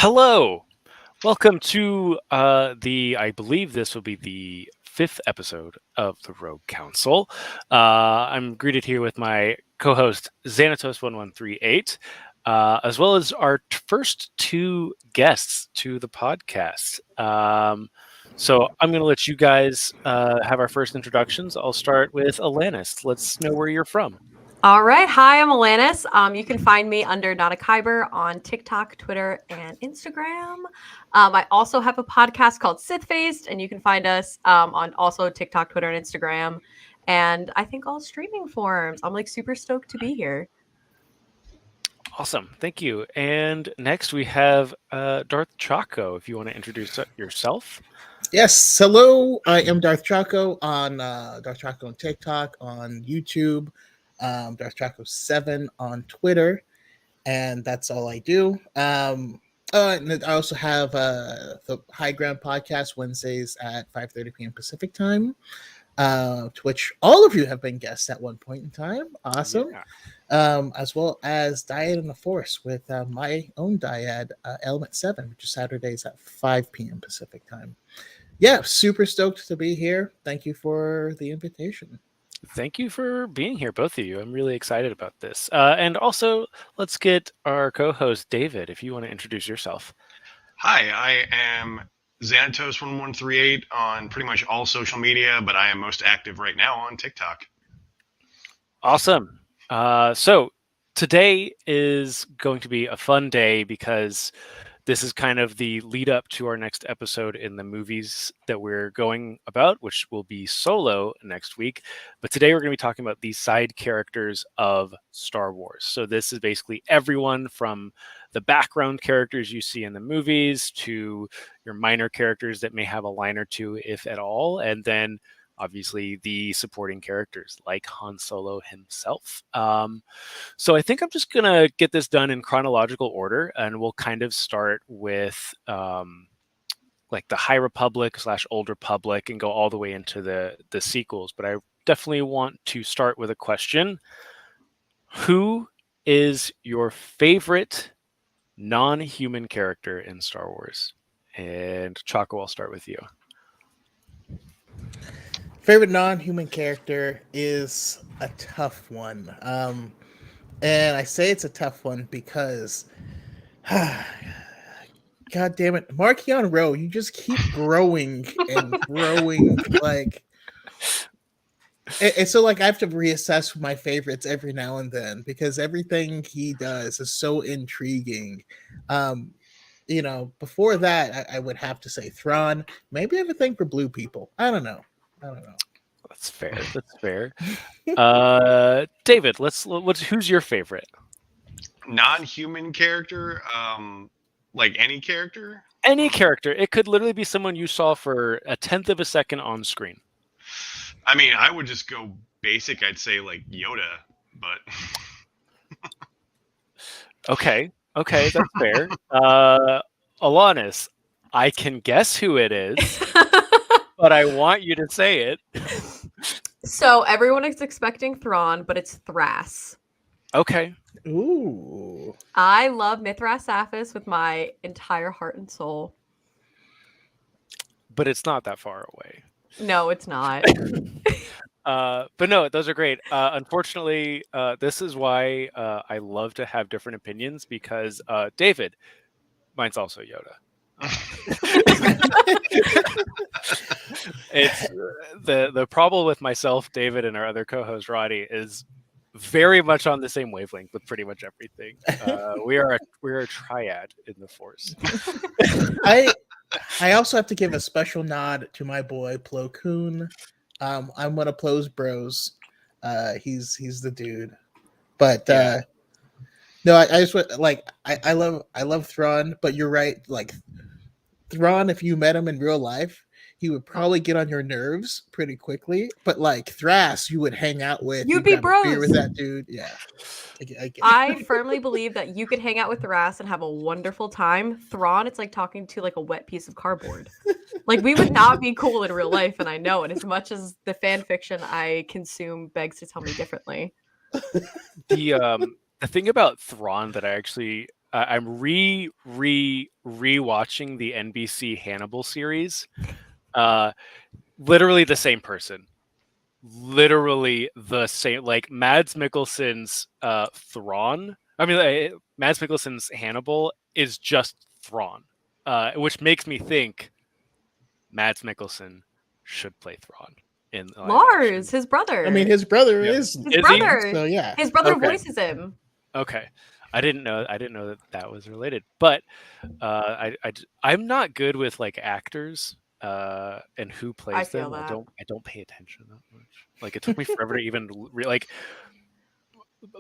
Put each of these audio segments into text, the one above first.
Hello, welcome to I believe this will be the fifth episode of the Rogue Council. I'm greeted here with my co-host Xanatos1138, as well as our first two guests to the podcast. So I'm going to let you guys have our first introductions. I'll start with Alanis. Let's know where you're from. All right. Hi, I'm Alanis. You can find me under Nana Kyber on TikTok, Twitter, and Instagram. I also have a podcast called Sith Faced, and you can find us on also TikTok, Twitter, and Instagram. And I think all streaming forms. I'm like super stoked to be here. Awesome. Thank you. And next we have Darth Chaco, if you want to introduce yourself. Yes, hello. I am Darth Chaco on Darth Chaco on TikTok, on YouTube, Darth Chaco 7 on Twitter, and that's all I do. And I also have the High Ground podcast Wednesdays at 5:30 p.m. Pacific time, to which all of you have been guests at one point in time. Awesome. Yeah. As well as Dyad in the Force with my own Dyad, Element 7, which is Saturdays at 5 p.m. Pacific time. Yeah, super stoked to be here. Thank you for the invitation. Thank you for being here, both of you. I'm really excited about this. And also, let's get our co-host, David, if you want to introduce yourself. Hi, I am Xanatos1138 on pretty much all social media, but I am most active right now on TikTok. Awesome. So today is going to be a fun day because this is kind of the lead up to our next episode in the movies that we're going about, which will be Solo next week. But today we're going to be talking about the side characters of Star Wars. So this is basically everyone from the background characters you see in the movies to your minor characters that may have a line or two, if at all. And then obviously the supporting characters like Han Solo himself. So I think I'm just going to get this done in chronological order, and we'll kind of start with like the High Republic / Old Republic and go all the way into the sequels. But I definitely want to start with a question. Who is your favorite non-human character in Star Wars? And Chaco, I'll start with you. Favorite non-human character is a tough one. And I say it's a tough one because, God damn it, Marchion Ro, you just keep growing and growing. And so I have to reassess my favorites every now and then because everything he does is so intriguing. Before that, I would have to say Thrawn. Maybe I have a thing for blue people. I don't know. That's fair. David, who's your favorite non-human character? Like any character? Any character. It could literally be someone you saw for a tenth of a second on screen. I mean, I would just go basic. I'd say like Yoda, but okay, that's fair. Alanis, I can guess who it is, but I want you to say it. So everyone is expecting Thrawn, but it's Thras. Okay. Ooh. I love Mithras Saphis with my entire heart and soul. But it's not that far away. No, it's not. But no, those are great. Unfortunately, this is why I love to have different opinions because David, mine's also Yoda. It's the problem with myself, David, and our other co-host Roddy is very much on the same wavelength with pretty much everything. We are a triad in the Force. I also have to give a special nod to my boy Plo Koon. I'm one of Plo's bros. He's the dude. But Yeah. no, I just I love Thrawn, but you're right. Like Thrawn, if you met him in real life, he would probably get on your nerves pretty quickly. But like Thras, you would hang out with. You'd be grab a beer bros. with that dude. Yeah. I firmly believe that you could hang out with Thras and have a wonderful time. Thrawn, it's like talking to like a wet piece of cardboard. Like we would not be cool in real life, and I know it. As much as the fan fiction I consume begs to tell me differently. The thing about Thrawn that I actually I'm rewatching the NBC Hannibal series. Literally the same person. Literally the same. Like Mads Mikkelsen's Thrawn. I mean, Mads Mikkelsen's Hannibal is just Thrawn, which makes me think Mads Mikkelsen should play Thrawn in live Lars, action. his brother. I mean, his brother Yeah. is. his Is he? brother. So yeah. His brother Okay. voices him. Okay, I didn't know that was related, but I'm not good with like actors and who plays feel them. that. I don't pay attention that much. Like it took me forever to even like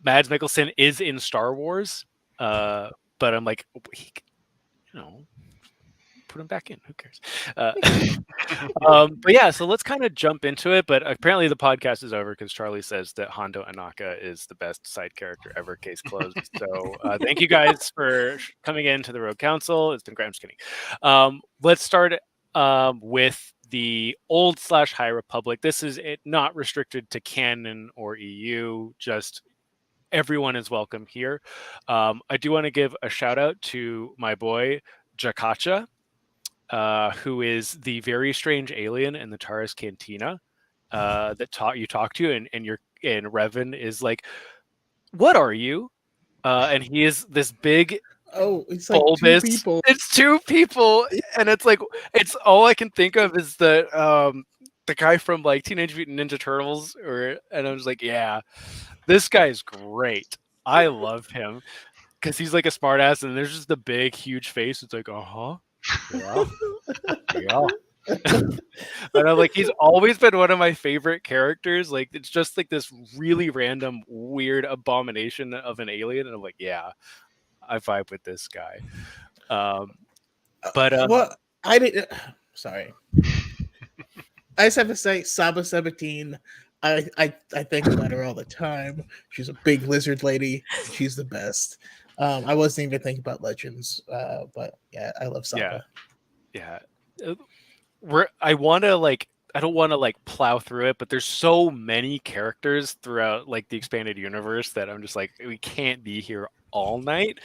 Mads Mikkelsen is in Star Wars, but I'm like, put him back in. Who cares? But yeah, so let's kind of jump into it. But apparently the podcast is over because Charlie says that Hondo Anaka is the best side character ever. Case closed. So thank you guys for coming into the Rogue Council. It's been great. I'm just kidding. Let's start with the old / High Republic. This is not restricted to canon or EU. Just everyone is welcome here. I do want to give a shout out to my boy Jakacha, who is the very strange alien in the Taurus Cantina that you talk to, and Revan is like, "What are you?" And he is this big. Oh, it's like bulbous. two people. It's two people, and it's like it's all I can think of is the guy from like Teenage Mutant Ninja Turtles, and I'm just like, yeah, this guy's great. I love him because he's like a smartass, and there's just the big, huge face. It's like, yeah, yeah. And I'm like, he's always been one of my favorite characters. Like, it's just like this really random, weird abomination of an alien, and I'm like, yeah, I vibe with this guy. But well, I didn't. Sorry, I just have to say, Saba 17. I think about her all the time. She's a big lizard lady. She's the best. I wasn't even thinking about Legends, but yeah, I love Saba. Yeah. I don't want to like plow through it, but there's so many characters throughout like the expanded universe that I'm just like, we can't be here all night.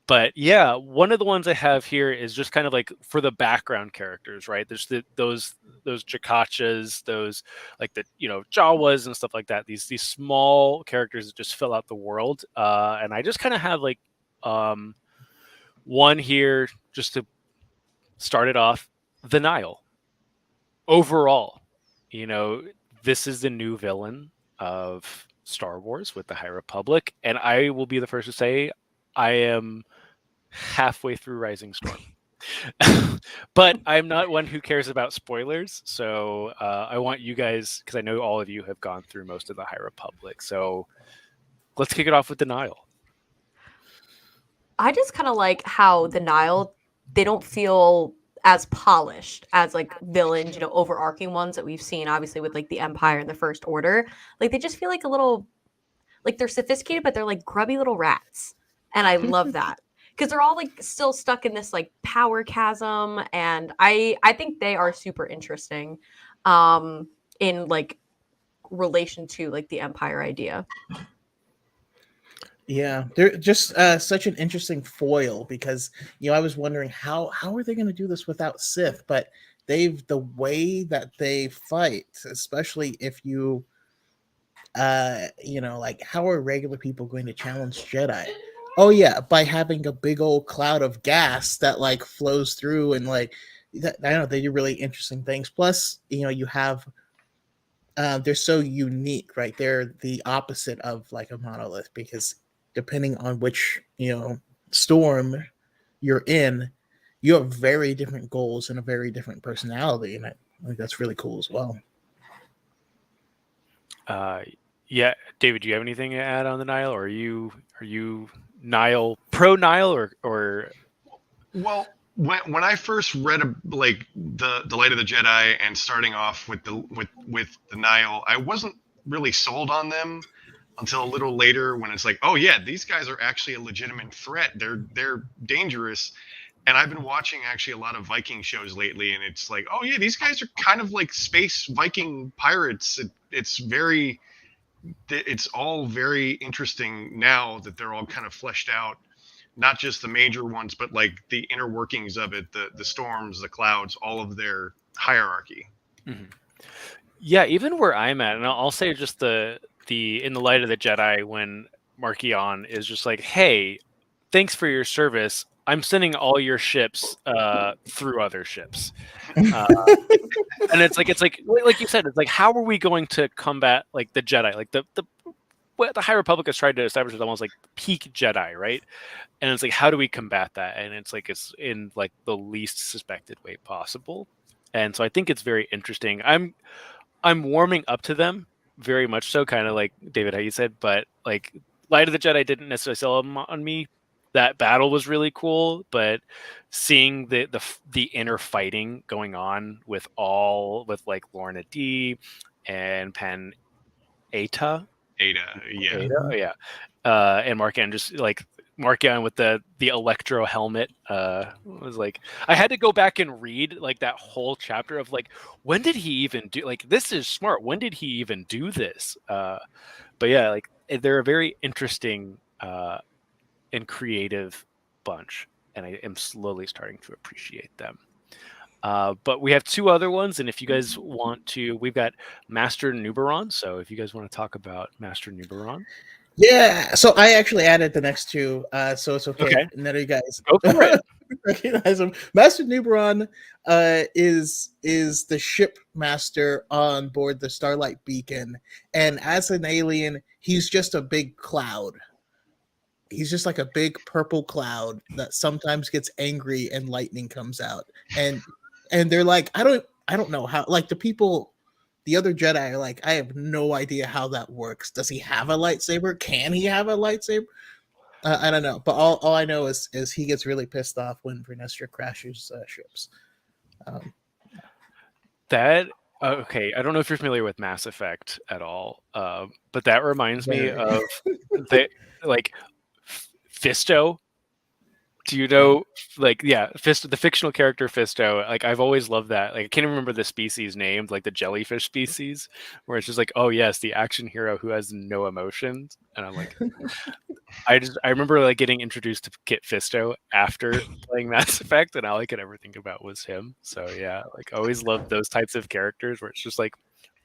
But yeah, one of the ones I have here is just kind of like for the background characters, right? There's those Jakachas, those like the Jawas and stuff like that. These small characters that just fill out the world. And I just kind of have like one here just to start it off. The Nihil. Overall, this is the new villain of Star Wars with the High Republic, and I will be the first to say I am halfway through Rising Storm. But I'm not one who cares about spoilers, so I want you guys, because I know all of you have gone through most of the High Republic, so let's kick it off with the Nihil. I just kind of like how the Nihil, they don't feel as polished as like villains, overarching ones that we've seen obviously with like the Empire and the First Order. Like they just feel like a little, like they're sophisticated, but they're like grubby little rats. And I love that because they're all like still stuck in this like power chasm. And I think they are super interesting in like relation to like the Empire idea. Yeah, they're just such an interesting foil because I was wondering how are they going to do this without Sith, but the way that they fight, especially if you like how are regular people going to challenge Jedi? Oh yeah, by having a big old cloud of gas that like flows through and like that, I don't know, they do really interesting things. Plus, you have they're so unique, right? They're the opposite of like a monolith because depending on which storm you're in, you have very different goals and a very different personality, and I think that's really cool as well. Yeah, David, do you have anything to add on the Nihil, or are you Nihil pro Nihil or? Well, when I first read like the Light of the Jedi and starting off with the Nihil, I wasn't really sold on them until a little later when it's like, oh yeah, these guys are actually a legitimate threat. They're dangerous. And I've been watching actually a lot of Viking shows lately, and it's like, oh yeah, these guys are kind of like space Viking pirates. It's all very interesting now that they're all kind of fleshed out. not just the major ones, but like the inner workings of it, the storms, the clouds, all of their hierarchy. Mhm. Yeah, even where I'm at, and I'll say just the in the light of the Jedi, when Markion is just like, "Hey, thanks for your service. I'm sending all your ships through other ships," uh, and it's like you said, it's like, how are we going to combat like the Jedi, like the what the High Republic has tried to establish is almost like peak Jedi, right? And it's like, how do we combat that? And it's like it's in like the least suspected way possible. And so I think it's very interesting. I'm warming up to them very much so, kind of like David, how you said, but like Light of the Jedi didn't necessarily sell them on me. That battle was really cool, but seeing the inner fighting going on with like Lorna D and Pan Eta, Yeah. yeah, and Markian, just like Markian with the electro helmet, was like, I had to go back and read like that whole chapter of like, when did he even do, like, this is smart, when did he even do this? But yeah, like they're a very interesting and creative bunch, and I am slowly starting to appreciate them. But we have two other ones, and if you guys want to, we've got Master Nuberon. So if you guys want to talk about Master Nuberon, Yeah, so I actually added the next two, so it's okay. Okay. None of you guys go for it. recognize him. Master Nuberon is the ship master on board the Starlight Beacon, and as an alien, he's just a big cloud. He's just like a big purple cloud that sometimes gets angry and lightning comes out, and they're like, I don't know how. Like the other Jedi are like, I have no idea how that works. Does he have a lightsaber? Can he have a lightsaber? I don't know, but all I know is he gets really pissed off when Vernestra crashes ships. That okay. I don't know if you're familiar with Mass Effect at all, but that reminds me Very. of the like Fisto. Do you know, like, yeah, Fisto, the fictional character Fisto? Like, I've always loved that. Like, I can't even remember the species name, like the jellyfish species, where it's just like, oh yes, the action hero who has no emotions. And I'm like, I remember like getting introduced to Kit Fisto after playing Mass Effect, and all I could ever think about was him. So yeah, like I always loved those types of characters where it's just like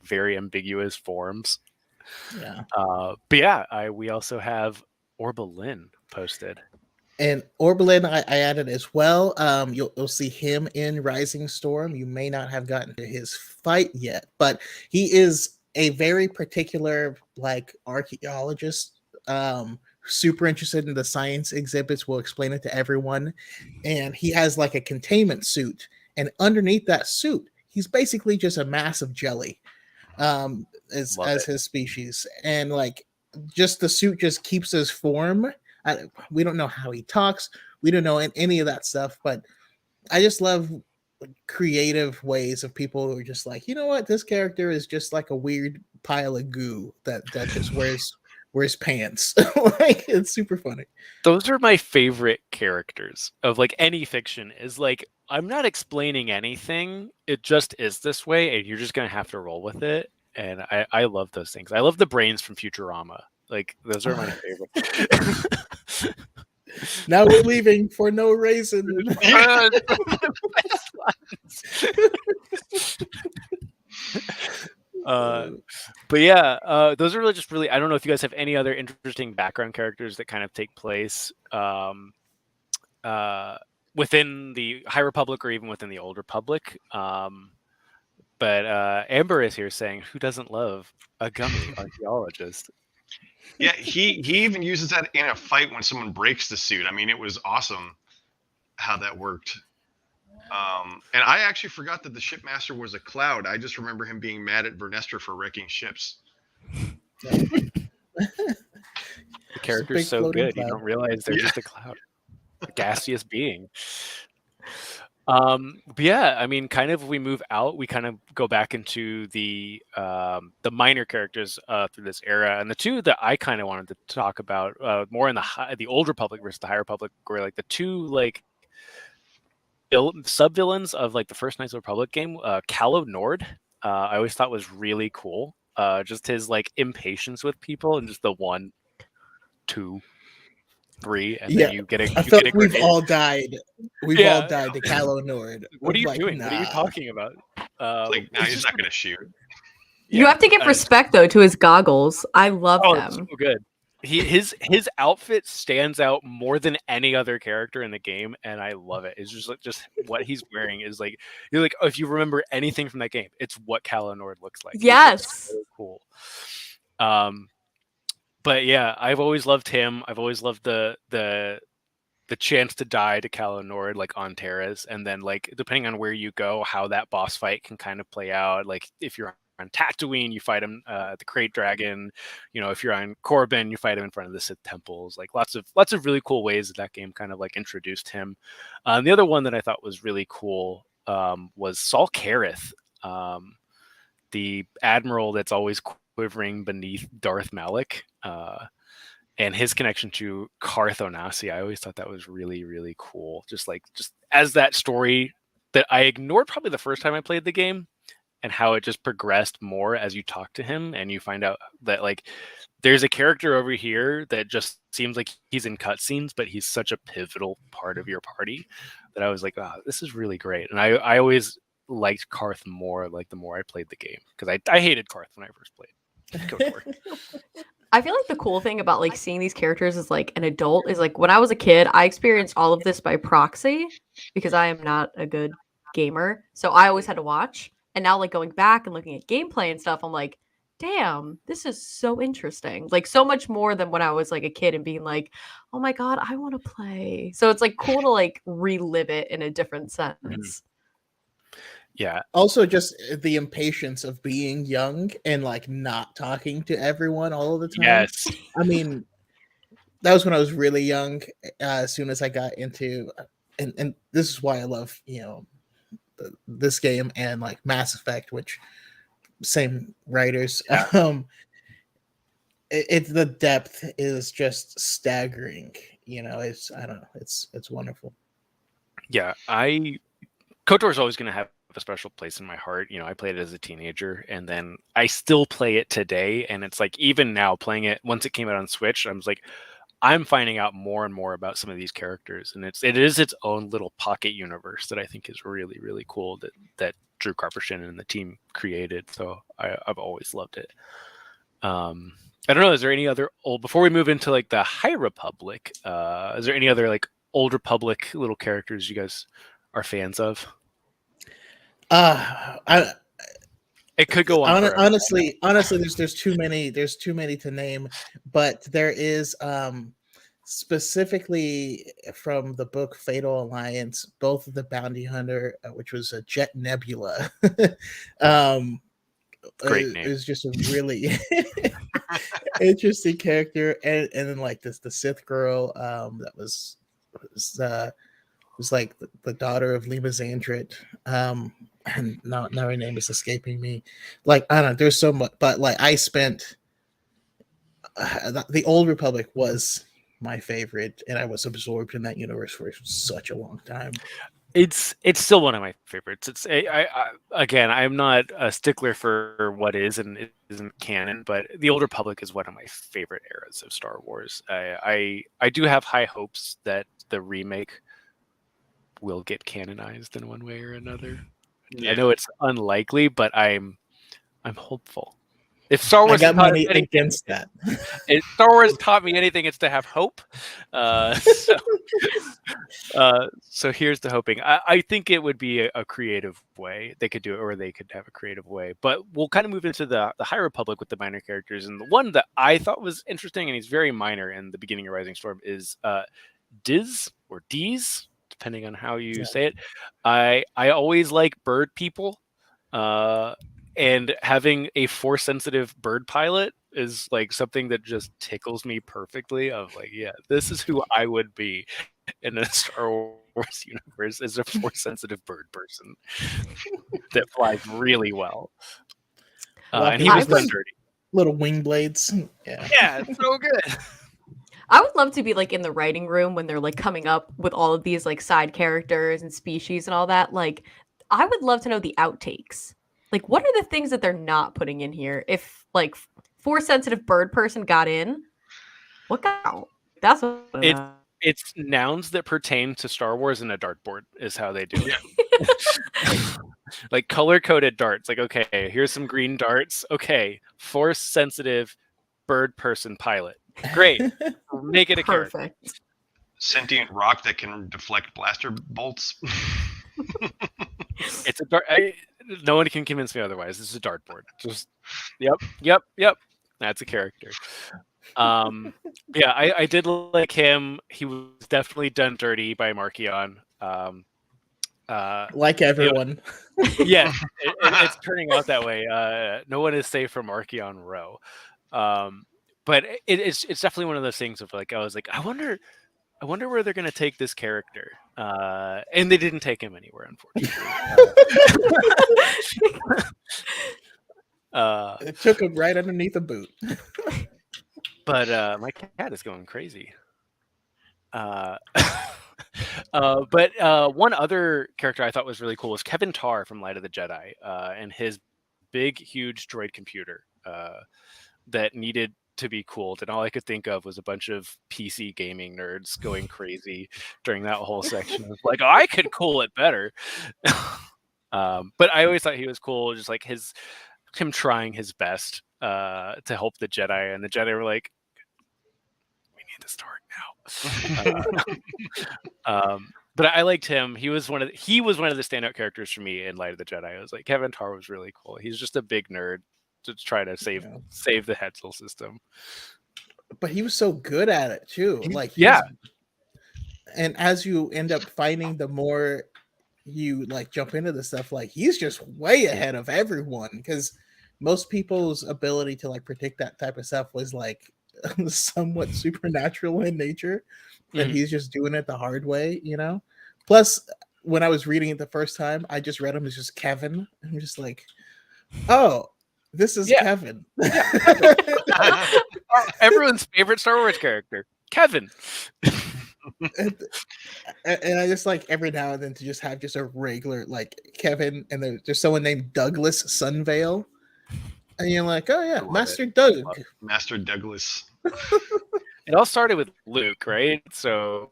very ambiguous forms. Yeah. But yeah, we also have Orba Lynn posted. And Oberlin, I added as well. You'll see him in Rising Storm. You may not have gotten to his fight yet, but he is a very particular like archaeologist. Super interested in the science exhibits. Will explain it to everyone, and he has like a containment suit, and underneath that suit, he's basically just a mass of jelly, as his species, and like just the suit just keeps his form. We don't know how he talks. We don't know any of that stuff, but I just love creative ways of people who are just like, you know what, this character is just like a weird pile of goo that just wears pants. Like, it's super funny. Those are my favorite characters of like any fiction. Is like, I'm not explaining anything. It just is this way, and you're just gonna have to roll with it. And I love those things. I love the brains from Futurama. Like, those are my favorite. Now we're leaving for no reason. But yeah, those are really just really. I don't know if you guys have any other interesting background characters that kind of take place within the High Republic or even within the Old Republic. But Amber is here saying, "Who doesn't love a gummy archaeologist?" Yeah, he even uses that in a fight when someone breaks the suit. I mean, it was awesome how that worked. And I actually forgot that the shipmaster was a cloud. I just remember him being mad at Vernestra for wrecking ships. The character's so good, cloud. you don't realize they're just a cloud, a gaseous being. But yeah, I mean, kind of we move out, we kind of go back into the minor characters through this era, and the two that I kind of wanted to talk about more in the Old Republic versus the High Republic were like the two like sub-villains of like the first Knights of the Republic game. Calo Nord, I always thought was really cool. Just his like impatience with people and just the 1, 2, 3, and Yeah, then you get a I you felt get a like we've grenade. all died. We've Yeah. all died to Calo Nord. What are you Like, doing? What are you nah. talking about? Like, no, It's he's just not gonna shoot. You have to give it's- respect though to his goggles. I love Oh, it's them. so good. His outfit stands out more than any other character in the game, and I love it. It's just like what he's wearing is like you're like if you remember anything from that game, it's what Calo Nord looks like. He looks Yes. so cool. But yeah, I've always loved him. I've always loved the chance to die to Calo Nord, like on Terrace, and then like depending on where you go, how that boss fight can kind of play out. Like if you're on Tatooine, you fight him at the Crate Dragon. You know, if you're on Corbin, you fight him in front of the Sith temples. Like lots of really cool ways that game kind of like introduced him. The other one that I thought was really cool was Saul Kareth, the admiral that's always quivering beneath Darth Malak. And his connection to Karth Onasi, I always thought that was really, really cool. Just as that story that I ignored probably the first time I played the game, and how it just progressed more as you talk to him and you find out that like there's a character over here that just seems like he's in cutscenes, but he's such a pivotal part of your party that I was like, oh, this is really great. And I always liked Karth more, like the more I played the game, because I hated Karth when I first played KOTOR. I feel like the cool thing about like seeing these characters as like an adult is like when I was a kid, I experienced all of this by proxy because I am not a good gamer. So I always had to watch. And now like going back and looking at gameplay and stuff, I'm like, damn, this is so interesting. Like so much more than when I was like a kid and being like, oh my God, I want to play. So it's like cool to like relive it in a different sense. Yeah. Also, just the impatience of being young and like not talking to everyone all of the time. Yes. I mean, that was when I was really young. As soon as I got into, and this is why I love this game and like Mass Effect, which same writers. Yeah. It's the depth is just staggering. You know, it's I don't know, it's wonderful. Yeah, KOTOR is always going to have a special place in my heart. You know, I played it as a teenager, and then I still play it today. And it's like even now playing it, once it came out on Switch, I was like, I'm finding out more and more about some of these characters, and it is its own little pocket universe that I think is really, really cool that Drew Karpyshyn and the team created. So I've always loved it. I don't know. Is there any other before we move into like the High Republic? Is there any other like Old Republic little characters you guys are fans of? It could go on. Honestly, there's too many. There's too many to name, but there is specifically from the book Fatal Alliance, both of the bounty hunter, which was a Jet Nebula. Great name. It was just a really interesting character, and then like the Sith girl that was like the daughter of Lima Xandrit. And now her name is escaping me. Like I don't know, there's so much, but like I spent the Old Republic was my favorite, and I was absorbed in that universe for such a long time. It's still one of my favorites. It's again, I'm not a stickler for what is and isn't canon, but the Old Republic is one of my favorite eras of Star Wars. I do have high hopes that the remake will get canonized in one way or another. Yeah. I know it's unlikely, but I'm hopeful. If Star Wars I got money against that. If Star Wars taught me anything, it's to have hope. So here's the hoping. I think it would be a creative way they could do it, or they could have a creative way. But we'll kind of move into the High Republic with the minor characters, and the one that I thought was interesting, and he's very minor in the beginning of Rising Storm, is Diz or Deez, depending on how you say it. I always like bird people. And having a Force-sensitive bird pilot is like something that just tickles me perfectly. Of like, yeah, this is who I would be in a Star Wars universe, as a Force-sensitive bird person that flies really well. And he was done dirty. Little wing blades. Yeah, it's so good. I would love to be like in the writing room when they're like coming up with all of these like side characters and species and all that. Like, I would love to know the outtakes. Like, what are the things that they're not putting in here? If like Force-sensitive bird person got in, what got out? That's what It's it's nouns that pertain to Star Wars and a dartboard is how they do it. Like color-coded darts. Like, okay, here's some green darts. Okay, force sensitive bird person pilot. Great. Make it a character. perfect. Sentient rock that can deflect blaster bolts. It's a dart. No one can convince me otherwise. This is a dartboard. Just yep. That's a character. Yeah, I did like him. He was definitely done dirty by Markion. Like everyone. Yeah, it's turning out that way. No one is safe from Markion Row. But it's definitely one of those things of like I was like, I wonder where they're gonna take this character. And they didn't take him anywhere, unfortunately. It took him right underneath a boot. But my cat is going crazy. But one other character I thought was really cool was Kevin Tarr from Light of the Jedi, and his big, huge droid computer that needed to be cooled. And all I could think of was a bunch of PC gaming nerds going crazy during that whole section. It was like, oh, I could cool it better. But I always thought he was cool, just like him trying his best to help the Jedi, and the Jedi were like, we need this torque now. But I liked him. He was one of the standout characters for me in Light of the Jedi. I was like, Kevin Tarr was really cool. He's just a big nerd to try to save the Hetzel system. But he was so good at it too. Like and as you end up finding, the more you like jump into the stuff, like he's just way ahead of everyone, because most people's ability to like predict that type of stuff was like somewhat supernatural in nature, and he's just doing it the hard way, you know. Plus, when I was reading it the first time, I just read him as just Kevin. I'm just like, oh, this is Kevin. Everyone's favorite Star Wars character, Kevin. and I just like every now and then to just have just a regular like Kevin, and there's someone named Douglas Sunvale, and you're like, oh yeah, Master Doug. Master Douglas. It all started with Luke, right? So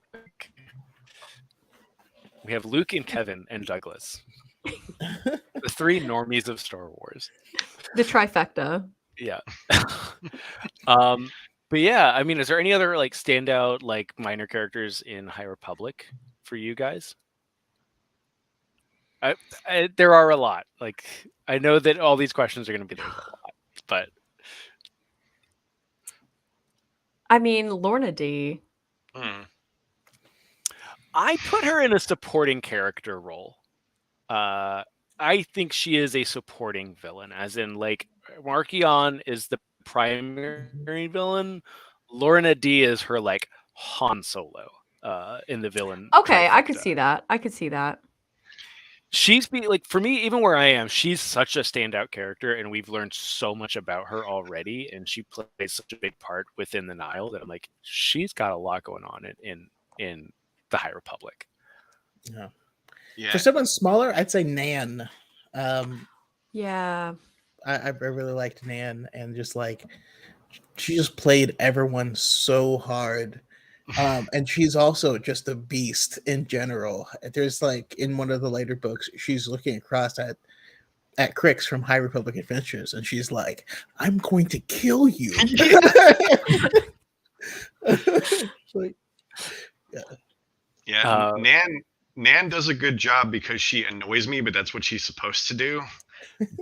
we have Luke and Kevin and Douglas. The three normies of Star Wars. The trifecta. Yeah. But yeah, I mean, is there any other like standout like minor characters in High Republic for you guys? There are a lot. Like, I know that all these questions are going to be there a lot, but I mean, Lorna D. I put her in a supporting character role. I think she is a supporting villain, as in like Markion is the primary villain. Lorna D is her like Han Solo in the villain. Okay, trifecta. I could see that. She's like, for me, even where I am, she's such a standout character, and we've learned so much about her already, and she plays such a big part within the Nile that I'm like, she's got a lot going on in the High Republic. Yeah. For someone smaller, I'd say Nan. Yeah. I really liked Nan, and just like she just played everyone so hard. And she's also just a beast in general. There's like in one of the later books, she's looking across at Crix from High Republic Adventures, and she's like, I'm going to kill you. Like, Nan does a good job because she annoys me, but that's what she's supposed to do.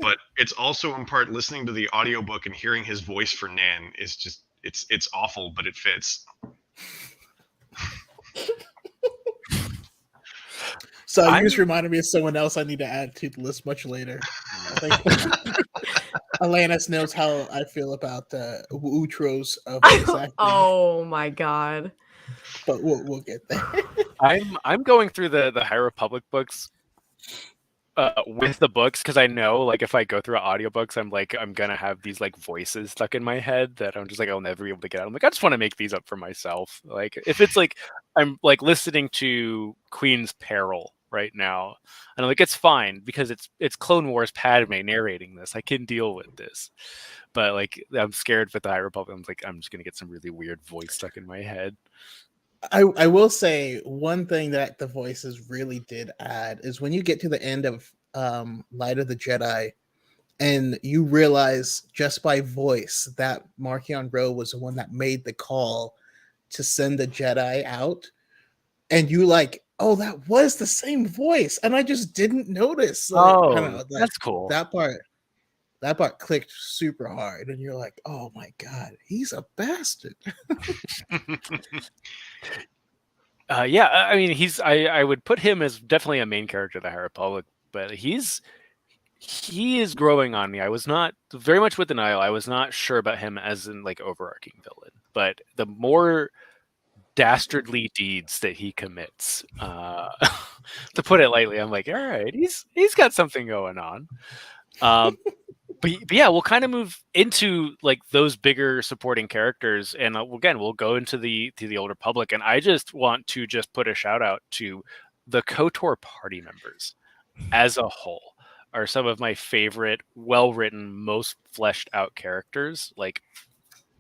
But it's also in part listening to the audiobook and hearing his voice for Nan is just it's awful, but it fits. So you just reminded me of someone else I need to add to the list much later. I think Alanis knows how I feel about outros of this acting. Oh my god! But we'll get there. I'm going through the High Republic books with the books, because I know like if I go through audiobooks, I'm gonna have these like voices stuck in my head that I'm just like I'll never be able to get out. I'm like, I just want to make these up for myself. Like if it's like I'm like listening to Queen's Peril right now. And I'm like, it's fine because it's Clone Wars Padme narrating this. I can deal with this. But like, I'm scared with the High Republic. I'm like, I'm just gonna get some really weird voice stuck in my head. I will say one thing that the voices really did add is when you get to the end of Light of the Jedi, and you realize just by voice that Marchion Ro was the one that made the call to send the Jedi out, and you like, oh, that was the same voice, and I just didn't notice. Like, I don't know, like, That's cool. that part clicked super hard, and you're like, oh my god, he's a bastard. Yeah, I mean, I would put him as definitely a main character of the High Republic, but he is growing on me. I was not very much with Denial. I was not sure about him as an like overarching villain, but the more dastardly deeds that he commits, to put it lightly, I'm like, all right, he's got something going on. But yeah, we'll kind of move into like those bigger supporting characters, and again, we'll go into the Old Republic. And I just want to put a shout out to the KOTOR party members as a whole. Are some of my favorite, well-written, most fleshed out characters, like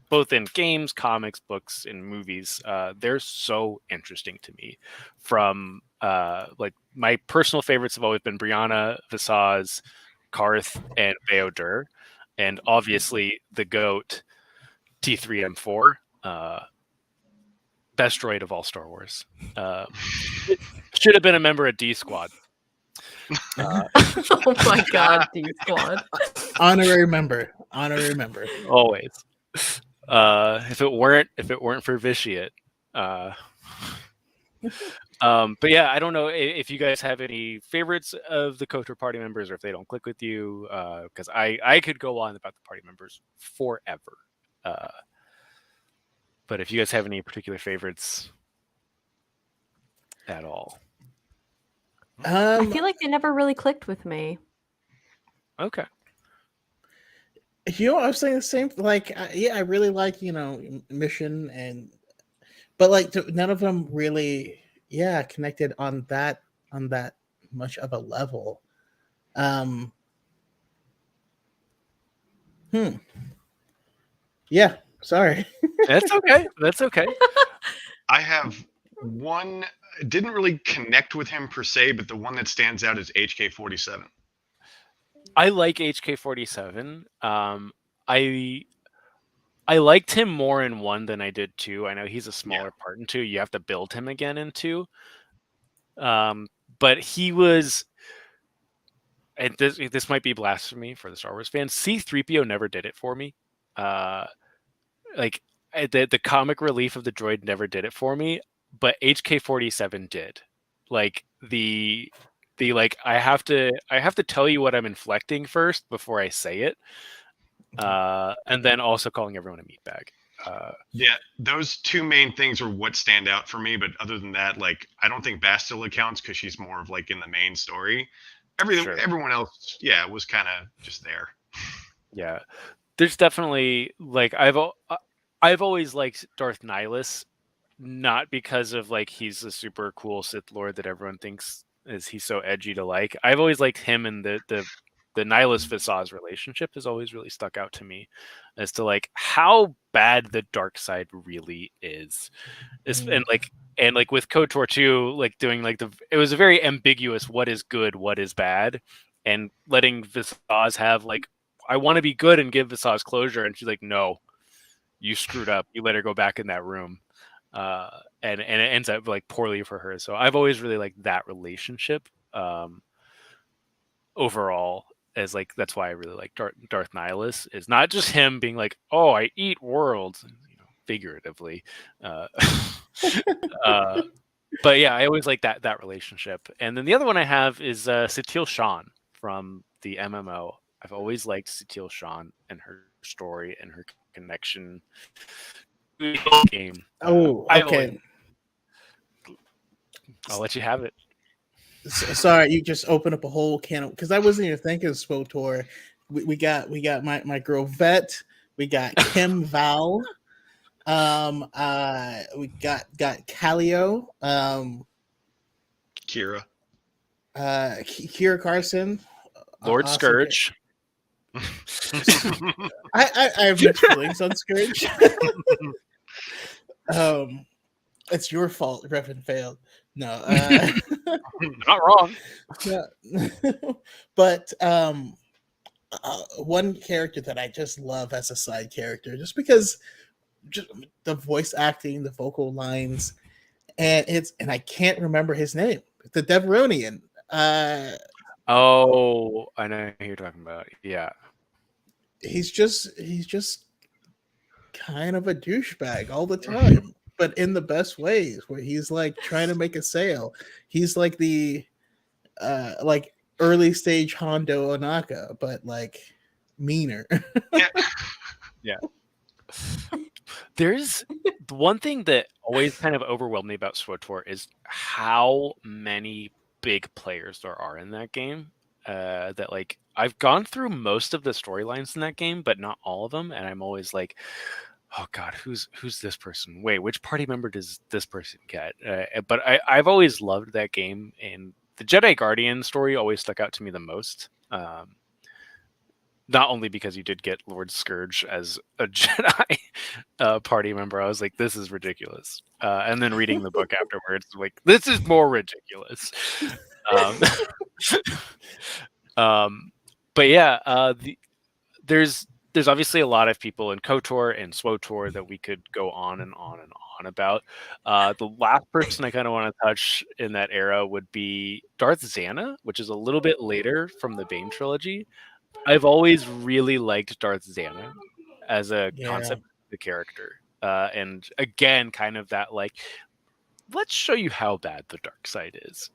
both in games, comics, books, and movies. They're so interesting to me. From like my personal favorites have always been Brianna, Visage, Karth, and Beodur, and obviously the GOAT, T3M4, best droid of all Star Wars. Should have been a member of D Squad. Oh my god, D Squad. Honorary member. Always. If it weren't for Vitiate. But yeah, I don't know if you guys have any favorites of the KOTOR party members, or if they don't click with you, because I could go on about the party members forever. But if you guys have any particular favorites at all. I feel like they never really clicked with me. Okay. I was saying the same. Like, I really like Mission, but like none of them really, connected on that much of a level. Yeah, sorry. That's okay. I have one. Didn't really connect with him per se, but the one that stands out is HK-47. I like HK-47. I liked him more in 1 than I did 2. I know he's a smaller part in 2. You have to build him again in 2. But he was, and this might be blasphemy for the Star Wars fans, C-3PO never did it for me. Like the comic relief of the droid never did it for me, but HK-47 did. Like the like I have to tell you what I'm inflecting first before I say it. And then also calling everyone a meatbag. Yeah, those two main things are what stand out for me. But other than that, like, I don't think Bastila counts because she's more of like in the main story. Everyone else, was kind of just there. Yeah, there's definitely like I've always liked Darth Nihilus, not because of like he's a super cool Sith Lord that everyone thinks he's so edgy to like. I've always liked him, and the Nihilus Visage relationship has always really stuck out to me as to like how bad the dark side really is. And like with KOTOR 2, like doing like it was a very ambiguous what is good, what is bad, and letting Visage have like, I want to be good and give Visage closure, and she's like, no, you screwed up. You let her go back in that room. And it ends up like poorly for her. So I've always really liked that relationship overall. As like, that's why I really like Darth Nihilus, is not just him being like, oh, I eat worlds, figuratively. But yeah, I always like that relationship. And then the other one I have is Satele Shan from the MMO. I've always liked Satele Shan and her story and her connection to the game. Oh, okay. I'll let you have it. Sorry, you just opened up a whole can of, because I wasn't even thinking of SWTOR. We got my girl Vet, we got Kim Val, we got Calio, Kira. Kira Carson, Lord awesome Scourge. I have mixed feelings on Scourge. It's your fault. Revan failed. No, Not wrong. no. But one character that I just love as a side character, just because just the voice acting, the vocal lines, and I can't remember his name. The Deveronian. Oh, I know who you're talking about. Yeah. He's just kind of a douchebag all the time, but in the best ways. Where he's like trying to make a sale. He's like the like early stage Hondo Onaka, but like meaner. Yeah. There's the one thing that always kind of overwhelmed me about SWTOR is how many big players there are in that game. That like I've gone through most of the storylines in that game, but not all of them, and I'm always like, oh god, who's this person? Wait, which party member does this person get? But I've always loved that game, and the Jedi Guardian story always stuck out to me the most. Not only because you did get Lord Scourge as a Jedi party member, I was like, this is ridiculous. And then reading the book afterwards, like, this is more ridiculous. But yeah, there's obviously a lot of people in KOTOR and SWTOR that we could go on and on and on about. The last person I kind of want to touch in that era would be Darth Zana, which is a little bit later from the Bane trilogy. I've always really liked Darth Zana as a concept of the character. And again, kind of that like, let's show you how bad the dark side is.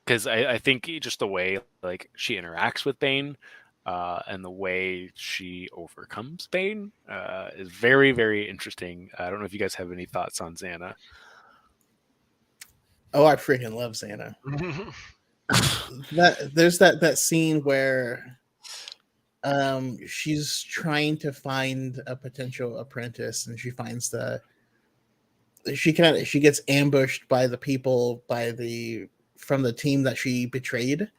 Because I think just the way like she interacts with Bane and the way she overcomes Bane is very, very interesting. I don't know if you guys have any thoughts on Zana. Oh, I freaking love Zana. There's that scene where she's trying to find a potential apprentice, and she finds she gets ambushed by the people from the team that she betrayed,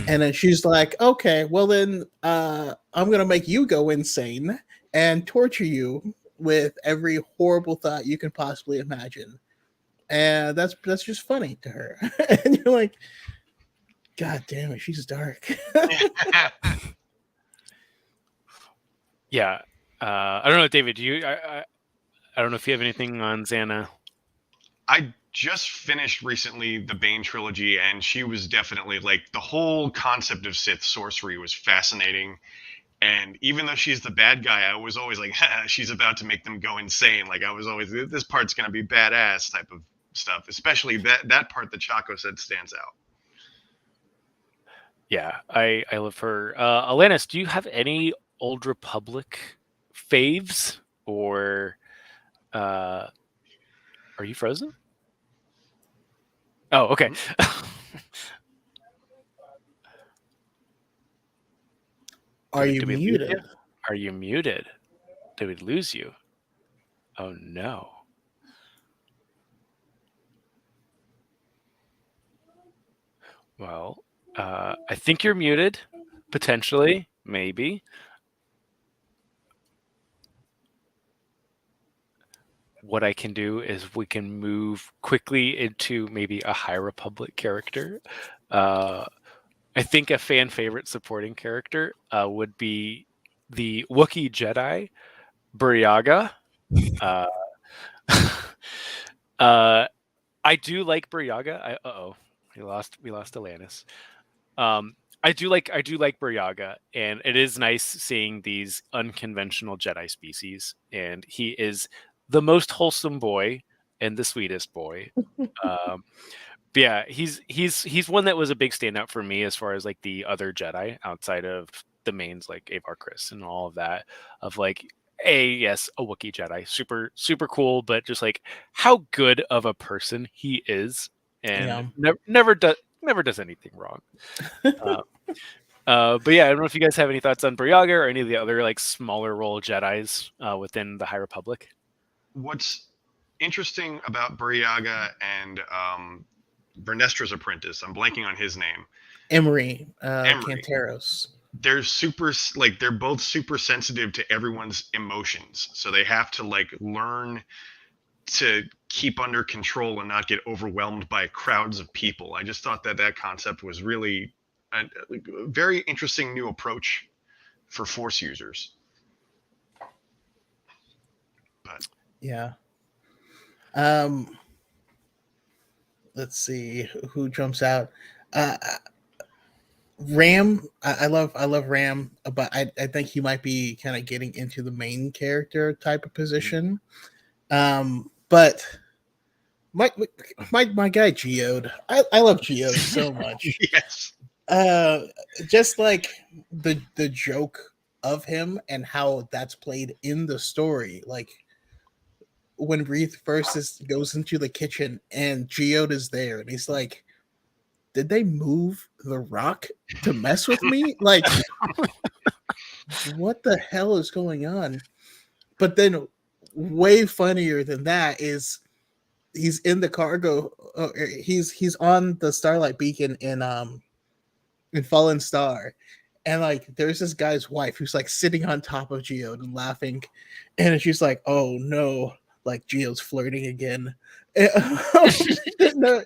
and then she's like, okay, well then I'm gonna make you go insane and torture you with every horrible thought you can possibly imagine, and that's just funny to her. And you're like, God damn it, she's dark. Yeah. I don't know, David, I don't know if you have anything on Zana. I just finished recently the Bane trilogy, and she was definitely like the whole concept of Sith sorcery was fascinating. And even though she's the bad guy, I was always like, she's about to make them go insane. Like I was always, this part's going to be badass type of stuff, especially that part that Chaco said stands out. Yeah, I love her. Alanis, do you have any Old Republic faves, or are you frozen? Oh, okay. Are you muted? Are you muted? Did we lose you? Oh no. Well, I think you're muted, potentially, maybe. What I can do is we can move quickly into maybe a High Republic character. I think a fan favorite supporting character would be the Wookiee Jedi, Buryaga. I do like Buryaga. We lost Alanis. I do like Buryaga, and it is nice seeing these unconventional Jedi species. And he is the most wholesome boy and the sweetest boy. But yeah, he's one that was a big standout for me as far as like the other Jedi outside of the mains like Avar Kriss and all of that. Of like, a Wookiee Jedi, super cool, but just like how good of a person he is, and never does anything wrong. But yeah, I don't know if you guys have any thoughts on Buryaga or any of the other like smaller role Jedis within the High Republic. What's interesting about Buryaga and Vernestra's apprentice. I'm blanking on his name. Emery, Emery. Canteros. They're they're both super sensitive to everyone's emotions, so they have to like learn to keep under control and not get overwhelmed by crowds of people. I just thought that concept was really a very interesting new approach for Force users. But Yeah. Let's see who jumps out. Ram, I love Ram, but I think he might be kind of getting into the main character type of position. But my guy Geode, I love Geode so much. yes, Just like the joke of him and how that's played in the story, like when Reith first goes into the kitchen and Geode is there and he's like, did they move the rock to mess with me? Like, what the hell is going on? But then, way funnier than that is he's in the cargo. He's on the Starlight Beacon in Fallen Star, and like there's this guy's wife who's like sitting on top of Geode and laughing, and she's like, "Oh no!" Like Geode's flirting again. No,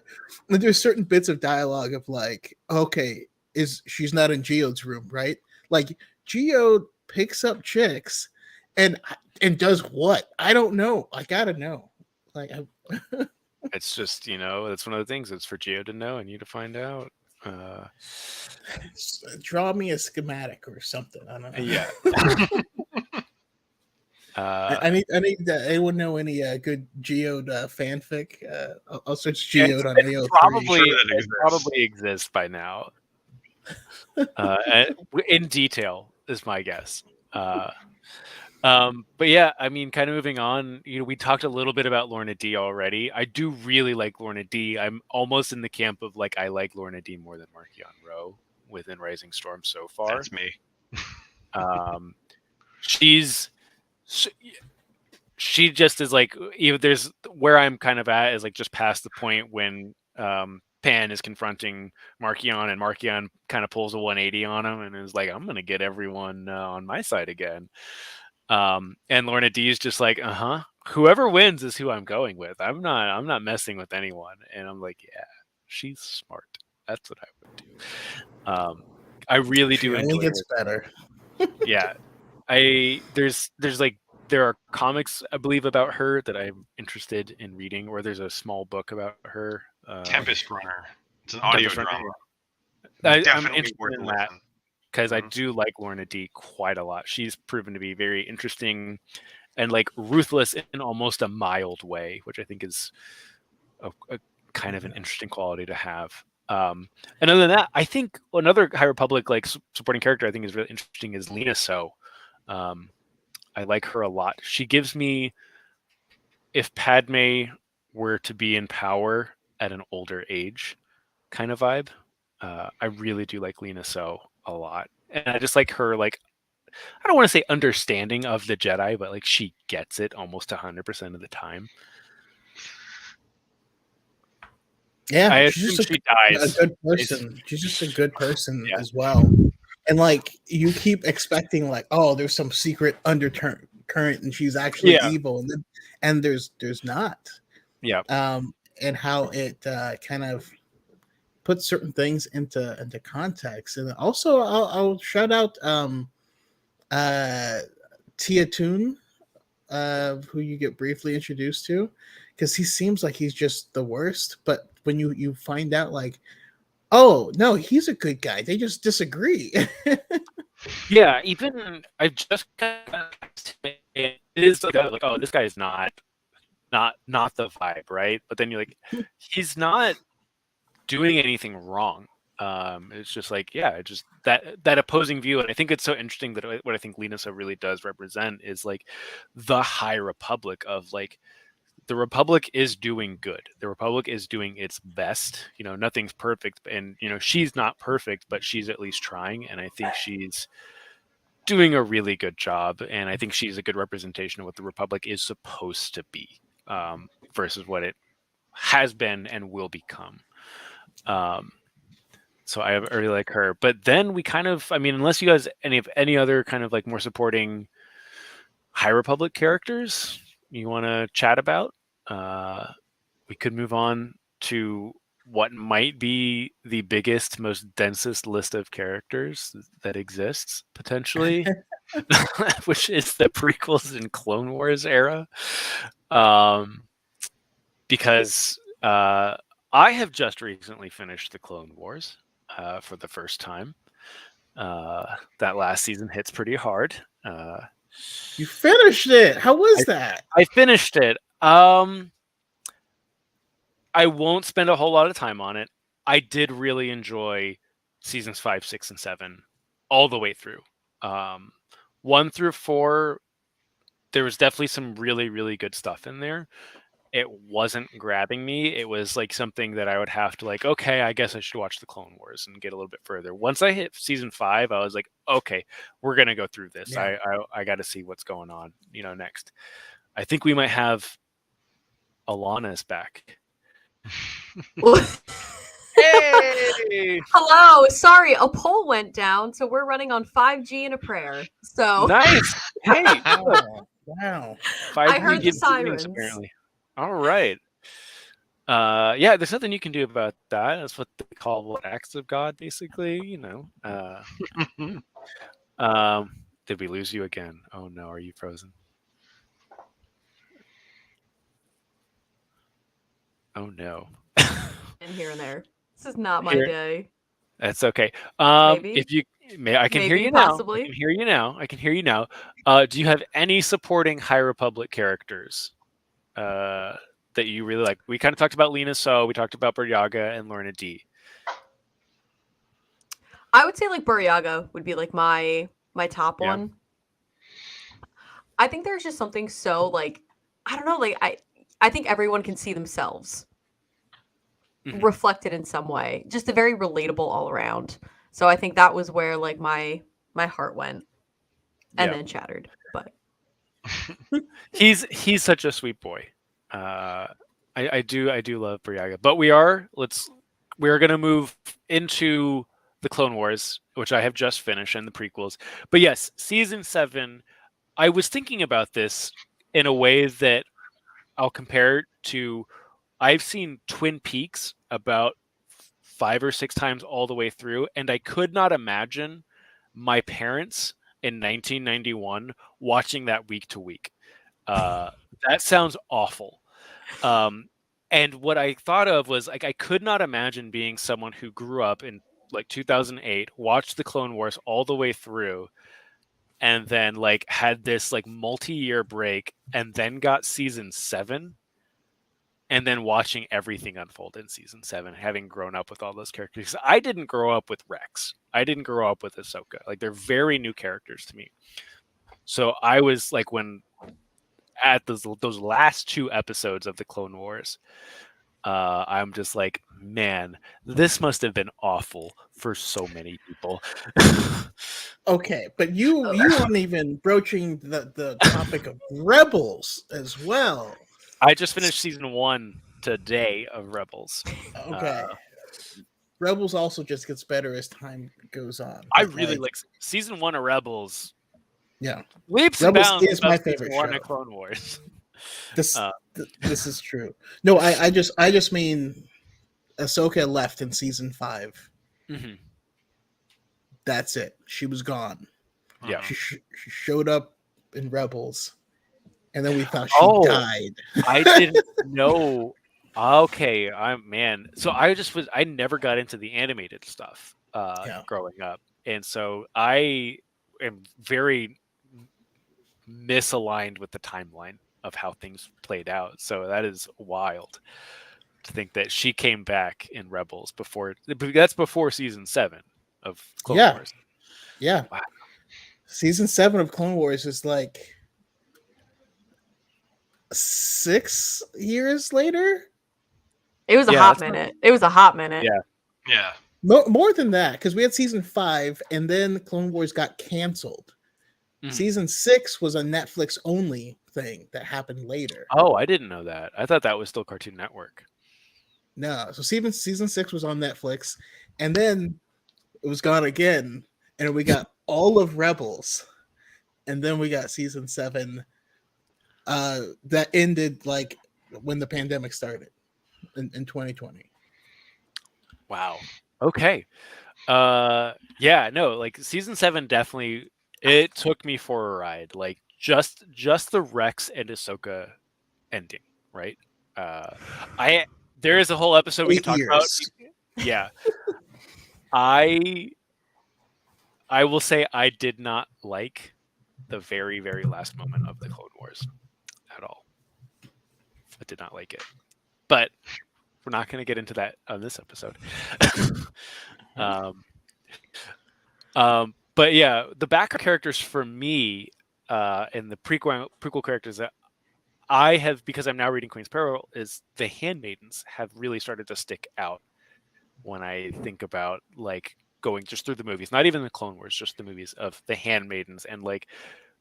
there's certain bits of dialogue of like, okay, she's not in Geode's room, right? Like Geode picks up chicks and does what? I don't know. I gotta know. Like, It's just, that's one of the things. It's for Geo to know and you to find out. Draw me a schematic or something. I don't know. Yeah. I need anyone know any good Geode fanfic? I'll search Geode on AO3. Probably exists by now. In detail is my guess. But yeah, I mean, kind of moving on, we talked a little bit about Lorna D already. I do really like Lorna D. I'm almost in the camp of like, I like Lorna D more than Marchion Ro within Rising Storm so far. That's me. She just is like, there's where I'm kind of at is like just past the point when Pan is confronting Marchion and Marchion kind of pulls a 180 on him and is like, I'm going to get everyone on my side again. And Lorna D is just like, whoever wins is who I'm going with. I'm not messing with anyone. And I'm like, yeah, she's smart. That's what I would do. I really do enjoy it. Gets better. Yeah. There are comics, I believe, about her that I'm interested in reading, or there's a small book about her. Tempest Runner. It's an audio drama. I'm interested in that because I do like Lorna D quite a lot. She's proven to be very interesting and like ruthless in almost a mild way, which I think is a kind of an interesting quality to have. And other than that, I think another High Republic like supporting character I think is really interesting is Lina So. I like her a lot. She gives me, if Padme were to be in power at an older age kind of vibe. I really do like Lina So a lot. And I just like her, like, I don't want to say understanding of the Jedi, but like she gets it almost 100% of the time. Yeah, I assume she dies. A good person. She's just a good person as well. And like you keep expecting, like, oh, there's some secret undercurrent, and she's actually evil, and there's not. Yeah. And how it kind of puts certain things into context, and also I'll shout out Tia Toon, who you get briefly introduced to, because he seems like he's just the worst, but when you find out, like, oh no, he's a good guy. They just disagree. Yeah, even I just it is like, oh, this guy is not the vibe, right? But then you're like, he's not doing anything wrong. It's just like, yeah, just that opposing view, and I think it's so interesting that what I think Lina So really does represent is like the High Republic of like. The Republic is doing good. The Republic is doing its best. Nothing's perfect, and she's not perfect, but she's at least trying, and I think she's doing a really good job. And I think she's a good representation of what the Republic is supposed to be, versus what it has been and will become. So I really like her. But then we kind of, I mean, unless you guys have any other kind of like more supporting High Republic characters you want to chat about, we could move on to what might be the biggest, most densest list of characters that exists potentially, which is the prequels and Clone Wars era. Because I have just recently finished the Clone Wars for the first time. That last season hits pretty hard. You finished it. How was that? I finished it. I won't spend a whole lot of time on it. I did really enjoy seasons 5, 6, and 7 all the way through. 1 through 4, there was definitely some really, really good stuff in there. It wasn't grabbing me. It was like something that I would have to like, okay, I guess I should watch the Clone Wars and get a little bit further. Once I hit season 5, I was like, okay, we're gonna go through this. Yeah. I got to see what's going on, next. I think we might have Alana's back. Hey! Hello. Sorry, a poll went down, so we're running on 5G and a prayer. So Nice. Hey, Wow. Wow. 5 I heard the gives signings, sirens. apparently. All right. Yeah, there's nothing you can do about that. That's what they call acts of God, basically. Did we lose you again? Oh no, are you frozen? Oh no. and here and there. This is not my Here- day. That's okay. Maybe. If you may, I can hear Maybe, you now. possibly. I can hear you now. I can hear you now. Do you have any supporting High Republic characters that you really like? We kind of talked about Lena So. We talked about Buryaga and Lorna D. I would say like Buryaga would be like my top Yeah. one. I think there's just something so like I don't know, like I think everyone can see themselves Mhm. reflected in some way. Just a very relatable all around. So I think that was where like my heart went and Yeah. then shattered. But He's such a sweet boy. I do love Buryaga. But we are gonna move into the Clone Wars, which I have just finished, and the prequels. But yes, season 7. I was thinking about this in a way that I'll compare it to. I've seen Twin Peaks about 5 or 6 times all the way through, and I could not imagine my parents in 1991 watching that week to week. That sounds awful. And what I thought of was like I could not imagine being someone who grew up in like 2008, watched the Clone Wars all the way through, and then like had this like multi-year break, and then got season 7, and then watching everything unfold in season 7, having grown up with all those characters. I didn't grow up with Rex. I didn't grow up with Ahsoka. Like they're very new characters to me. So I was like, when at those last 2 episodes of the Clone Wars, I'm just like, man, this must have been awful for so many people. Okay, but you weren't even broaching the topic of Rebels as well. I just finished season 1 today of Rebels. Okay. Rebels also just gets better as time goes on. I But, really like season 1 of Rebels. Yeah, Leaps Rebels and bounds is my above season favorite 1 show. of Clone Wars. this this is true. No, I just mean Ahsoka left in season 5. Mm-hmm. That's it. She was gone. Yeah. She showed up in Rebels, and then we thought she Oh. died. I didn't know. Okay, so I never got into the animated stuff Yeah. growing up, and so I am very misaligned with the timeline of how things played out. So that is wild to think that she came back in Rebels before. That's before season 7 of Clone Yeah. Wars. Yeah. Wow. Season 7 of Clone Wars is like 6 years later. it was a Yeah, hot that's minute. It was a hot minute. Yeah. Yeah. More than that, because we had season 5, and then Clone Wars got canceled. Mhm. Season 6 was a Netflix only thing that happened later. Oh, I didn't know that. I thought that was still Cartoon Network. No. So season 6 was on Netflix, and then it was gone again, and we got all of Rebels, and then we got season 7 that ended like when the pandemic started in 2020. Wow. Okay. Yeah, no, like season 7 definitely it took me for a ride. Like just the Rex and Ahsoka ending, right? I there is a whole episode we 8 can talk about. years. Yeah. I I will say I did not like the very, very last moment of the Clone Wars at all. I did not like it. But we're not going to get into that on this episode. um, but yeah, the background characters for me and the prequel characters that I have, because I'm now reading Queen's Peril, is the Handmaidens have really started to stick out when I think about like going just through the movies, not even the Clone Wars, just the movies of the Handmaidens. And like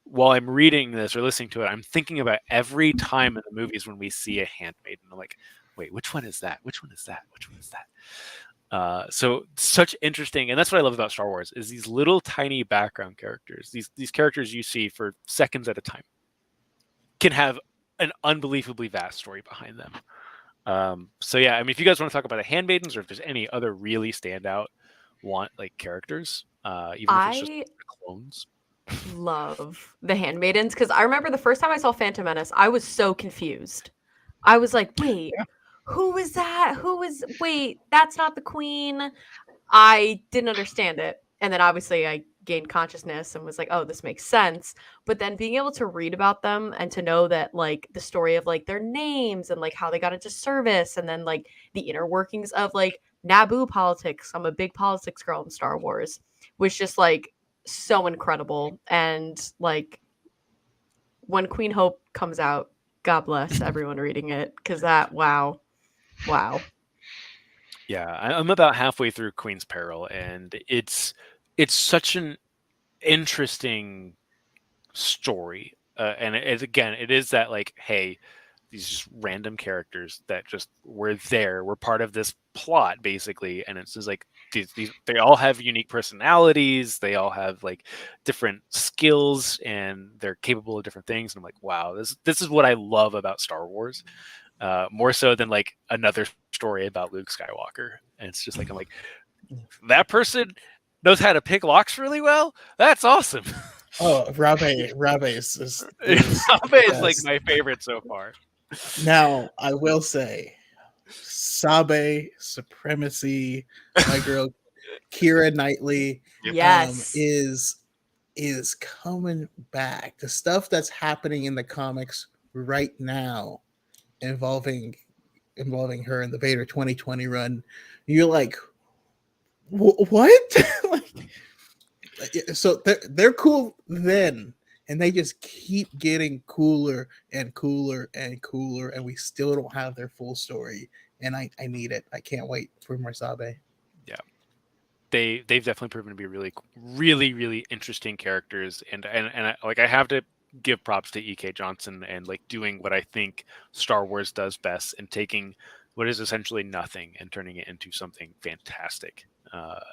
while I'm reading this or listening to it, I'm thinking about every time in the movies when we see a handmaiden. I'm like, wait, which one is that? Which one is that? Which one is that? So such interesting, and that's what I love about Star Wars is these little tiny background characters. These characters you see for seconds at a time can have an unbelievably vast story behind them. So yeah, I mean, if you guys want to talk about the handmaidens, or if there's any other really standout characters, even if it's just I clones. love the Handmaidens because I remember the first time I saw Phantom Menace, I was so confused. I was like, wait, who is that? Wait, that's not the queen. I didn't understand it. And then obviously I gained consciousness and was like, oh, this makes sense. But then being able to read about them and to know that like the story of like their names and like how they got into service and then like the inner workings of like Naboo politics. I'm a big politics girl in Star Wars, was just like so incredible. And like when Queen Hope comes out, God bless everyone reading it because that wow. Yeah, I'm about halfway through Queen's Peril, and it's such an interesting story. And again, it is that like, hey, these just random characters that just were there, were part of this plot basically, and it's just like these they all have unique personalities, they all have like different skills, and they're capable of different things. And I'm like, wow, this is what I love about Star Wars. More so than like another story about Luke Skywalker. And it's just like, I'm like, that person knows how to pick locks really well. That's awesome. Oh, Rabe is Rabe is like my favorite so far. Now, I will say, Sabe supremacy, my girl Keira Knightley, Yes. is coming back. The stuff that's happening in the comics right now, involving her in the Vader 2020 run, you're like, what? So they're cool then, and they just keep getting cooler and cooler and cooler, and we still don't have their full story. And I need it. I can't wait for Marsabe. Yeah, they've definitely proven to be really, really, really interesting characters, and I have to give props to E.K. Johnson and like doing what I think Star Wars does best and taking what is essentially nothing and turning it into something fantastic.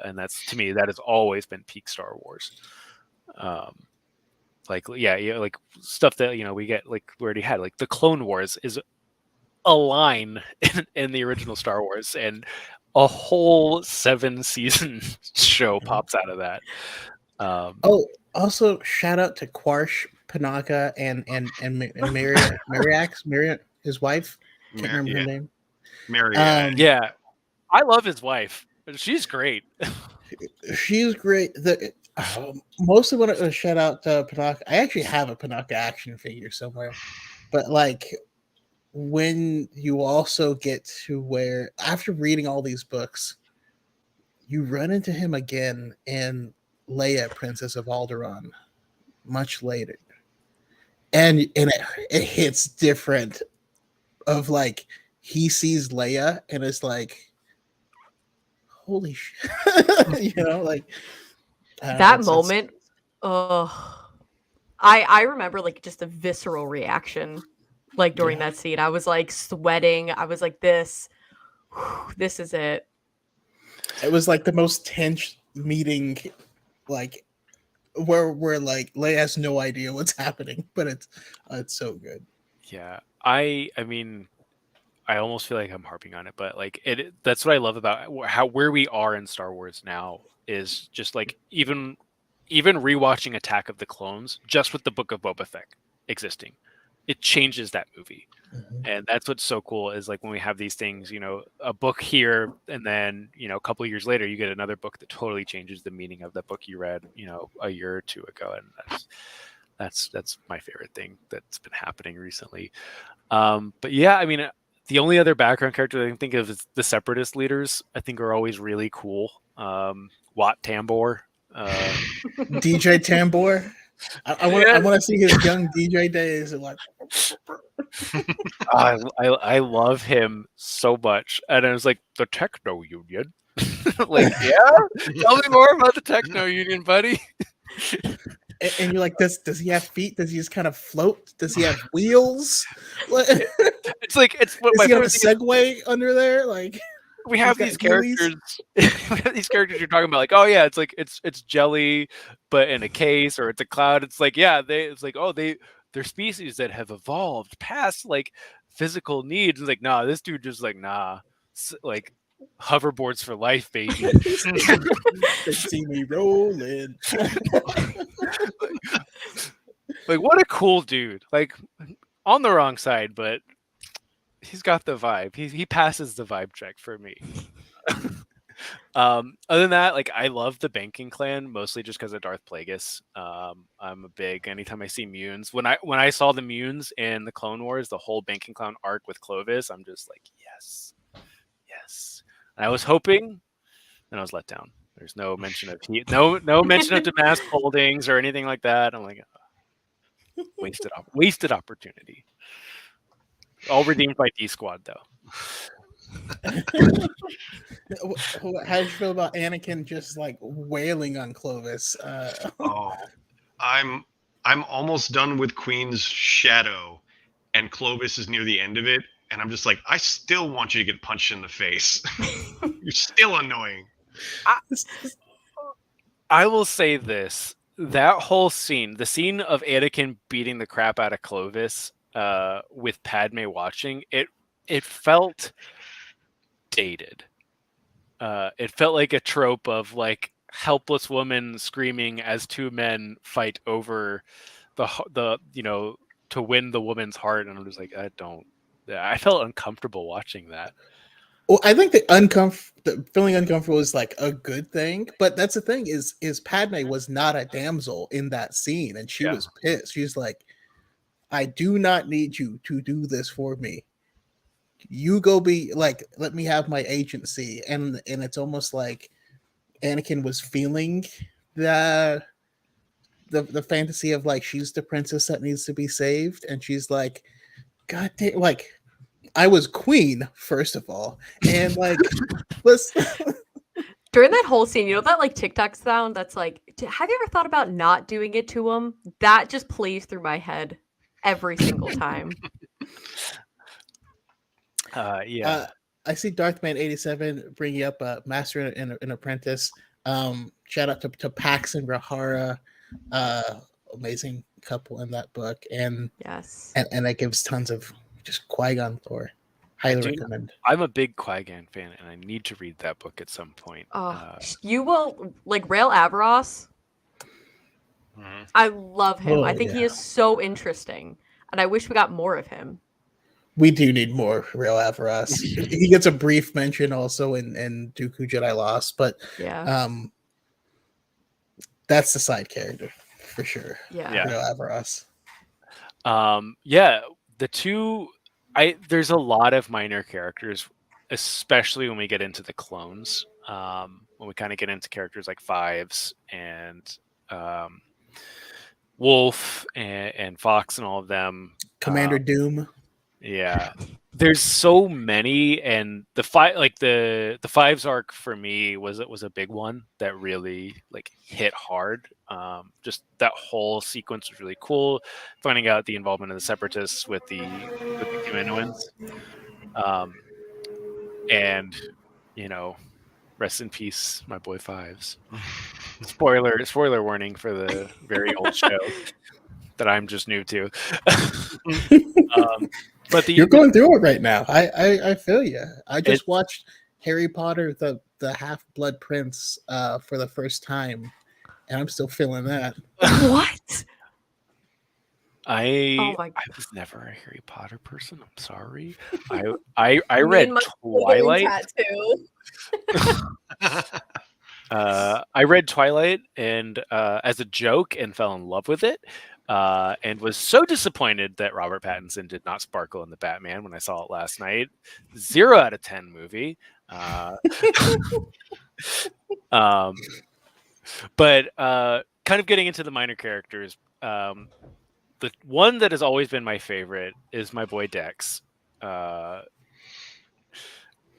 And that's, to me, that has always been peak Star Wars. Like stuff that we get, like we already had, like the Clone Wars is a line in the original Star Wars, and a whole 7-season show pops out of that. Also shout out to Quarsh Panaka and Mariax, his wife. Can't remember her name. Mary. Yeah, I love his wife. She's great. She's great. Mostly want to shout out to Panaka. I actually have a Panaka action figure somewhere, but like when you also get to where after reading all these books, you run into him again in Leia, Princess of Alderaan, much later, and it hits different. Of like he sees Leia and it's like, holy shit, like that moment. I remember like just a visceral reaction, like during that scene. I was like sweating. I was like, this This is it. It was like the most tense meeting, like where like Leia has no idea what's happening, but it's so good. Yeah, I mean, I almost feel like I'm harping on it, but like that's what I love about where we are in Star Wars now is just like even rewatching Attack of the Clones just with the Book of Boba Fett existing, it changes that movie. And that's what's so cool is like when we have these things, a book here, and then a couple of years later you get another book that totally changes the meaning of that book you read a year or two ago. And that's my favorite thing that's been happening recently. But yeah, I mean, the only other background character I can think of is the Separatist leaders. I think are always really cool. Wat Tambor, DJ Tambor. I want to see his young DJ days and like. I love him so much, and I was like the Techno Union. Like, yeah, tell me more about the Techno Union, buddy. And you're like, does he have feet? Does he just kind of float? Does he have wheels? It's like it's what Does my he have a favorite thing Segway under there? Like we have got these wheelies? characters. We have these characters you're talking about, like, oh yeah, it's like it's jelly, but in a case, or it's a cloud. It's like, yeah, they're species that have evolved past like physical needs. It's like, nah, this dude just like like hoverboards for life, baby. They see me rolling. Like, what a cool dude. Like, on the wrong side, but he's got the vibe. He passes the vibe check for me. Other than that, like, I love the Banking Clan mostly just because of Darth Plagueis. I'm a big anytime I see Munes. When I saw the Munes in the Clone Wars, the whole Banking Clan arc with Clovis, I'm just like, yes. And I was hoping, and I was let down. There's no mention of no mention of Damask Holdings or anything like that. I'm like, wasted opportunity. All redeemed by D Squad though. How do you feel about Anakin just like wailing on Clovis? Oh, I'm almost done with Queen's Shadow, and Clovis is near the end of it, and I'm just like, I still want you to get punched in the face. You're still annoying. I will say this: that whole scene, the scene of Anakin beating the crap out of Clovis, with Padme watching it felt dated. It felt like a trope of like helpless woman screaming as two men fight over the to win the woman's heart, and I'm just like, I felt uncomfortable watching that. Well, I think the feeling uncomfortable is like a good thing, but that's the thing is Padme was not a damsel in that scene, and she was pissed. She's like, I do not need you to do this for me. You go be like, let me have my agency. And it's almost like Anakin was feeling the fantasy of like, she's the princess that needs to be saved. And she's like, God damn, like, I was queen, first of all. And like, During that whole scene, that like TikTok sound that's like, have you ever thought about not doing it to him? That just plays through my head every single time. Yeah. I see Darthman87 bringing up Master and Apprentice. Shout out to Pax and Rahara. Amazing couple in that book. And yes. And that gives tons of just Qui-Gon lore. Highly recommend. I'm a big Qui-Gon fan, and I need to read that book at some point. You will like Rael Averross. I love him. I think he is so interesting, and I wish we got more of him. We do need more Rael Averross. He gets a brief mention also in Dooku Jedi Lost, but that's the side character for sure. Yeah. Rael Averross. The two. There's a lot of minor characters, especially when we get into the clones. When we kind of get into characters like Fives and Wolf and Fox and all of them. Commander Doom. Yeah, there's so many, and the Fives arc for me was a big one that really like hit hard. Just that whole sequence was really cool. Finding out the involvement of the Separatists with the Kaminoans. And, rest in peace, my boy Fives. Spoiler warning for the very old show that I'm just new to. But You're going through it right now. I feel you. I just watched Harry Potter, the Half-Blood Prince, for the first time, and I'm still feeling that. What? I was never a Harry Potter person. I'm sorry. I read Twilight. I read Twilight and as a joke and fell in love with it. And was so disappointed that Robert Pattinson did not sparkle in the Batman when I saw it last night. 0 out of 10 movie. But kind of getting into the minor characters, the one that has always been my favorite is my boy Dex.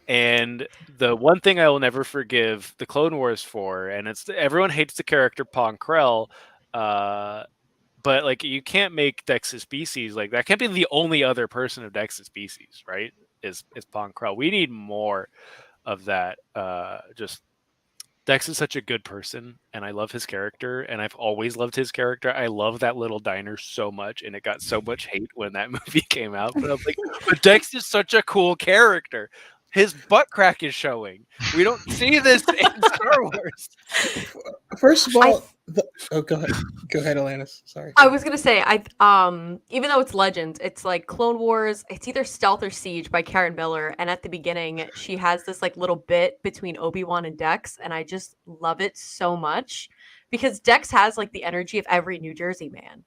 And the one thing I will never forgive the Clone Wars for, and it's everyone hates the character Pong Krell, but like you can't make Dex's species like that. Can't be the only other person of Dex's species, right? Is Pong Krell. We need more of that. Just Dex is such a good person, and I love his character, and I've always loved his character. I love that little diner so much, and it got so much hate when that movie came out. But I was like, but Dex is such a cool character. His butt crack is showing. We don't see this in Star Wars. First of all, go ahead. Go ahead, Alanis. Sorry. I was gonna say, even though it's Legends, it's like Clone Wars. It's either Stealth or Siege by Karen Miller. And at the beginning, she has this like little bit between Obi-Wan and Dex, and I just love it so much because Dex has like the energy of every New Jersey man,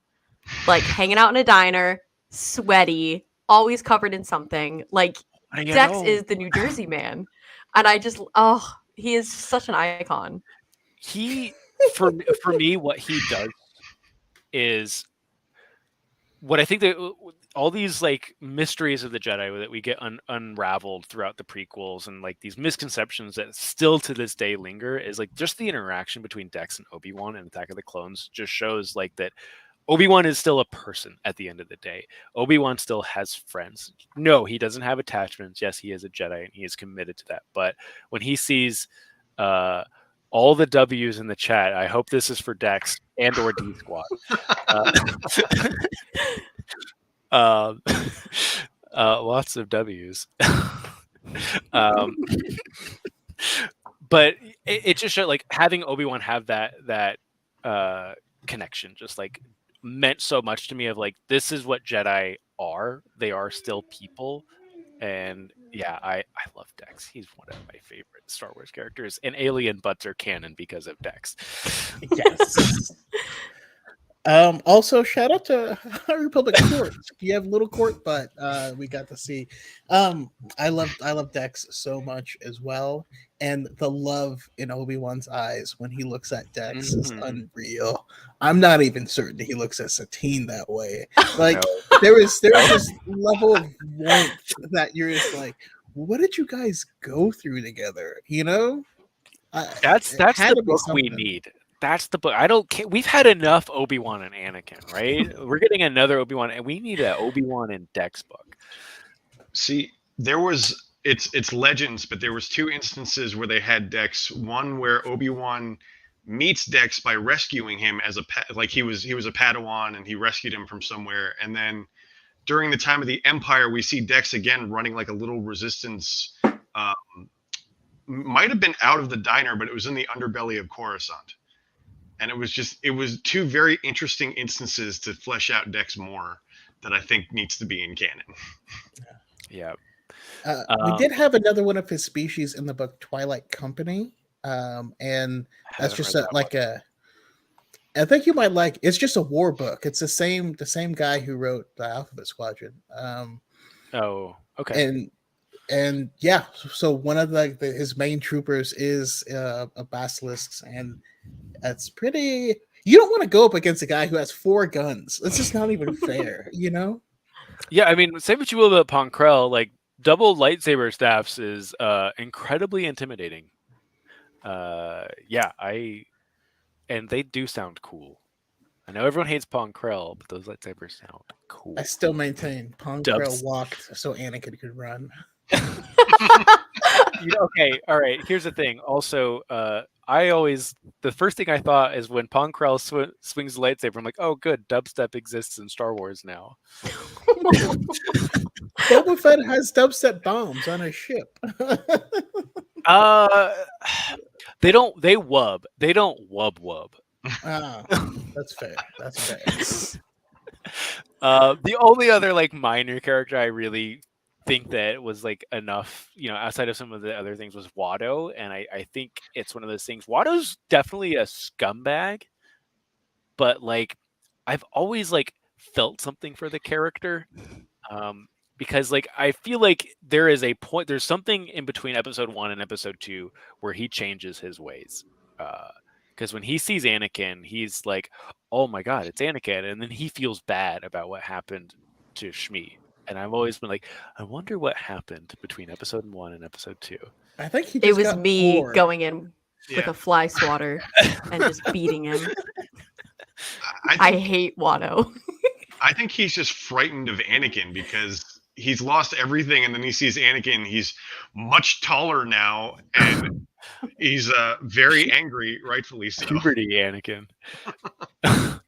like hanging out in a diner, sweaty, always covered in something. Like Dex is the New Jersey man, and I just he is such an icon. He for me, what he does is what I think that all these like mysteries of the Jedi that we get unraveled throughout the prequels and like these misconceptions that still to this day linger is like just the interaction between Dex and Obi-Wan in Attack of the Clones just shows like that Obi-Wan is still a person at the end of the day. Obi-Wan still has friends. No, he doesn't have attachments. Yes, he is a Jedi and he is committed to that. But when he sees all the W's in the chat, I hope this is for Dex and or D Squad. Lots of W's. But it just showed like having Obi-Wan have that connection just like meant so much to me of like this is what Jedi are. They are still people. And yeah, I love Dex. He's one of my favorite Star Wars characters. And alien butts are canon because of Dex. Yes. Also, shout out to High Republic Court. You have little court, but we got to see. I love Dex so much as well, and the love in Obi-Wan's eyes when he looks at Dex is unreal. I'm not even certain he looks at Satine that way. Like there was this level of warmth that you're just like, what did you guys go through together? You know, that's the book we need. That's the book. I don't care. We've had enough Obi-Wan and Anakin, right? We're getting another Obi-Wan, and we need an Obi-Wan and Dex book. See, it's Legends, but there was 2 instances where they had Dex. One where Obi-Wan meets Dex by rescuing him as he was a Padawan, and he rescued him from somewhere. And then during the time of the Empire, we see Dex again running like a little resistance. Might have been out of the diner, but it was in the underbelly of Coruscant. And it was 2 very interesting instances to flesh out Dex more that I think needs to be in canon. Yeah. We did have another one of his species in the book Twilight Company. And that's just I think you might like, it's just a war book. It's the same guy who wrote the Alphabet Squadron. Oh, okay. And yeah, so one of his main troopers is a basilisk, and that's pretty. You don't want to go up against a guy who has 4 guns. It's just not even fair, you know? Yeah, I mean, say what you will about Pong Krell, like double lightsaber staffs is incredibly intimidating. And they do sound cool. I know everyone hates Pong Krell, but those lightsabers sound cool. I still maintain Pong Krell walked so Anakin could run. Okay, all right. Here's the thing. Also, the first thing I thought is when Pong Krell swings the lightsaber, I'm like, oh, good, dubstep exists in Star Wars now. Boba Fett has dubstep bombs on his ship. Uh, they don't. They wub. They don't wub wub. Ah, that's fair. That's fair. The only other like minor character I really think that was like enough, outside of some of the other things was Watto, and I think it's one of those things. Watto's definitely a scumbag, but like I've always like felt something for the character. Because like I feel like there is a point, there's something in between episode 1 and episode 2 where he changes his ways. Because when he sees Anakin, he's like, oh my god, it's Anakin, and then he feels bad about what happened to Shmi. And I've always been like, I wonder what happened between episode 1 and episode 2. I think he It just was got me bored. going in with Yeah. a fly swatter and just beating him. I I think, hate Watto. I think he's just frightened of Anakin because he's lost everything, and then he sees Anakin. He's much taller now, and he's very angry, rightfully so. Puberty Anakin. Well,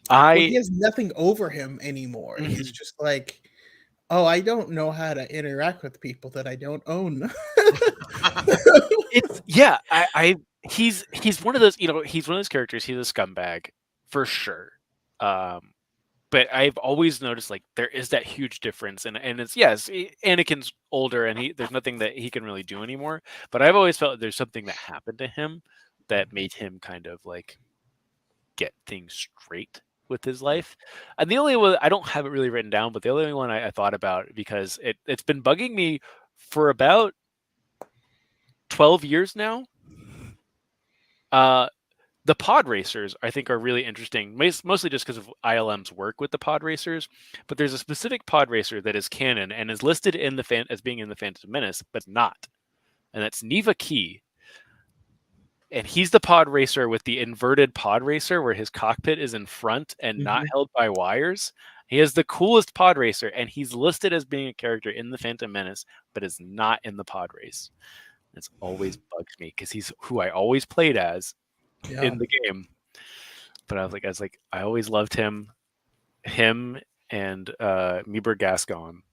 I he has nothing over him anymore. He's just like, oh, I don't know how to interact with people that I don't own. it's yeah, he's one of those, he's one of those characters, he's a scumbag for sure. But I've always noticed like there is that huge difference, and it's Anakin's older and there's nothing that he can really do anymore, but I've always felt there's something that happened to him that made him kind of like get things straight with his life. And the only one, I don't have it really written down, but the only one I thought about, because it's been bugging me for about 12 years now. The pod racers, I think, are really interesting, mostly just because of ILM's work with the pod racers. But there's a specific pod racer that is canon and is listed in as being in the Phantom Menace, but not. And that's Neva Key. And he's the pod racer with the inverted pod racer, where his cockpit is in front and not held by wires. He is the coolest pod racer, and he's listed as being a character in the Phantom Menace, but is not in the pod race. It's always bugs me because he's who I always played as in the game. But I was like, I always loved him and Meeber Gascon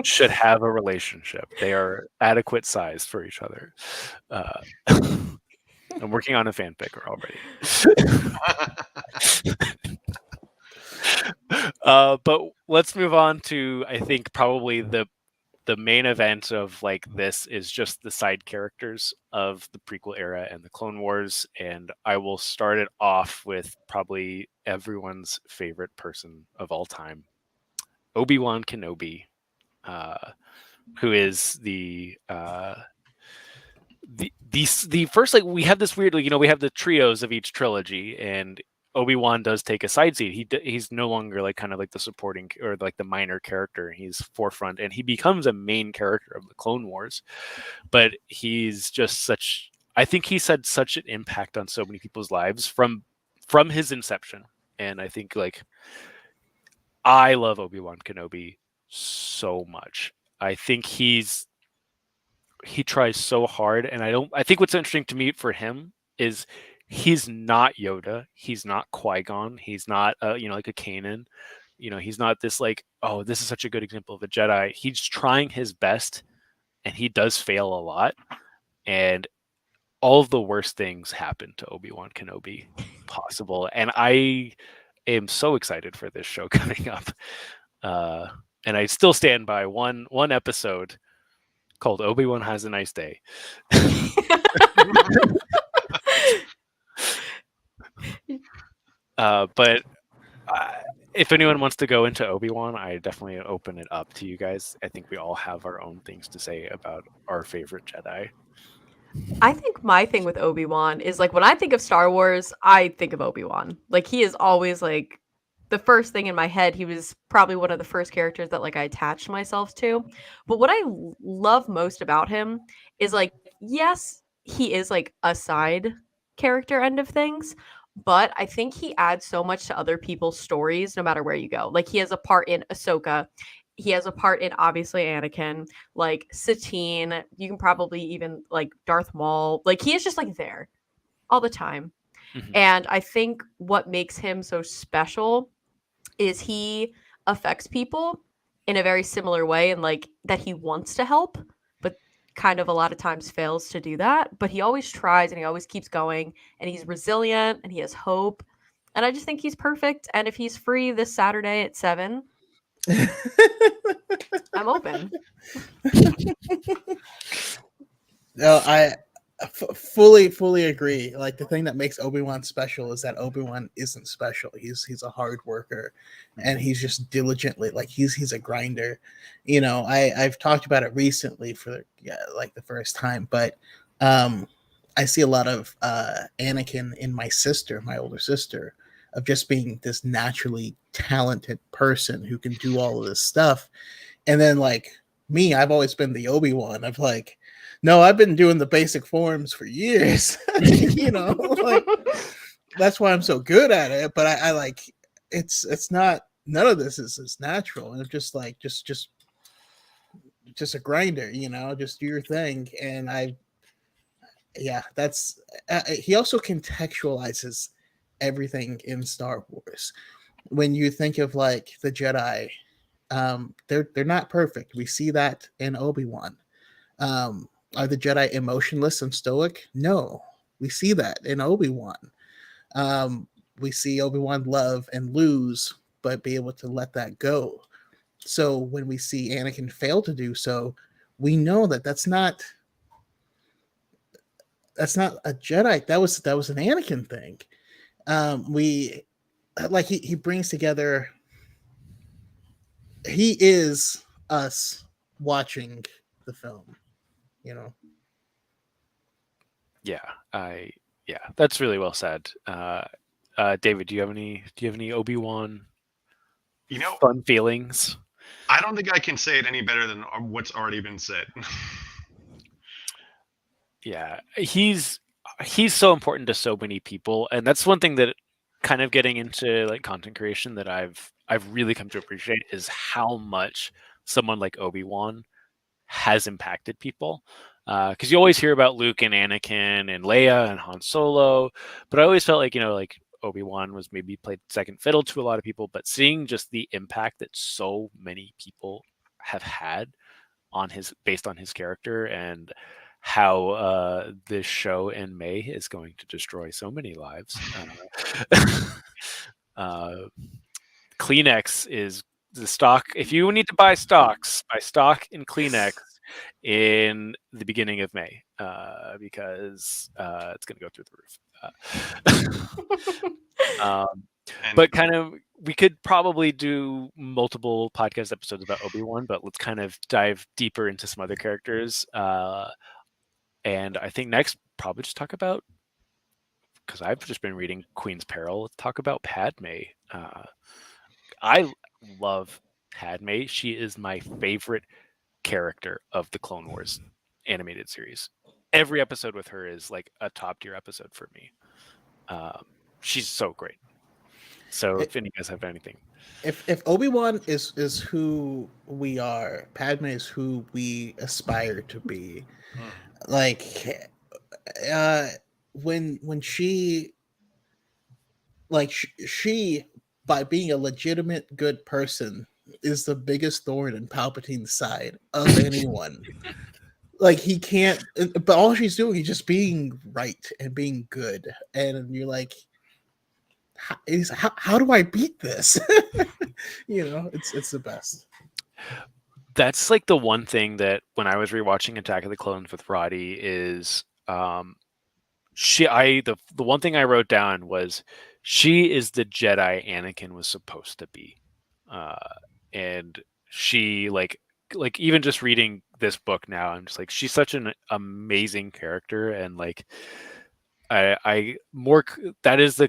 should have a relationship. They are adequate sized for each other. I'm working on a fanfic already. But let's move on to, I think, probably the main event of like this is just the side characters of the prequel era and the Clone Wars, and I will start it off with probably everyone's favorite person of all time, Obi-Wan Kenobi, who is the first, like, we have this weird, we have the trios of each trilogy, and Obi-Wan does take a side seat. He's no longer like kind of like the supporting or like the minor character. He's forefront, and he becomes a main character of the Clone Wars. But he's just I think he's had such an impact on so many people's lives from his inception. And I think like I love Obi-Wan Kenobi so much. I think he tries so hard, and I think what's interesting to me for him is he's not Yoda. He's not Qui-Gon. He's not, like a Kanan. He's not this like, oh, this is such a good example of a Jedi. He's trying his best, and he does fail a lot. And all of the worst things happen to Obi-Wan Kenobi possible. And I am so excited for this show coming up. And I still stand by one episode called Obi-Wan Has a Nice Day. But if anyone wants to go into Obi-Wan, I definitely open it up to you guys. I think we all have our own things to say about our favorite Jedi. I think my thing with Obi-Wan is like when I think of Star Wars, I think of Obi-Wan. Like he is always like the first thing in my head. He was probably one of the first characters that like I attached myself to. But what I love most about him is like, yes, he is like a side character end of things, but I think he adds so much to other people's stories no matter where you go. Like he has a part in Ahsoka, he has a part in obviously Anakin, like Satine. You can probably even like Darth Maul. Like he is just like there all the time. Mhm. And I think what makes him so special is he affects people in a very similar way, and like that he wants to help, but kind of a lot of times fails to do that. But he always tries and he always keeps going, and he's resilient and he has hope. And I just think he's perfect. And if he's free this Saturday at 7, I'm open. No, I fully agree. Like the thing that makes Obi-Wan special is that Obi-Wan isn't special. He's a hard worker, and he's just diligently like he's a grinder. You know, I've talked about it recently for like the first time, but I see a lot of Anakin in my sister, my older sister, of just being this naturally talented person who can do all of this stuff, and then like me, I've always been the Obi-Wan of like, no, I've been doing the basic forms for years. You know, like that's why I'm so good at it. But I like it's not none of this is natural. And it's just like just a grinder, you know, just do your thing. And that's he also contextualizes everything in Star Wars. When you think of like the Jedi, they're not perfect. We see that in Obi-Wan. Are the Jedi emotionless and stoic? No, we see that in Obi-Wan. We see Obi-Wan love and lose, but be able to let that go. So when we see Anakin fail to do so, we know that that's not a Jedi. That was an Anakin thing. We like he brings together. He is us watching the film, you know. Yeah, that's really well said. David, do you have any Obi-Wan You know, fun feelings? I don't think I can say it any better than what's already been said. Yeah, he's so important to so many people, and that's one thing that kind of getting into like content creation that I've really come to appreciate is how much someone like Obi-Wan has impacted people. Because you always hear about Luke and Anakin and Leia and Han Solo, but I always felt like like Obi-Wan was maybe played second fiddle to a lot of people, but seeing just the impact that so many people have had on his based on his character and how this show in May is going to destroy so many lives. Uh, Kleenex is the stock. If you need to buy stocks, buy stock in Kleenex in the beginning of May because it's going to go through the roof. But kind of, we could probably do multiple podcast episodes about Obi-Wan, but let's kind of dive deeper into some other characters. And I think next, probably just talk about, because I've just been reading Queen's Peril, let's talk about Padme. I love Padme. She is my favorite character of the Clone Wars animated series. Every episode with her is like a top tier episode for me. She's so great. So if any of you guys have anything. If Obi-Wan is who we are, Padme is who we aspire to be. Like when she she by being a legitimate good person is the biggest thorn in Palpatine's side of anyone. Like he can't, but all she's doing is just being right and being good, and you're like, how do I beat this? You know, it's the best. That's like the one thing that when I was rewatching Attack of the Clones with Roddy is the one thing I wrote down was she is the Jedi Anakin was supposed to be. And she like even just reading this book now, I'm just like, she's such an amazing character, and like I more that is the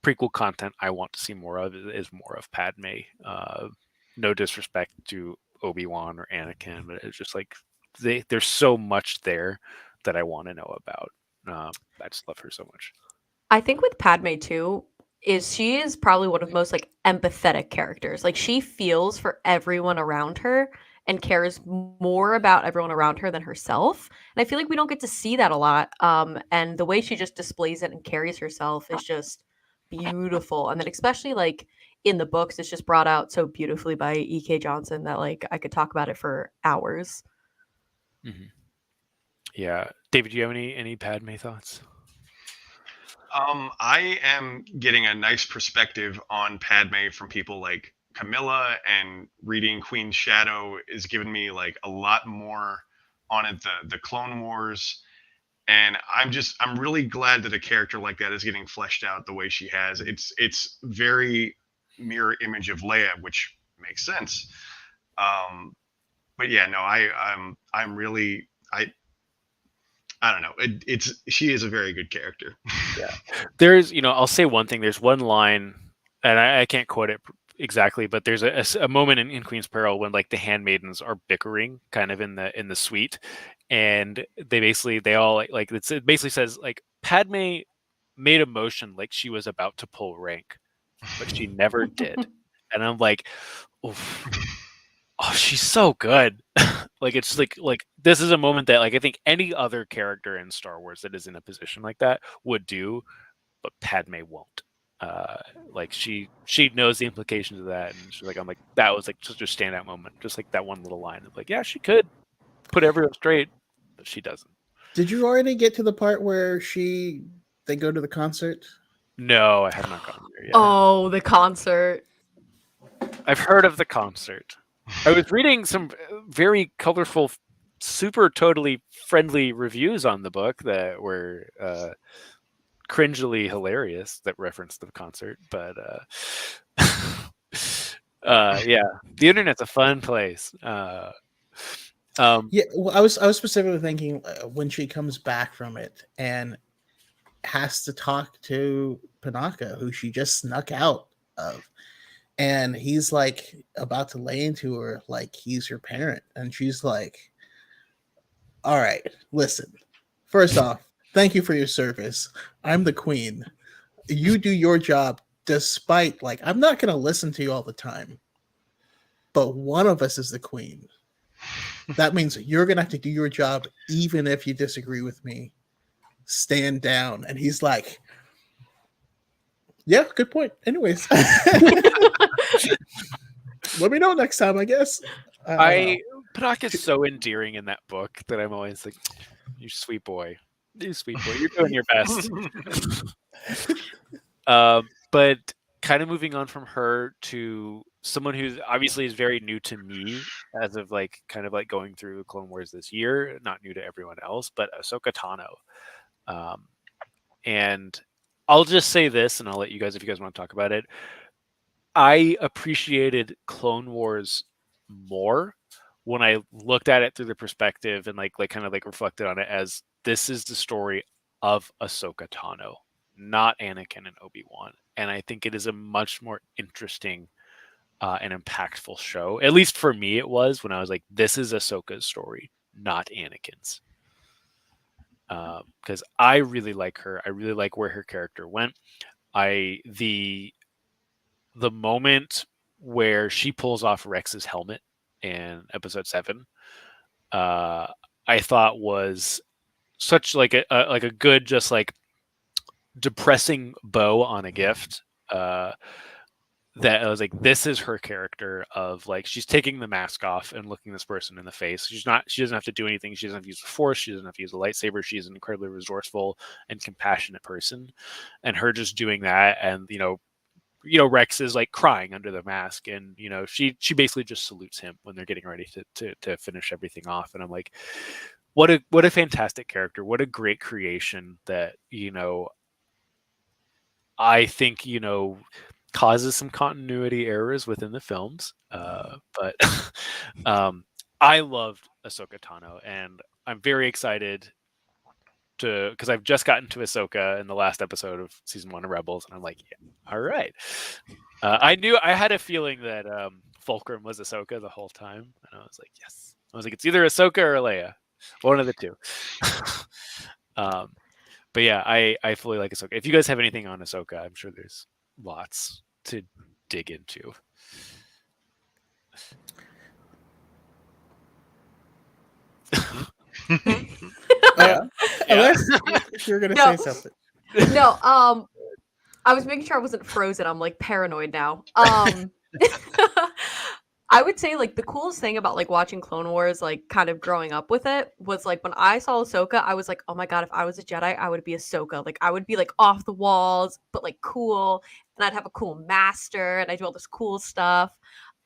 prequel content I want to see more of, is more of Padme. No disrespect to Obi-Wan or Anakin, but it's just like there's so much there that I want to know about. I just love her so much. I think with Padme too, is she is probably one of the most like empathetic characters. Like she feels for everyone around her and cares more about everyone around her than herself. And I feel like we don't get to see that a lot. And the way she just displays it and carries herself is just beautiful. And then especially like in the books, it's just brought out so beautifully by E.K. Johnson that like I could talk about it for hours. Mm-hmm. Yeah, David, do you have any Padme thoughts? I am getting a nice perspective on Padme from people like Camilla, and reading Queen's Shadow is giving me like a lot more on it. The Clone Wars, and I'm really glad that a character like that is getting fleshed out the way she has. It's very mirror image of Leia, which makes sense. But yeah, no, I'm really I don't know. She is a very good character. Yeah, there's I'll say one thing. There's one line, and I can't quote it exactly, but there's a moment in Queen's Peril when like the handmaidens are bickering kind of in the suite, and they all it basically says like Padme made a motion like she was about to pull rank, but she never did. And I'm like, oof. Oh, she's so good. Like it's like this is a moment that like I think any other character in Star Wars that is in a position like that would do, but Padme won't. Like she knows the implications of that, and she's like, I'm like, that was like such a standout moment, just like that one little line of like, yeah, she could put everyone straight, but she doesn't. Did you already get to the part where they go to the concert? No, I have not gotten there yet. Oh, the concert. I've heard of the concert. I was reading some very colorful, super totally friendly reviews on the book that were cringily hilarious that referenced the concert, but yeah, the internet's a fun place. Yeah, well, I was specifically thinking when she comes back from it and has to talk to Panaka, who she just snuck out of, and he's like about to lay into her like he's her parent, and she's like, all right, listen, first off, thank you for your service. I'm the queen. You do your job despite like I'm not going to listen to you all the time, but one of us is the queen. That means you're going to have to do your job even if you disagree with me. Stand down. And he's like, yeah, good point. Anyways, let me know next time, I guess. Panaka is so endearing in that book that I'm always like, you sweet boy, you're doing your best. But kind of moving on from her to someone who's obviously is very new to me as of like kind of like going through Clone Wars this year, not new to everyone else, but Ahsoka Tano. And I'll just say this, and I'll let you guys, if you guys want to talk about it. I appreciated Clone Wars more when I looked at it through the perspective and like kind of like reflected on it as this is the story of Ahsoka Tano, not Anakin and Obi-Wan. And I think it is a much more interesting and impactful show. At least for me, it was when I was like, this is Ahsoka's story, not Anakin's. Because I really like her. I really like where her character went. The moment where she pulls off Rex's helmet in episode 7, I thought was such like a good, just like depressing bow on a gift. That I was like, this is her character of like, she's taking the mask off and looking this person in the face. She doesn't have to do anything. She doesn't have to use the Force. She doesn't have to use a lightsaber. She's an incredibly resourceful and compassionate person. And her just doing that, and Rex is like crying under the mask, and she basically just salutes him when they're getting ready to finish everything off. And I'm like, what a fantastic character. What a great creation that, I think, causes some continuity errors within the films. But I loved Ahsoka Tano, and I'm very excited because I've just gotten to Ahsoka in the last episode of season 1 of Rebels, and I'm like, yeah, all right. I had a feeling that Fulcrum was Ahsoka the whole time, and I was like, yes. I was like, it's either Ahsoka or Leia, one of the two. But yeah, I fully like Ahsoka. If you guys have anything on Ahsoka, I'm sure there's lots to dig into. Yeah. Yeah. Unless you're gonna No. say something. No, I was making sure I wasn't frozen. I'm like paranoid now. I would say like the coolest thing about like watching Clone Wars, like kind of growing up with it, was like when I saw Ahsoka, I was like, oh my god, if I was a Jedi, I would be Ahsoka. Like I would be like off the walls, but like cool, and I'd have a cool master, and I do all this cool stuff.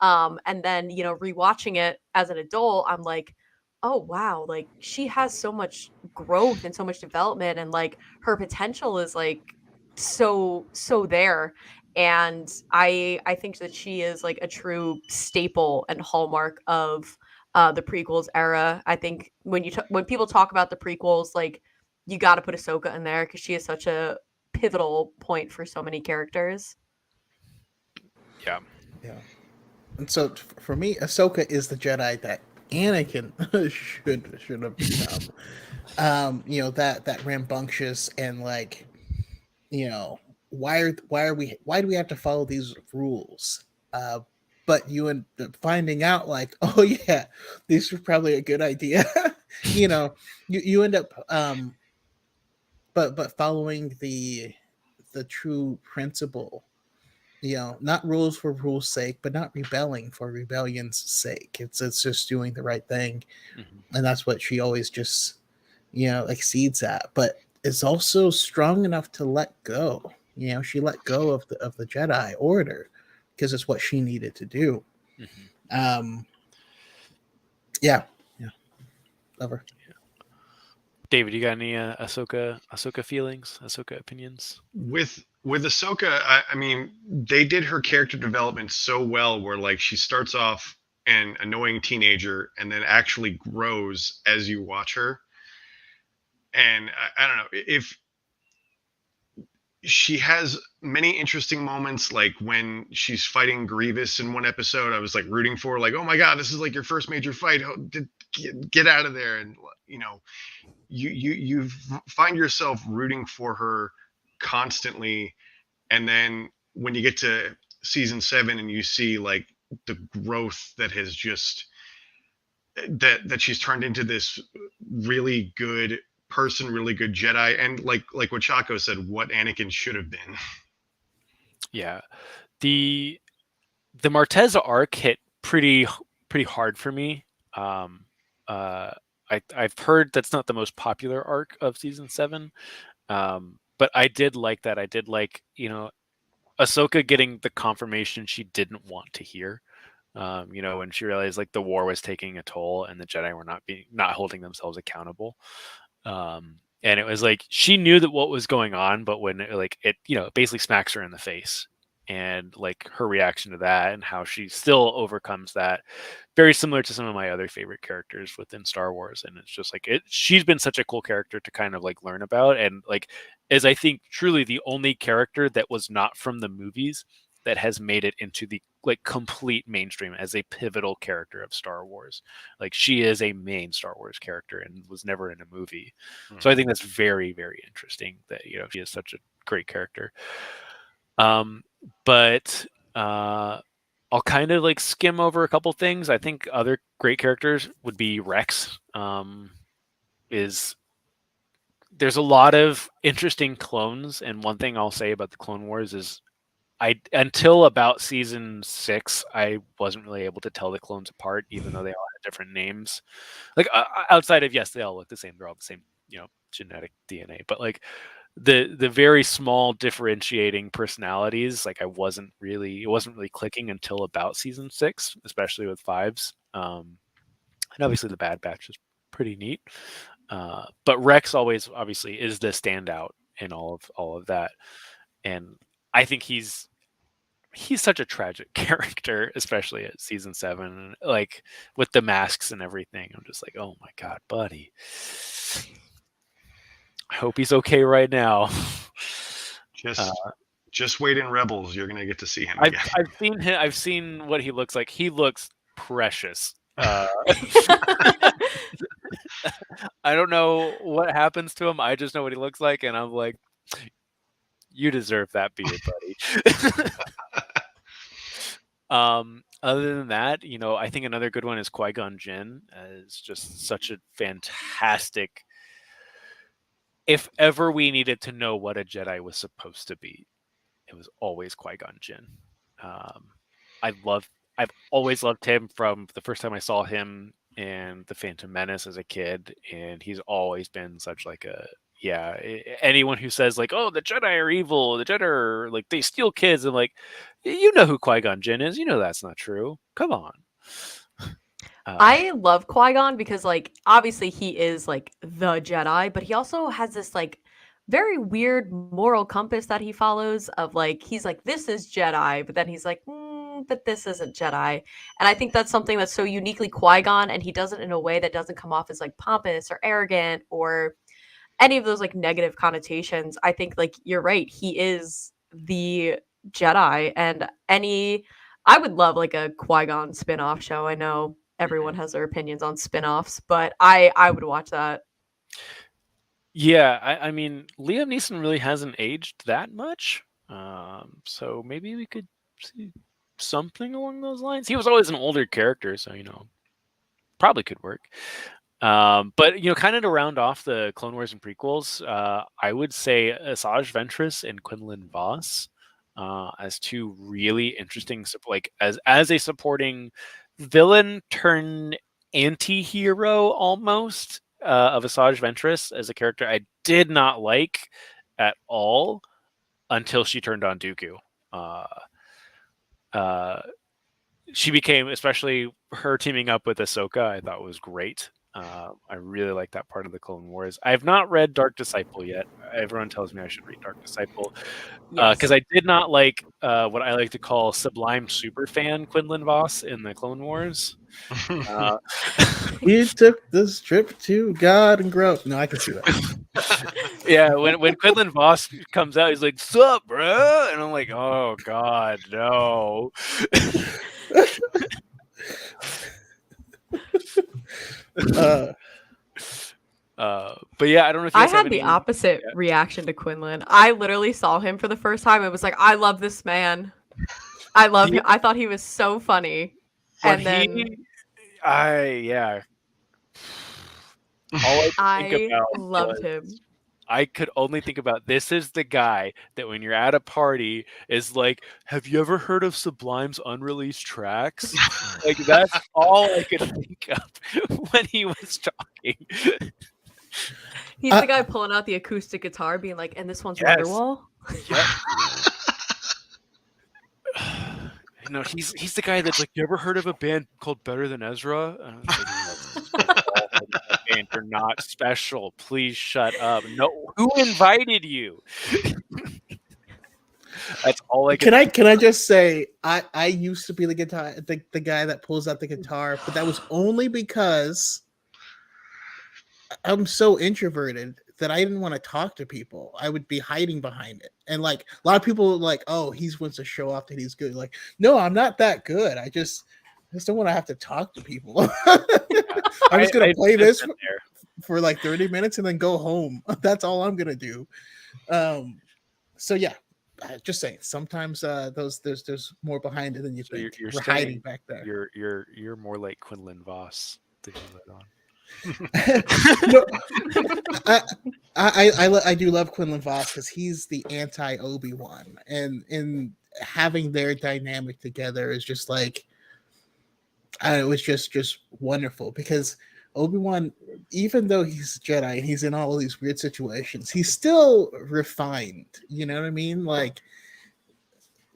And then rewatching it as an adult, I'm like, oh wow, like she has so much growth and so much development, and like her potential is like so there. And I think that she is like a true staple and hallmark of the prequels era. I think when people talk about the prequels, like you got to put Ahsoka in there because she is such a pivotal point for so many characters. Yeah. Yeah. And so for me, Ahsoka is the Jedi that Anakin should have become. That rambunctious and like, why do we have to follow these rules? But you end up finding out like, oh yeah, these are probably a good idea. You end up but following the true principle, not rules for rules sake, but not rebelling for rebellion's sake. It's just doing the right thing. Mm-hmm. And that's what she always just exceeds at. But it's also strong enough to let go. She let go of the Jedi Order because it's what she needed to do. Mm-hmm. Yeah. Love her. David, you got any Ahsoka feelings, Ahsoka opinions? With Ahsoka, I mean, they did her character development so well, where like she starts off an annoying teenager and then actually grows as you watch her. And I don't know if she has many interesting moments, like when she's fighting Grievous in one episode. I was like rooting for her, like, oh my god, this is like your first major fight. Get out of there. And you find yourself rooting for her constantly. And then when you get to season 7 and you see like the growth that has just that she's turned into this really good person, really good Jedi, and like what Chaco said, what Anakin should have been. Yeah, the Marteza arc hit pretty hard for me. I've heard that's not the most popular arc of season 7, but I did like that. I did like Ahsoka getting the confirmation she didn't want to hear. When she realized like the war was taking a toll and the Jedi were not holding themselves accountable. And it was like she knew that what was going on, but when it basically smacks her in the face, and like her reaction to that and how she still overcomes that, very similar to some of my other favorite characters within Star Wars. And it's just like she's been such a cool character to kind of like learn about, and like is I think truly the only character that was not from the movies that has made it into the like complete mainstream as a pivotal character of Star Wars. Like she is a main Star Wars character and was never in a movie. Mm-hmm. So I think that's very, very interesting that she is such a great character. But I'll kind of like skim over a couple things. I think other great characters would be Rex. There's a lot of interesting clones, and one thing I'll say about the Clone Wars is until about season 6, I wasn't really able to tell the clones apart, even though they all had different names. Like outside of, yes, they all look the same. They're all the same, genetic DNA, but like the very small differentiating personalities, like it wasn't really clicking until about season 6, especially with Fives. And obviously the Bad Batch is pretty neat. But Rex always obviously is the standout in all of that. And I think he's such a tragic character, especially at season 7, like with the masks and everything. I'm just like, oh my god, buddy. I hope he's okay right now. Just wait in Rebels. You're gonna get to see him. I've seen him. I've seen what he looks like. He looks precious. I don't know what happens to him. I just know what he looks like, and I'm like, You deserve that beard, buddy. Other than that, I think another good one is Qui-Gon Jinn as just such a fantastic. If ever we needed to know what a Jedi was supposed to be, it was always Qui-Gon Jinn. I've always loved him from the first time I saw him in The Phantom Menace as a kid, and he's always been such like anyone who says like, oh, the Jedi are evil, the Jedi are like they steal kids, and like, you know who Qui-Gon Jinn is, that's not true. Come on. I love Qui-Gon because like obviously he is like the Jedi, but he also has this like very weird moral compass that he follows of like he's like this is Jedi, but then he's like but this isn't Jedi. And I think that's something that's so uniquely Qui-Gon, and he does it in a way that doesn't come off as like pompous or arrogant or any of those like negative connotations. I think like you're right, he is the Jedi, and I would love like a Qui-Gon spin-off show. I know everyone has their opinions on spin-offs, but I would watch that. Yeah, I mean, Liam Neeson really hasn't aged that much, so maybe we could see something along those lines. He was always an older character, so probably could work. But kind of to round off the Clone Wars and prequels, I would say Asajj Ventress and Quinlan Vos as two really interesting, like as a supporting villain turned anti-hero almost of Asajj Ventress as a character I did not like at all until she turned on Dooku. She became, especially her teaming up with Ahsoka, I thought was great. I really like that part of the Clone Wars. I have not read Dark Disciple yet. Everyone tells me I should read Dark Disciple because I did not like what I like to call sublime superfan Quinlan Vos in the Clone Wars. We took this trip to God and Growth. No, I can see that. Yeah, when Quinlan Vos comes out, he's like, "Sup, bro?" And I'm like, "Oh God, no." But yeah, I don't know if you I guys have had the any- opposite reaction to Quinlan. I literally saw him for the first time. It was like, I love this man. I love him. I thought he was so funny. But And then yeah. All I could think I about loved was- him. I could only think about this is the guy that when you're at a party is like, have you ever heard of Sublime's unreleased tracks? Like that's all I could think of when he was talking. He's the guy pulling out the acoustic guitar, being like, "And this one's Yes. Wonderwall." He's the guy that's like, you ever heard of a band called Better Than Ezra? And I was like, band, you're not special. Please shut up. No, who invited you? That's all I Can I just say I used to be the guy that pulls out the guitar, but that was only because I'm so introverted that I didn't want to talk to people. I would be hiding behind it. And like a lot of people are like, oh, he wants to show off that he's good. Like, no, I'm not that good. I just don't want to have to talk to people. I'm just gonna play this for like 30 minutes and then go home. That's all I'm gonna do. So yeah, just saying. Sometimes there's more behind it than you think. You're We're hiding back there. You're more like Quinlan Vos than you let on. No, I do love Quinlan Vos because he's the anti Obi-Wan, and in having their dynamic together is just like it was just wonderful because Obi-Wan, even though he's a Jedi and he's in all of these weird situations, he's still refined. You know what I mean? Like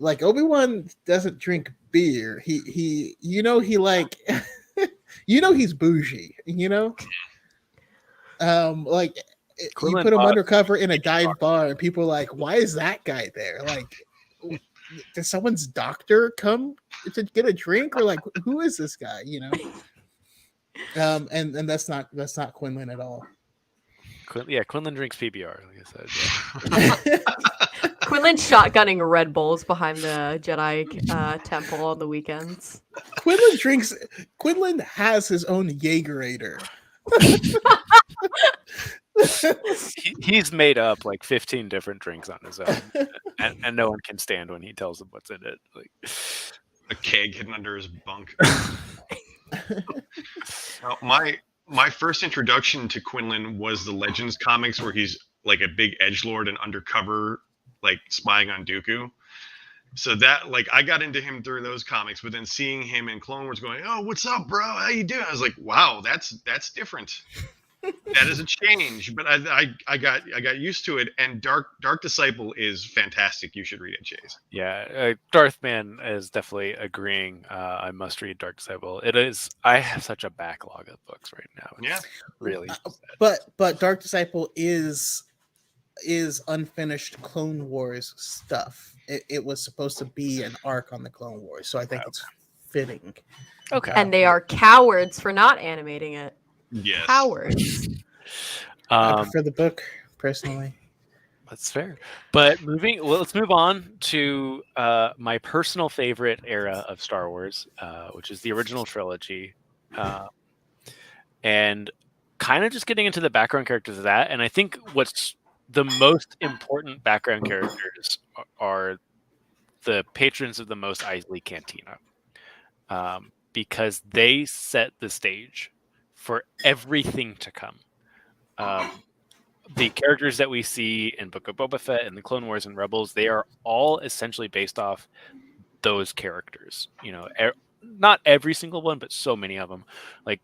Obi-Wan doesn't drink beer. He like. He's bougie, like Quinlan you put him Vos. undercover in a dive bar and people are like, why is that guy there? Like, does someone's doctor come to get a drink, or like, who is this guy? And that's not Quinlan at all. Quinlan drinks PBR, like I said. Yeah. Quinlan shotgunning Red Bulls behind the Jedi temple on the weekends. Quinlan has his own Jaegerator. He's made up like 15 different drinks on his own, and no one can stand when he tells them what's in it. Like, A keg hidden under his bunk. Now, my first introduction to Quinlan was the Legends comics, where he's like a big edgelord and undercover, like spying on Dooku. So that, like, I got into him through those comics, but then seeing him in Clone Wars, going, "Oh, what's up, bro? How you doing?" I was like, "Wow, that's different. That is a change." But I got used to it. And Dark Disciple is fantastic. You should read it, Chase. yeah, Darthman is definitely agreeing. I must read Dark Disciple. It is. I have such a backlog of books right now. It's Yeah. really. But Dark Disciple is unfinished Clone Wars stuff. It was supposed to be an arc on the Clone Wars, so I think it's fitting. Okay. And they are cowards for not animating it. Yes. Cowards. I prefer the book personally. That's fair. But let's move on to my personal favorite era of Star Wars, which is the original trilogy, and kind of just getting into the background characters of that. And I think what's the most important background characters are the patrons of the Mos Eisley Cantina, because they set the stage for everything to come. The characters that we see in Book of Boba Fett and the Clone Wars and Rebels, they are all essentially based off those characters. You know, not every single one, but so many of them. Like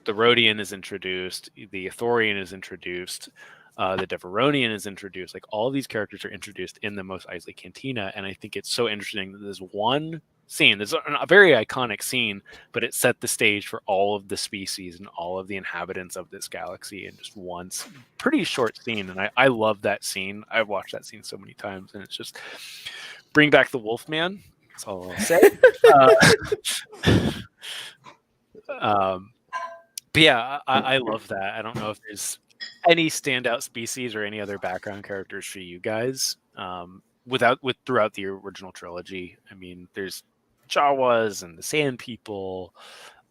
the Rodian is introduced, the Ithorian is introduced, the Devaronian is introduced. Like all of these characters are introduced in the Mos Eisley Cantina, and I think it's so interesting that there's one scene. There's a very iconic scene, but it set the stage for all of the species and all of the inhabitants of this galaxy in just one pretty short scene. And I love that scene. I've watched that scene so many times, and it's just bring back the Wolfman. That's all I'll say. But yeah, I love that. I don't know if there's any standout species or any other background characters for you guys throughout the original trilogy. I mean, there's Jawas and the Sand People,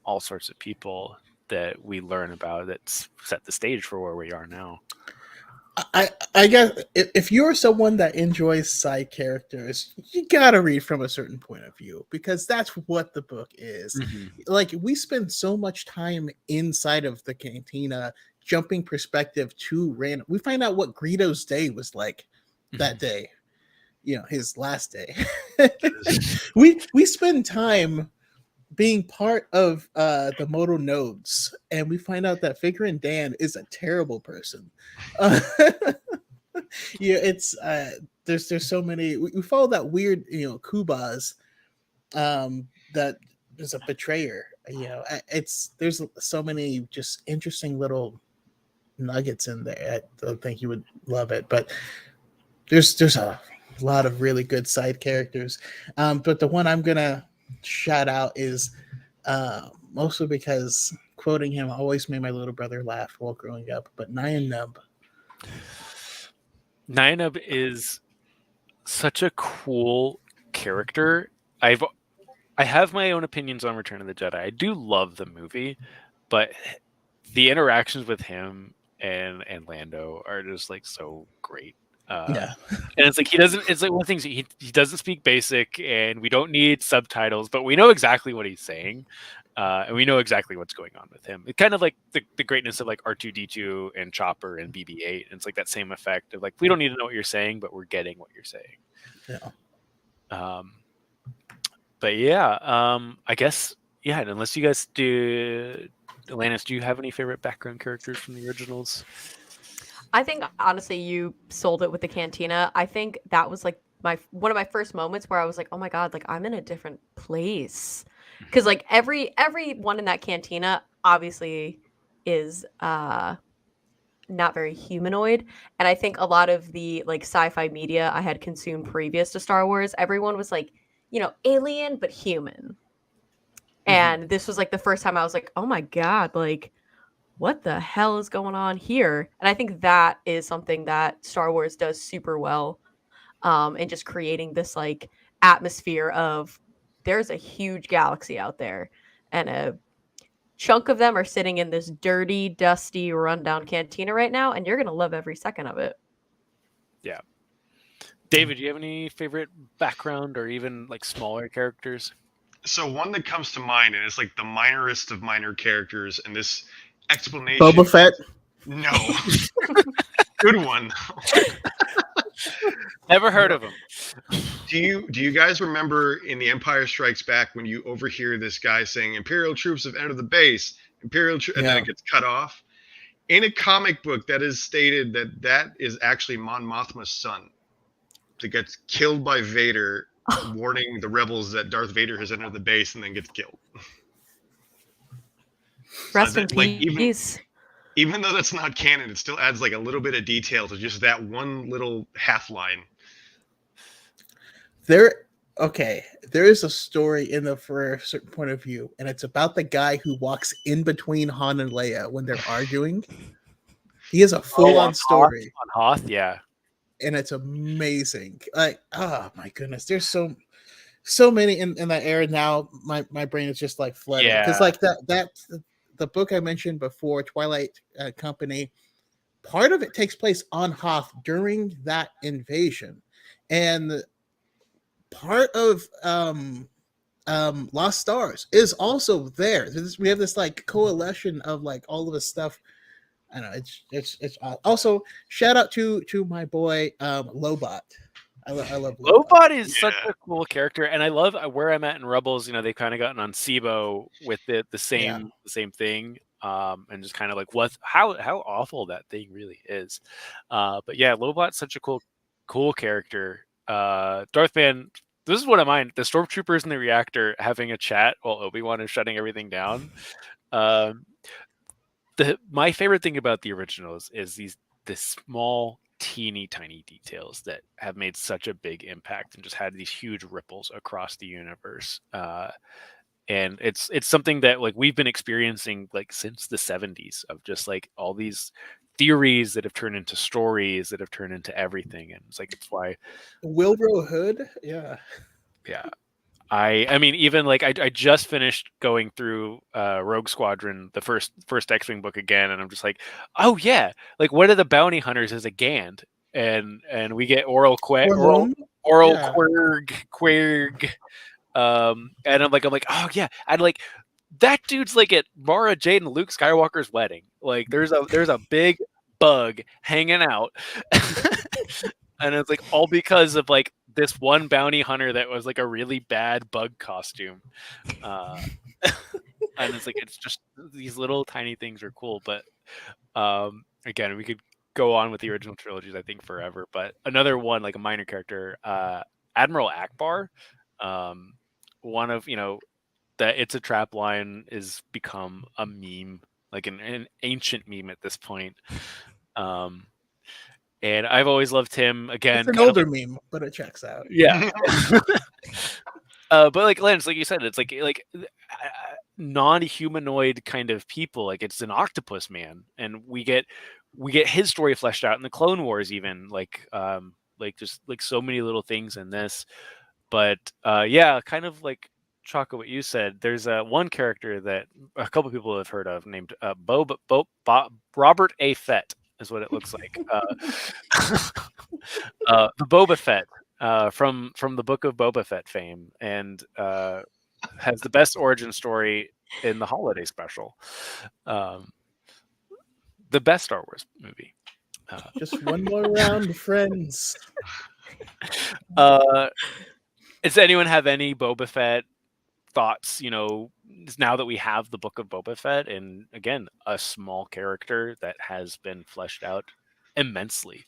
all sorts of people that we learn about that set the stage for where we are now. I guess if you're someone that enjoys side characters, you gotta read from a certain point of view, because that's what the book is. Like, we spend so much time inside of the cantina, jumping perspective to random. We find out what Greedo's day was like that day. You know, his last day. we spend time being part of the Moto Nodes, and we find out that Figrin Dan is a terrible person. Yeah, it's there's so many. We follow that weird, Kubas, that is a betrayer. You know, there's so many just interesting little nuggets in there. I don't think you would love it, but there's a lot of really good side characters. But the one I'm gonna shout out is mostly because quoting him always made my little brother laugh while growing up. But Nyan Nub. Nyan Nub is such a cool character. I have my own opinions on Return of the Jedi. I do love the movie, but the interactions with him and Lando are just like so great. Yeah, and it's like it's like one thing, he doesn't speak basic, and we don't need subtitles, but we know exactly what he's saying, and we know exactly what's going on with him. It's kind of like the greatness of like R2-D2 and Chopper and BB-8. And it's like that same effect of like, we don't need to know what you're saying, but we're getting what you're saying. Yeah. But yeah, I guess, yeah, unless you guys do, Alanis, do you have any favorite background characters from the originals? I think honestly you sold it with the cantina. I think that was like one of my first moments where I was like, oh my god, like I'm in a different place. Because like everyone in that cantina obviously is not very humanoid. And I think a lot of the like sci-fi media I had consumed previous to Star Wars, everyone was like, alien but human. And this was like the first time I was like, oh my god, like what the hell is going on here? And I think that is something that Star Wars does super well, in just creating this like atmosphere of there's a huge galaxy out there and a chunk of them are sitting in this dirty, dusty, rundown cantina right now, and you're gonna love every second of it. David, do you have any favorite background or even like smaller characters? So one that comes to mind, and it's like the minorest of minor characters, and this explanation. Boba Fett. No. Good one. Never heard of him. Do you guys remember in The Empire Strikes Back when you overhear this guy saying Imperial troops have entered the base, and then it gets cut off? In a comic book, that is stated that is actually Mon Mothma's son that gets killed by Vader, warning the rebels that Darth Vader has entered the base, and then gets killed. Rest in like, peace. Even though that's not canon, it still adds like a little bit of detail to just that one little half line. There is a story in the for a certain point of view, and it's about the guy who walks in between Han and Leia when they're arguing. He has a full-on story on Hoth, yeah. And it's amazing. Like, oh my goodness, there's so many in that era now. My brain is just like flooded because like that the book I mentioned before, Twilight Company, part of it takes place on Hoth during that invasion, and part of Lost Stars is also there. We have this like coalition of like all of this stuff. I know it's also shout out to my boy Lobot. I love Lobot. Lobot is such a cool character, and I love where I'm at in Rebels. You know, they've kind of gotten on SIBO with the same thing, and just kind of like how awful that thing really is. But yeah, Lobot's such a cool character. Darth Bane. This is what I mind. The stormtroopers in the reactor having a chat while Obi-Wan is shutting everything down. My favorite thing about the originals is the small, teeny tiny details that have made such a big impact and just had these huge ripples across the universe. And it's something that like we've been experiencing like since the 70s of just like all these theories that have turned into stories that have turned into everything. And it's why Wilbur Hood. Yeah. I mean, even like I just finished going through Rogue Squadron, the first X-Wing book again, and I'm just like, oh yeah, like what are the bounty hunters as a Gand, and we get Oral Quirg, and I'm like, oh yeah, I'd like that dude's like at Mara Jade and Luke Skywalker's wedding. Like there's a big bug hanging out, and it's like all because of like this one bounty hunter that was like a really bad bug costume. And it's just these little tiny things are cool. But again, we could go on with the original trilogies, I think, forever. But another one, like a minor character, Admiral Akbar, one of, that It's a Trap line is become a meme, like an ancient meme at this point. And I've always loved him. Again, it's an older meme, but it checks out. Yeah. But like Lance, like you said, it's like non-humanoid kind of people. Like it's an octopus man, and we get his story fleshed out in the Clone Wars, even like just like so many little things in this. But yeah, kind of like Chaka, what you said. There's one character that a couple people have heard of named Robert A. Fett. Is what it looks like. The Boba Fett from the Book of Boba Fett fame, and has the best origin story in the holiday special. The best Star Wars movie. Just one more round, friends. Does anyone have any Boba Fett thoughts, now that we have the Book of Boba Fett, and again, a small character that has been fleshed out immensely?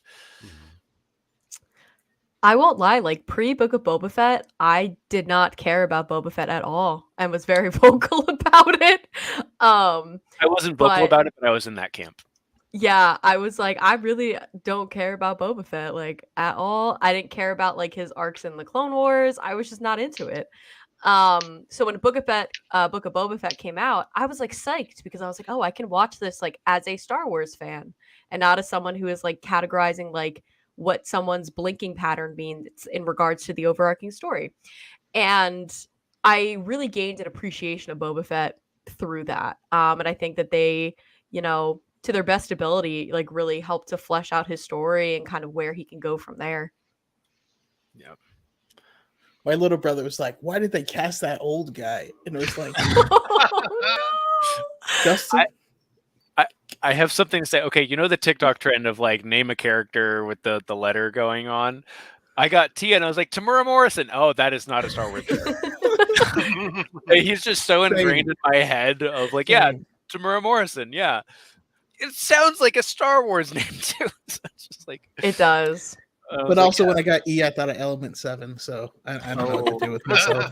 I won't lie, like pre-Book of Boba Fett, I did not care about Boba Fett at all and was very vocal about it. I wasn't vocal about it, but I was in that camp. Yeah, I was like, I really don't care about Boba Fett, like, at all. I didn't care about like his arcs in the Clone Wars. I was just not into it. So when Book of Boba Fett came out, I was like psyched because I was like, oh, I can watch this like as a Star Wars fan and not as someone who is like categorizing like what someone's blinking pattern means in regards to the overarching story. And I really gained an appreciation of Boba Fett through that. And I think that they, to their best ability, like really help to flesh out his story and kind of where he can go from there. Yeah. My little brother was like, "Why did they cast that old guy?" And it was like, Justin. I have something to say. Okay, you know the TikTok trend of like name a character with the letter going on. I got Tia and I was like, Tamura Morrison. Oh, that is not a Star Wars character. He's just so ingrained in my head of like, yeah, Tamura Morrison. Yeah, it sounds like a Star Wars name too. So it's just like It does. But also, when I got E, I thought of Element 7, so I don't know what to do with myself.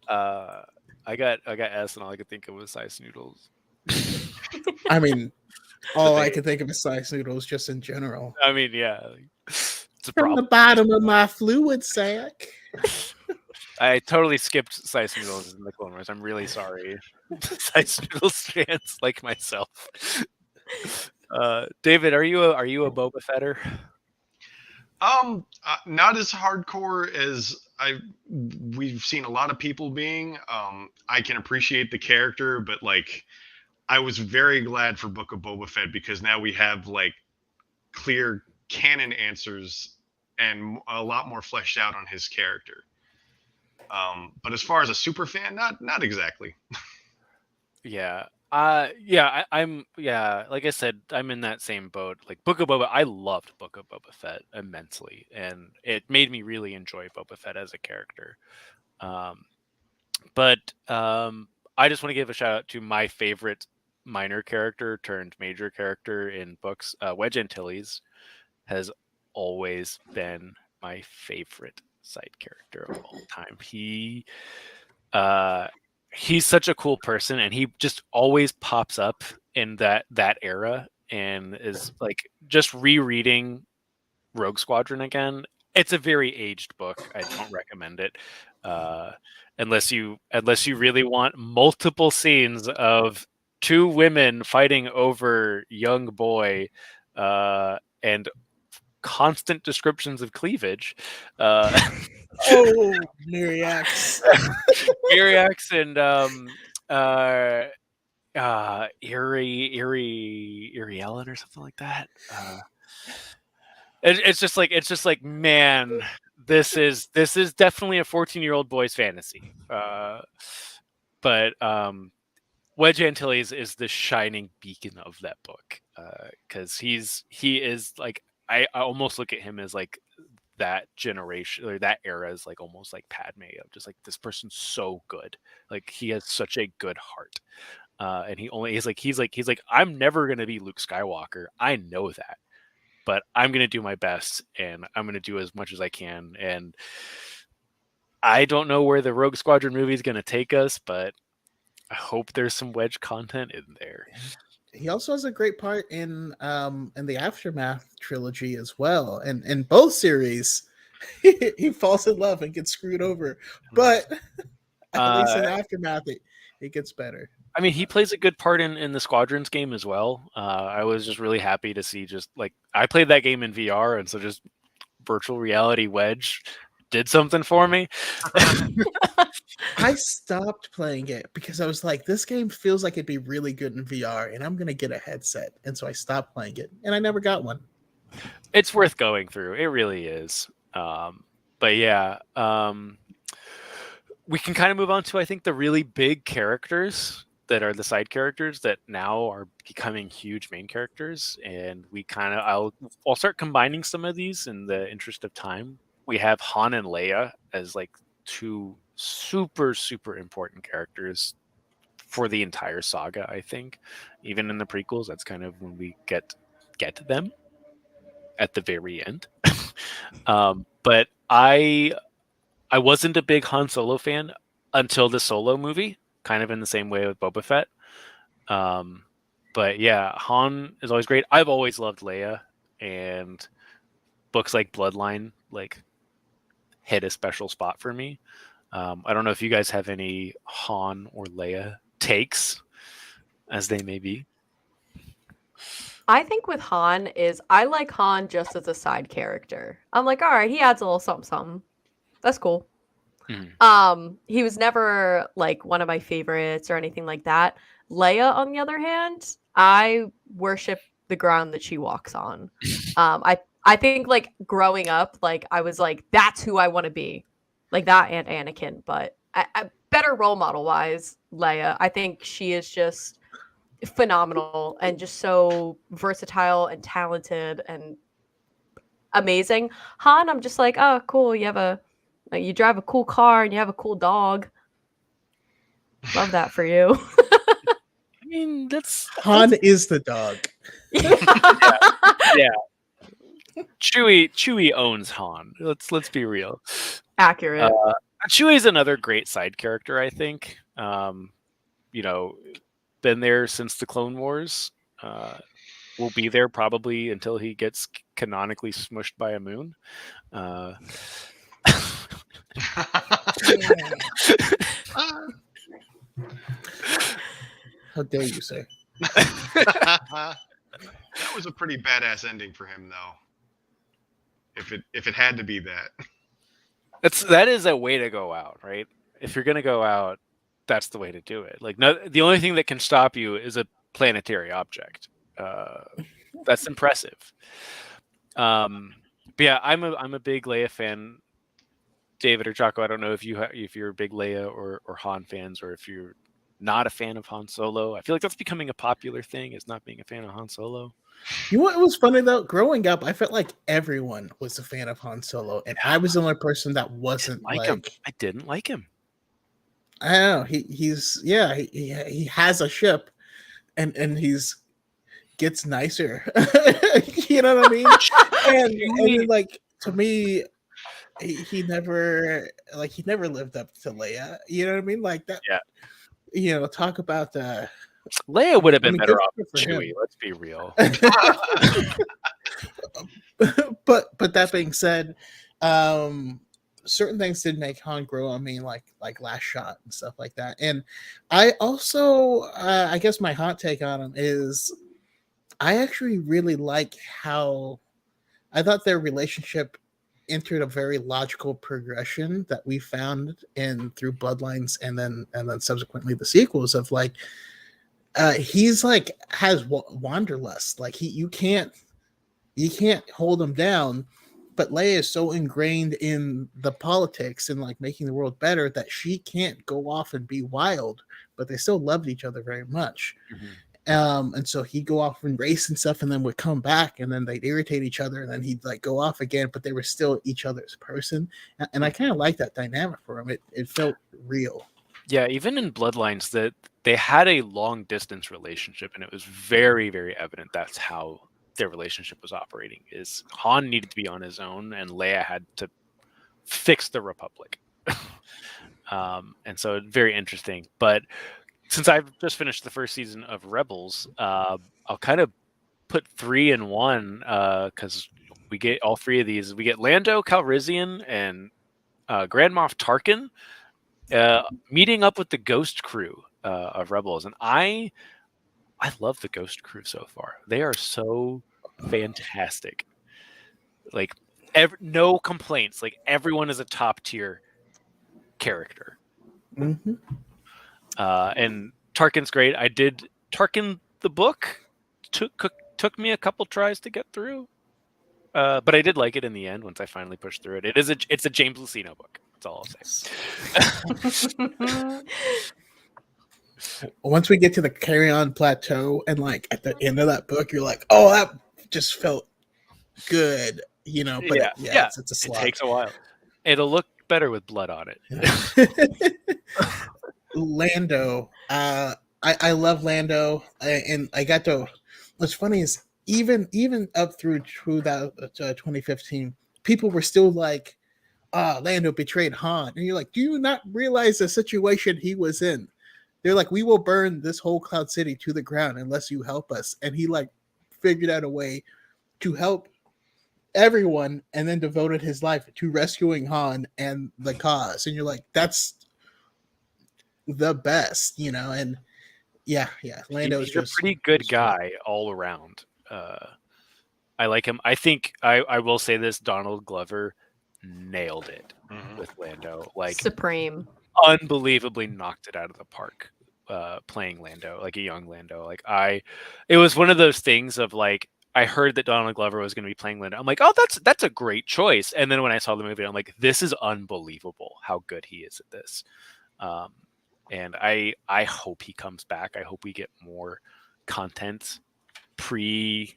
I got S, and all I could think of was Size Noodles. I mean, all I could think of is Size Noodles, just in general. I mean, yeah, it's a From problem. the bottom of my fluid sac. I totally skipped Size Noodles in the Clone Wars. I'm really sorry, Size Noodles fans like myself. David, are you a Boba Fetter? Not as hardcore as we've seen a lot of people being. I can appreciate the character, but like, I was very glad for Book of Boba Fett because now we have like clear canon answers and a lot more fleshed out on his character. But as far as a super fan, not exactly. Yeah. I'm like I said, I'm in that same boat. Like Book of Boba, I loved Book of Boba Fett immensely, and it made me really enjoy Boba Fett as a character. But I just want to give a shout out to my favorite minor character turned major character in books. Wedge Antilles has always been my favorite side character of all time. He's such a cool person, and he just always pops up in that era and is like just rereading Rogue Squadron again. It's a very aged book. I don't recommend it unless you really want multiple scenes of two women fighting over young boy and constant descriptions of cleavage. Oh, Miriax. Miriax and Erie Ellen or something like that. It's just like man, this is definitely a 14-year-old boy's fantasy. But Wedge Antilles is the shining beacon of that book because he is like I almost look at him as like that generation or that era is like almost like Padme of just like this person's so good, like he has such a good heart, and he's like I'm never gonna be Luke Skywalker, I know that, but I'm gonna do my best and I'm gonna do as much as I can, and I don't know where the Rogue Squadron movie is gonna take us, but I hope there's some Wedge content in there. He also has a great part in the Aftermath trilogy as well, and in both series, he falls in love and gets screwed over. But at least in Aftermath, it gets better. I mean, he plays a good part in the Squadrons game as well. I was just really happy to see just like I played that game in VR, and so just virtual reality Wedge did something for me. I stopped playing it because I was like, this game feels like it'd be really good in VR, and I'm going to get a headset. And so I stopped playing it, and I never got one. It's worth going through. It really is. But yeah, we can kind of move on to, I think, the really big characters that are the side characters that now are becoming huge main characters. And we kind of, I'll start combining some of these in the interest of time. We have Han and Leia as like two super important characters for the entire saga. I think even in the prequels, that's kind of when we get them at the very end. But I wasn't a big Han Solo fan until the Solo movie, kind of in the same way with Boba Fett. But yeah, Han is always great. I've always loved Leia, and books like Bloodline like hit a special spot for me. I don't know if you guys have any Han or Leia takes, as they may be. I think with Han is I like Han just as a side character. I'm like, all right, he adds a little something. That's cool. He was never like one of my favorites or anything like that. Leia, on the other hand, I worship the ground that she walks on. I think like growing up, like I was like, that's who I want to be, like that and Anakin. But I better role model wise, Leia. I think she is just phenomenal and just so versatile and talented and amazing. Han, I'm just like, oh, cool. You drive a cool car and you have a cool dog. Love that for you. I mean, that's Han is the dog. yeah. Chewie owns Han. Let's be real. Accurate. Chewie's another great side character, I think. You know, been there since the Clone Wars. Will be there probably until he gets canonically smushed by a moon. How dare you, sir? That was a pretty badass ending for him, though. If it had to be that. That is a way to go out, right? If you're gonna go out, that's the way to do it. Like, no, the only thing that can stop you is a planetary object. That's impressive. But yeah, I'm a big Leia fan. David or Chaco, I don't know if you're a big Leia or Han fans, or if you're not a fan of Han Solo. I feel like that's becoming a popular thing, is not being a fan of Han Solo. You know what was funny though? Growing up, I felt like everyone was a fan of Han Solo, and I was the only person that wasn't like him. I didn't like him. I don't know. He has a ship, and he's gets nicer. You know what I mean? and like to me, he never lived up to Leia. You know what I mean? Like that. Yeah. You know, talk about the. Leia would have been better off with Chewie. Let's be real. but that being said, certain things did make Han grow on me, like Last Shot and stuff like that. And I also, I guess my hot take on him is, I actually really like how I thought their relationship entered a very logical progression that we found through Bloodlines and then subsequently the sequels of like. He's like has wanderlust. Like you can't hold him down, but Leia is so ingrained in the politics and like making the world better that she can't go off and be wild, but they still loved each other very much. Mm-hmm. And so he'd go off and race and stuff and then would come back and then they'd irritate each other and then he'd like go off again, but they were still each other's person. And I kind of like that dynamic for him. It felt real. Yeah, even in Bloodlines, that they had a long distance relationship, and it was very, very evident that's how their relationship was operating. Is Han needed to be on his own, and Leia had to fix the Republic. And so very interesting. But since I've just finished the first season of Rebels, I'll kind of put 3 in 1 because we get all 3 of these. We get Lando Calrissian and Grand Moff Tarkin. Meeting up with the Ghost Crew of Rebels, and I love the Ghost Crew so far. They are so fantastic. Like, no complaints. Like, everyone is a top tier character. Mm-hmm. And Tarkin's great. I did Tarkin the book. Took me a couple tries to get through, but I did like it in the end once I finally pushed through it. It's a James Luceno book. That's all I'll say. Once we get to the Carrion Plateau and like at the end of that book, you're like, oh, that just felt good, you know. But yeah. It's a slog. It takes a while. It'll look better with blood on it. Lando, I love Lando, and I got to. What's funny is even up through 2015, people were still like, Lando betrayed Han. And you're like, do you not realize the situation he was in? They're like, we will burn this whole Cloud City to the ground unless you help us. And he like figured out a way to help everyone and then devoted his life to rescuing Han and the cause. And you're like, that's the best, you know? And yeah. Lando's He's a pretty good guy all around. I like him. I think I will say this, Donald Glover nailed it Mhm. with Lando. Like Supreme. unbelievably knocked it out of the park playing Lando, like a young Lando. It was one of those things of like, I heard that Donald Glover was going to be playing Lando. I'm like, oh, that's a great choice. And then when I saw the movie, I'm like, this is unbelievable how good he is at this. And I hope he comes back. I hope we get more content between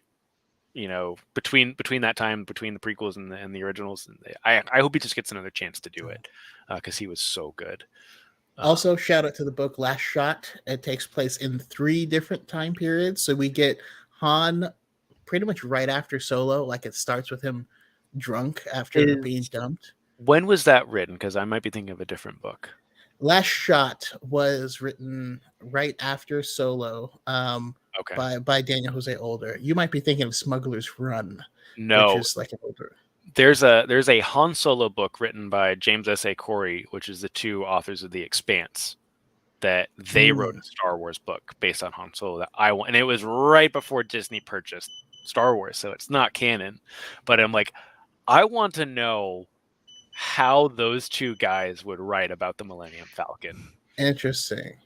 that time, between the prequels and the originals. And I hope he just gets another chance to do it because he was so good. Also, shout out to the book Last Shot. It takes place in 3 different time periods. So we get Han pretty much right after Solo. Like it starts with him drunk after being dumped. When was that written? Because I might be thinking of a different book. Last Shot was written right after Solo Okay. by Daniel Jose Older. You might be thinking of Smuggler's Run, No, which is like an older. there's a Han Solo book written by James S.A. Corey, which is the 2 authors of The Expanse, that they wrote a Star Wars book based on Han Solo that I want, and it was right before Disney purchased Star Wars, so it's not canon. But I'm like, I want to know how those 2 guys would write about the Millennium Falcon. Interesting.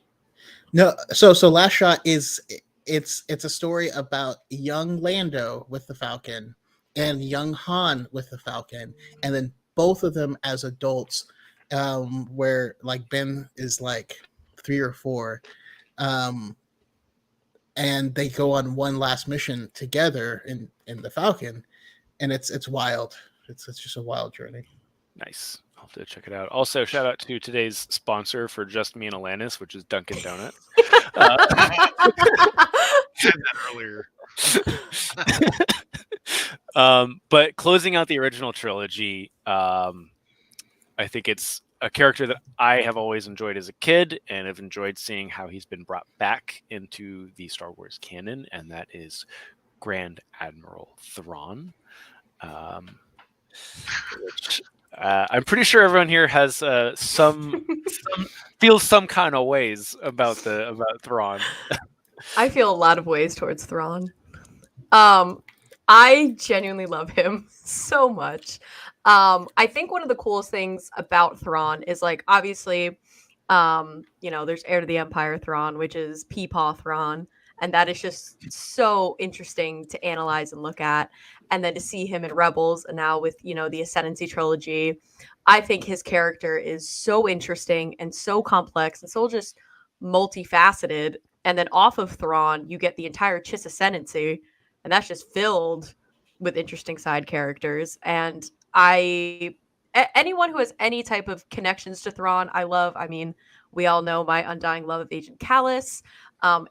No, so Last Shot is it's a story about young Lando with the Falcon and young Han with the Falcon, and then both of them as adults, where like Ben is like 3 or 4, and they go on one last mission together in the Falcon, and it's wild. It's just a wild journey. Nice. I'll have to check it out. Also, shout out to today's sponsor for Just Me and Alanis, which is Dunkin' Donuts. Said that earlier. But closing out the original trilogy, I think it's a character that I have always enjoyed as a kid and have enjoyed seeing how he's been brought back into the Star Wars canon, and that is Grand Admiral Thrawn. Which I'm pretty sure everyone here has some feels some kind of ways about Thrawn. I feel a lot of ways towards Thrawn. I genuinely love him so much. I think one of the coolest things about Thrawn is like obviously, there's Heir to the Empire Thrawn, which is Peepaw Thrawn, and that is just so interesting to analyze and look at. And then to see him in Rebels, and now with the Ascendancy trilogy, I think his character is so interesting and so complex and so just multifaceted. And then off of Thrawn, you get the entire Chiss Ascendancy, and that's just filled with interesting side characters. And anyone who has any type of connections to Thrawn, I love. I mean, we all know my undying love of Agent Callus,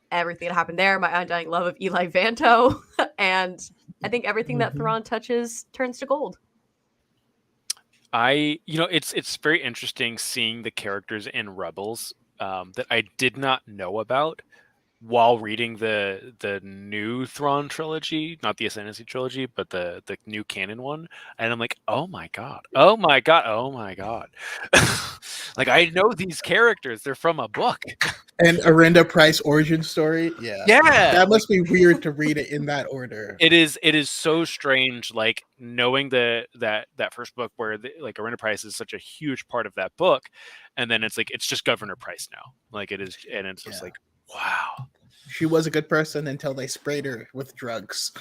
everything that happened there, my undying love of Eli Vanto, and I think everything that Thrawn touches turns to gold. It's very interesting seeing the characters in Rebels that I did not know about while reading the new Thrawn trilogy, not the Ascendancy trilogy, but the new canon one. And I'm like, oh my god. Like, I know these characters, they're from a book. And Arenda Price origin story, yeah, that must be weird to read it in that order. It is so strange, like knowing that first book where Arenda Price is such a huge part of that book, and then it's like it's just Governor Price now, like it is, and it's just like, wow, she was a good person until they sprayed her with drugs.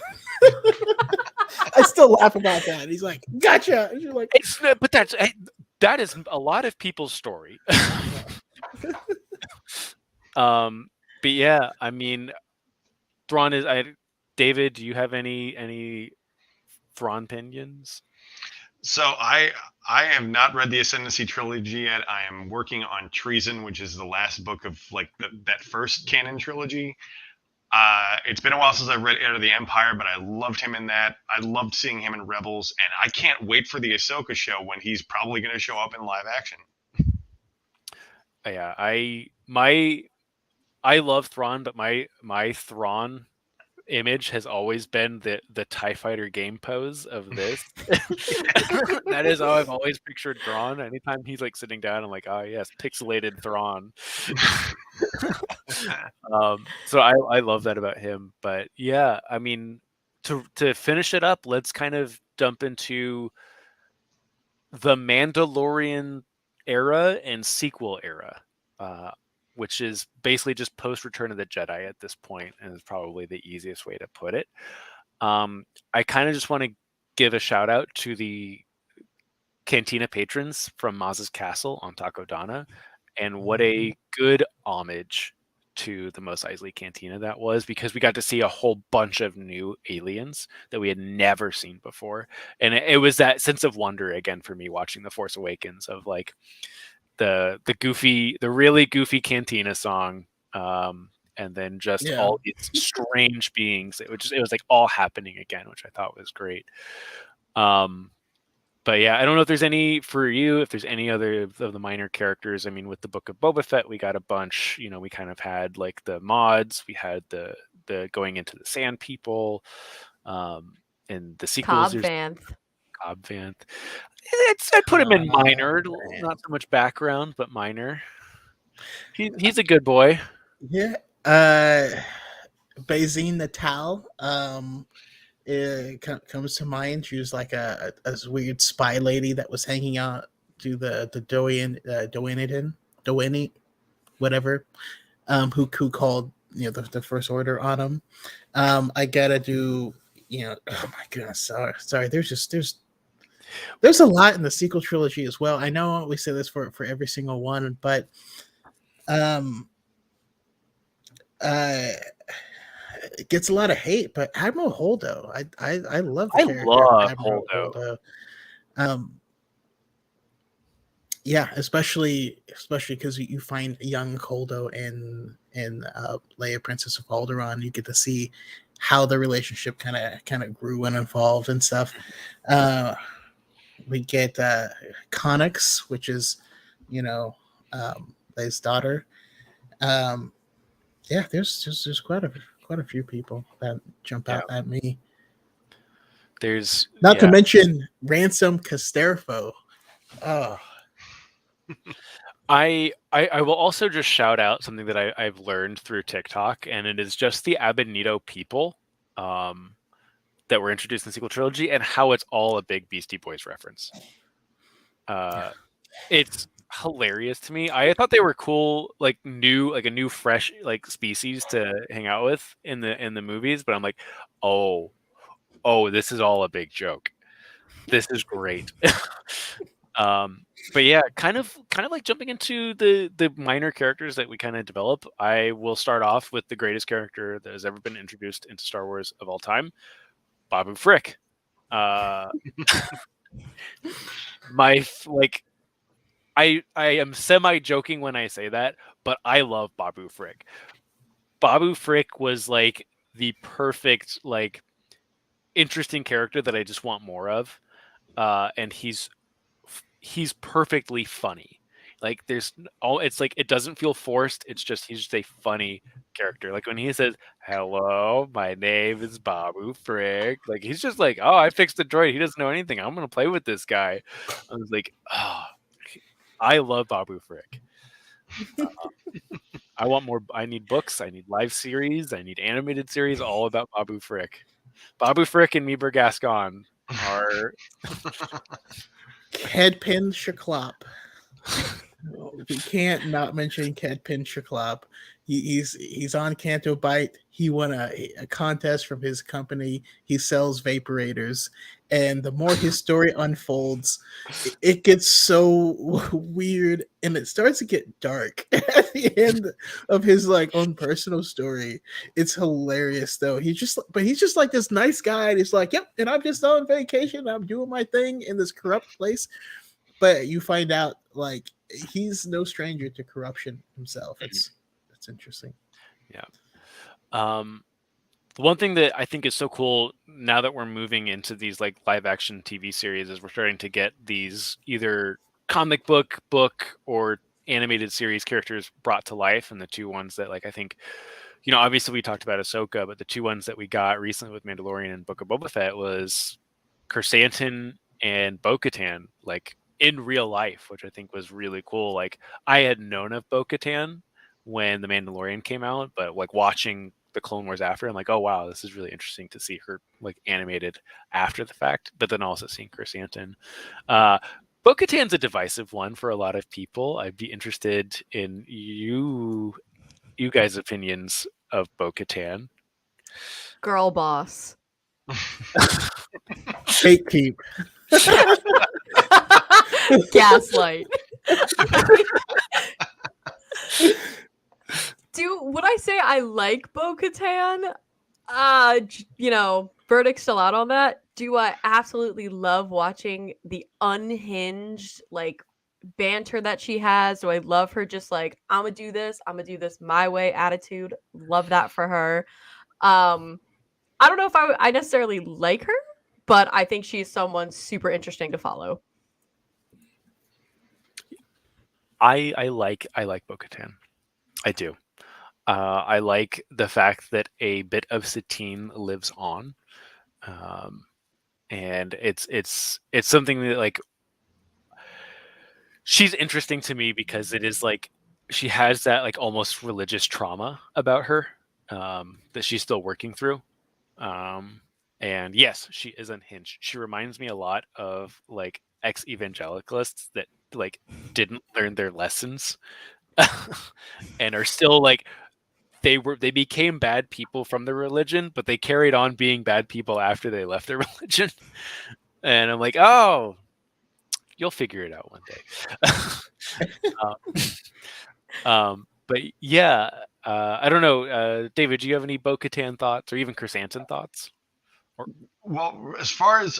I still laugh about that. He's like, gotcha. And she's like, but that is a lot of people's story. But yeah, I mean, Thrawn is. David, do you have any Thrawn opinions? So I have not read the Ascendancy trilogy yet. I am working on Treason, which is the last book of like that first canon trilogy. It's been a while since I've read Heir to the Empire, but I loved him in that. I loved seeing him in Rebels, and I can't wait for the Ahsoka show when he's probably going to show up in live action. Yeah, I love Thrawn, but my Thrawn image has always been the TIE Fighter game pose of this. That is how I've always pictured Thrawn. Anytime he's like sitting down, I'm like, oh yes, pixelated Thrawn. So I love that about him. But yeah, I mean, to finish it up, let's kind of jump into the Mandalorian era and sequel era, which is basically just post Return of the Jedi at this point, and is probably the easiest way to put it. I kind of just want to give a shout out to the Cantina patrons from Maz's Castle on Takodana, and what a good homage to the Mos Eisley Cantina that was, because we got to see a whole bunch of new aliens that we had never seen before, and it was that sense of wonder again for me watching The Force Awakens of like the really goofy Cantina song, and then just Yeah. all these strange beings. It was like all happening again, which I thought was great. But yeah, I don't know if there's any for you, if there's any other of the minor characters. I mean, with the Book of Boba Fett, we got a bunch. You know, we kind of had like the mods, we had the going into the Sand People, and the sequels. Cobb There's Vanth. Cobb Vanth. I put him in minor, not so much background, but minor. He's a good boy. Yeah. Bazine Natal comes to mind. She was like a weird spy lady that was hanging out to the Doanidin, whatever, who called the First Order on him. I gotta do oh my goodness, sorry. There's a lot in the sequel trilogy as well. I know we say this for every single one, but it gets a lot of hate. But Admiral Holdo, I love the character. Love Admiral Holdo. Yeah, especially because you find young Holdo in Leia, Princess of Alderaan. You get to see how the relationship kind of grew and evolved and stuff. We get Connix, which is Leia's daughter. Yeah, there's quite a few people that jump out at me. There's not to mention Ransom Casterfo. Oh. I will also just shout out something that I've learned through TikTok, and it is just the Abednito people that were introduced in the sequel trilogy, and how it's all a big Beastie Boys reference. It's hilarious to me. I thought they were cool, like a new fresh like species to hang out with in the movies, but I'm like, oh, this is all a big joke. This is great. But yeah, kind of like jumping into the minor characters that we kind of develop. I will start off with the greatest character that has ever been introduced into Star Wars of all time, Babu Frick. I am semi-joking when I say that, but I love Babu Frick. Babu Frick was like the perfect, like, interesting character that I just want more of. And he's perfectly funny. Like it's like it doesn't feel forced. He's just a funny character. Like when he says, "Hello, my name is Babu Frick," like he's just like, "Oh, I fixed the droid. He doesn't know anything. I'm gonna play with this guy." I was like, "Oh, I love Babu Frick." I want more. I need books. I need live series. I need animated series all about Babu Frick. Babu Frick and Meeber Gascon are Kedpin Shaklop. We can't not mention Kedpin Shaklop. He's on Canto Bight. He won a contest from his company. He sells vaporators, and the more his story unfolds, it gets so weird, and it starts to get dark at the end of his like own personal story. It's hilarious though. He's just like this nice guy. And he's like, "Yep," and I'm just on vacation. I'm doing my thing in this corrupt place. But you find out like he's no stranger to corruption himself. It's interesting. Yeah. The one thing that I think is so cool now that we're moving into these like live action TV series is we're starting to get these either comic book, or animated series characters brought to life. And the two ones that like I think, obviously we talked about Ahsoka, but the two ones that we got recently with Mandalorian and Book of Boba Fett was Chrysanthemum and Bo-Katan, like in real life, which I think was really cool. Like I had known of Bo-Katan when The Mandalorian came out, but like watching the Clone Wars after, I'm like, oh wow, this is really interesting to see her like animated after the fact, but then also seeing Chrysanthemum. Bo-Katan's a divisive one for a lot of people. I'd be interested in you guys' opinions of Bo-Katan. Girl boss. Gatekeep. Gaslight. Would I say I like Bo-Katan? Verdict's still out on that. Do I absolutely love watching the unhinged like banter that she has? Do I love her just like I'm gonna do this my way attitude? Love that for her. I don't know if I necessarily like her, but I think she's someone super interesting to follow. I like Bo-Katan. I do. I like the fact that a bit of Satine lives on, and it's something that like she's interesting to me because it is like she has that like almost religious trauma about her that she's still working through. And yes, she is unhinged. She reminds me a lot of like ex-evangelicalists that like didn't learn their lessons and are still like they became bad people from the religion, but they carried on being bad people after they left their religion. And I'm like, oh, you'll figure it out one day. But yeah, I don't know, David. Do you have any Bo-Katan thoughts, or even Chrysanthemum thoughts? Well, as far as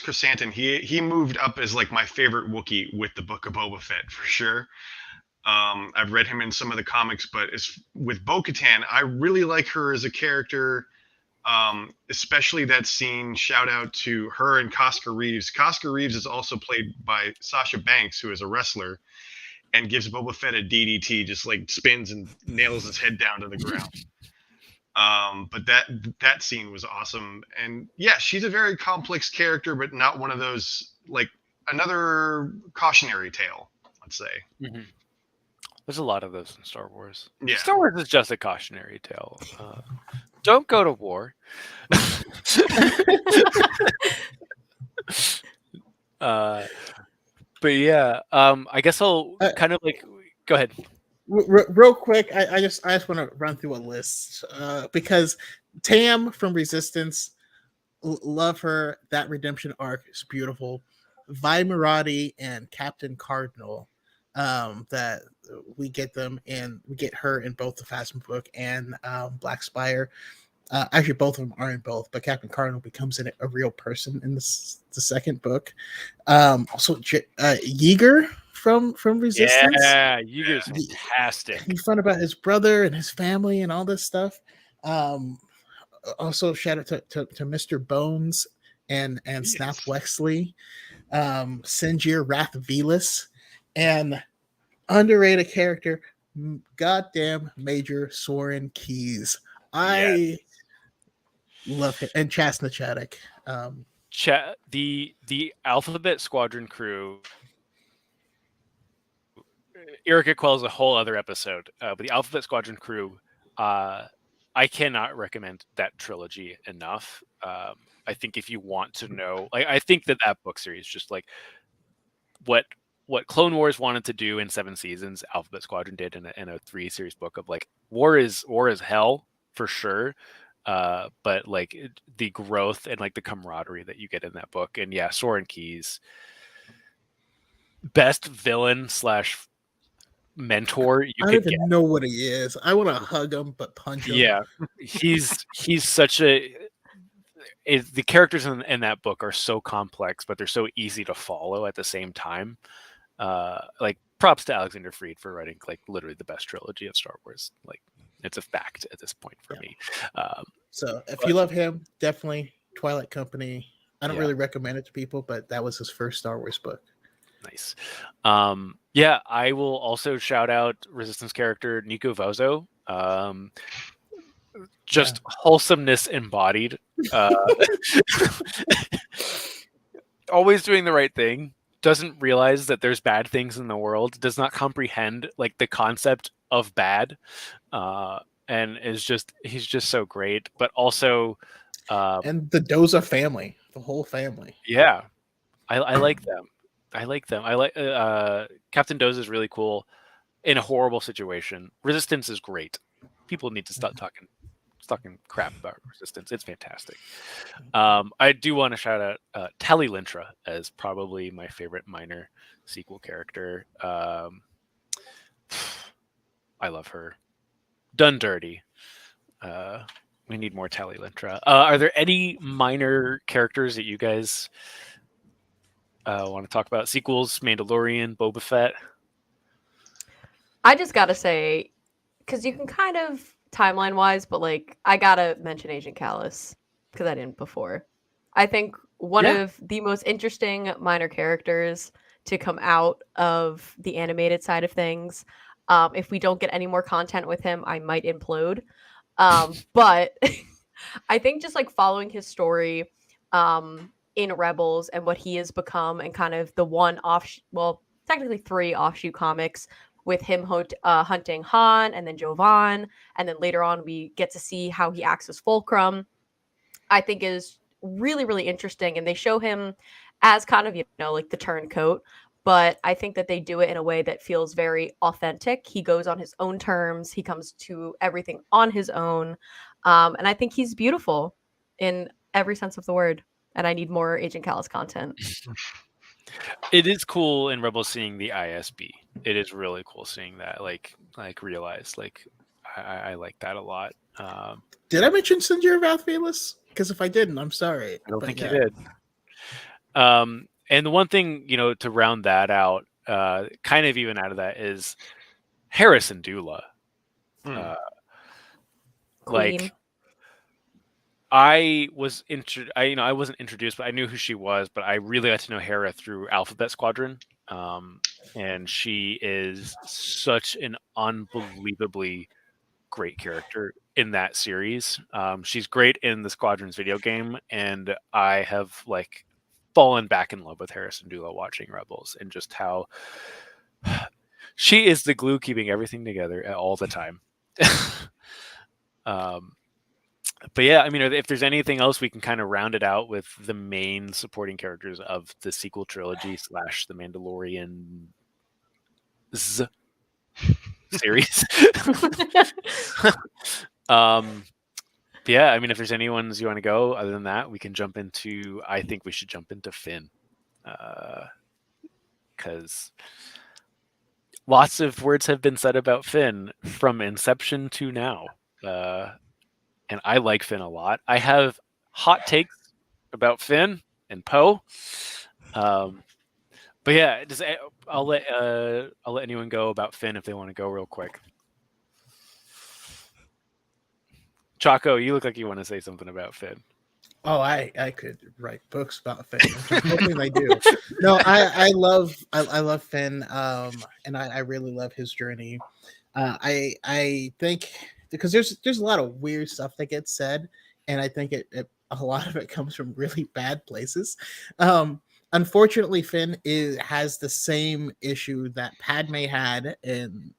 Chrysanthemum, he moved up as like my favorite Wookiee with the Book of Boba Fett for sure. I've read him in some of the comics, but with Bo-Katan, I really like her as a character, especially that scene. Shout out to her and Cosca Reeves. Cosca Reeves is also played by Sasha Banks, who is a wrestler, and gives Boba Fett a DDT, just like spins and nails his head down to the ground. But that scene was awesome. And yeah, she's a very complex character, but not one of those, like another cautionary tale, let's say. Mm-hmm. There's a lot of those in Star Wars. Yeah. Star Wars is just a cautionary tale. Don't go to war. But yeah, I guess I'll kind of like go ahead. Real quick, I just want to run through a list because Tam from Resistance, love her. That redemption arc is beautiful. Vi Marati and Captain Cardinal, that we get them, and we get her in both the Phasma book and Black Spire. Actually, both of them are in both, but Captain Cardinal becomes a real person in the second book. Also, Yeager from Resistance. Yeah, Yeager's fantastic. He's fun about his brother and his family and all this stuff. Also, shout out to Mr. Bones and Snap Wexley, Sinjir Wrath Velas, and underrated character, goddamn Major Soren Keys. I love him, and Chasna Chaddock. The Alphabet Squadron crew. Erica Quells a whole other episode, but the Alphabet Squadron crew, I cannot recommend that trilogy enough. I think if you want to know, like, I think that book series, just like what Clone Wars wanted to do in 7 seasons, Alphabet Squadron did in a 3 series book of like war is hell for sure. But like the growth and like the camaraderie that you get in that book, and yeah, Soren Keys, best villain / mentor you I could don't even know what he is. I want to hug him, but punch him. Yeah, he's such a. The characters in that book are so complex, but they're so easy to follow at the same time. Like props to Alexander Freed for writing like literally the best trilogy of Star Wars. Like it's a fact at this point for me. So if you love him, definitely Twilight Company. I don't really recommend it to people, but that was his first Star Wars book. Nice. Yeah, I will also shout out Resistance character Nico Vozo. Just wholesomeness embodied. Always doing the right thing. Doesn't realize that there's bad things in the world. Does not comprehend like the concept of bad. And he's just so great. But also, and the Doza family, the whole family. Yeah, I like them. like them. I like Captain Doze is really cool in a horrible situation. Resistance is great. People need to stop talking crap about Resistance. It's fantastic. I do want to shout out Tally Lintra as probably my favorite minor sequel character. I love her. Done dirty. We need more Tally Lintra. Are there any minor characters that you guys want to talk about? Sequels, Mandalorian, Boba Fett? I just gotta say, because you can kind of timeline wise, but like I gotta mention Agent Callus because I didn't before. I think one Yeah. of the most interesting minor characters to come out of the animated side of things. If we don't get any more content with him, I might implode. But I think just like following his story in Rebels and what he has become, and kind of the one well, technically 3 offshoot comics with him hunting Han and then Jovan, and then later on we get to see how he acts as Fulcrum. I think is really really interesting, and they show him as kind of like the turncoat. But I think that they do it in a way that feels very authentic. He goes on his own terms. He comes to everything on his own. And I think he's beautiful in every sense of the word. And I need more Agent Callus content. It is cool in Rebels seeing the ISB. It is really cool seeing that. Like realize I like that a lot. Did I mention Sinjir Valthalis? Because if I didn't, I'm sorry. I don't But think yeah. you did. And the one thing, to round that out, kind of even out of that, is Harrison Dula. Hmm. Queen. I was I wasn't introduced, but I knew who she was. But I really got to know Hera through Alphabet Squadron, and she is such an unbelievably great character in that series. She's great in the Squadrons video game, and I have fallen back in love with Harrison Dula watching Rebels, and just how she is the glue keeping everything together all the time. But yeah, I mean, if there's anything else, we can kind of round it out with the main supporting characters of the sequel trilogy / the Mandalorian series. Yeah, I mean, if there's any ones you want to go, other than that, we can jump into. I think we should jump into Finn, because lots of words have been said about Finn from inception to now, and I like Finn a lot. I have hot takes about Finn and Poe, but yeah, I'll let anyone go about Finn if they want to go real quick. Chaco, you look like you want to say something about Finn. Oh, I could write books about Finn. I'm hoping I do. No, I love Finn, and I really love his journey. I think because there's a lot of weird stuff that gets said, and I think it a lot of it comes from really bad places. Unfortunately, Finn has the same issue that Padme had in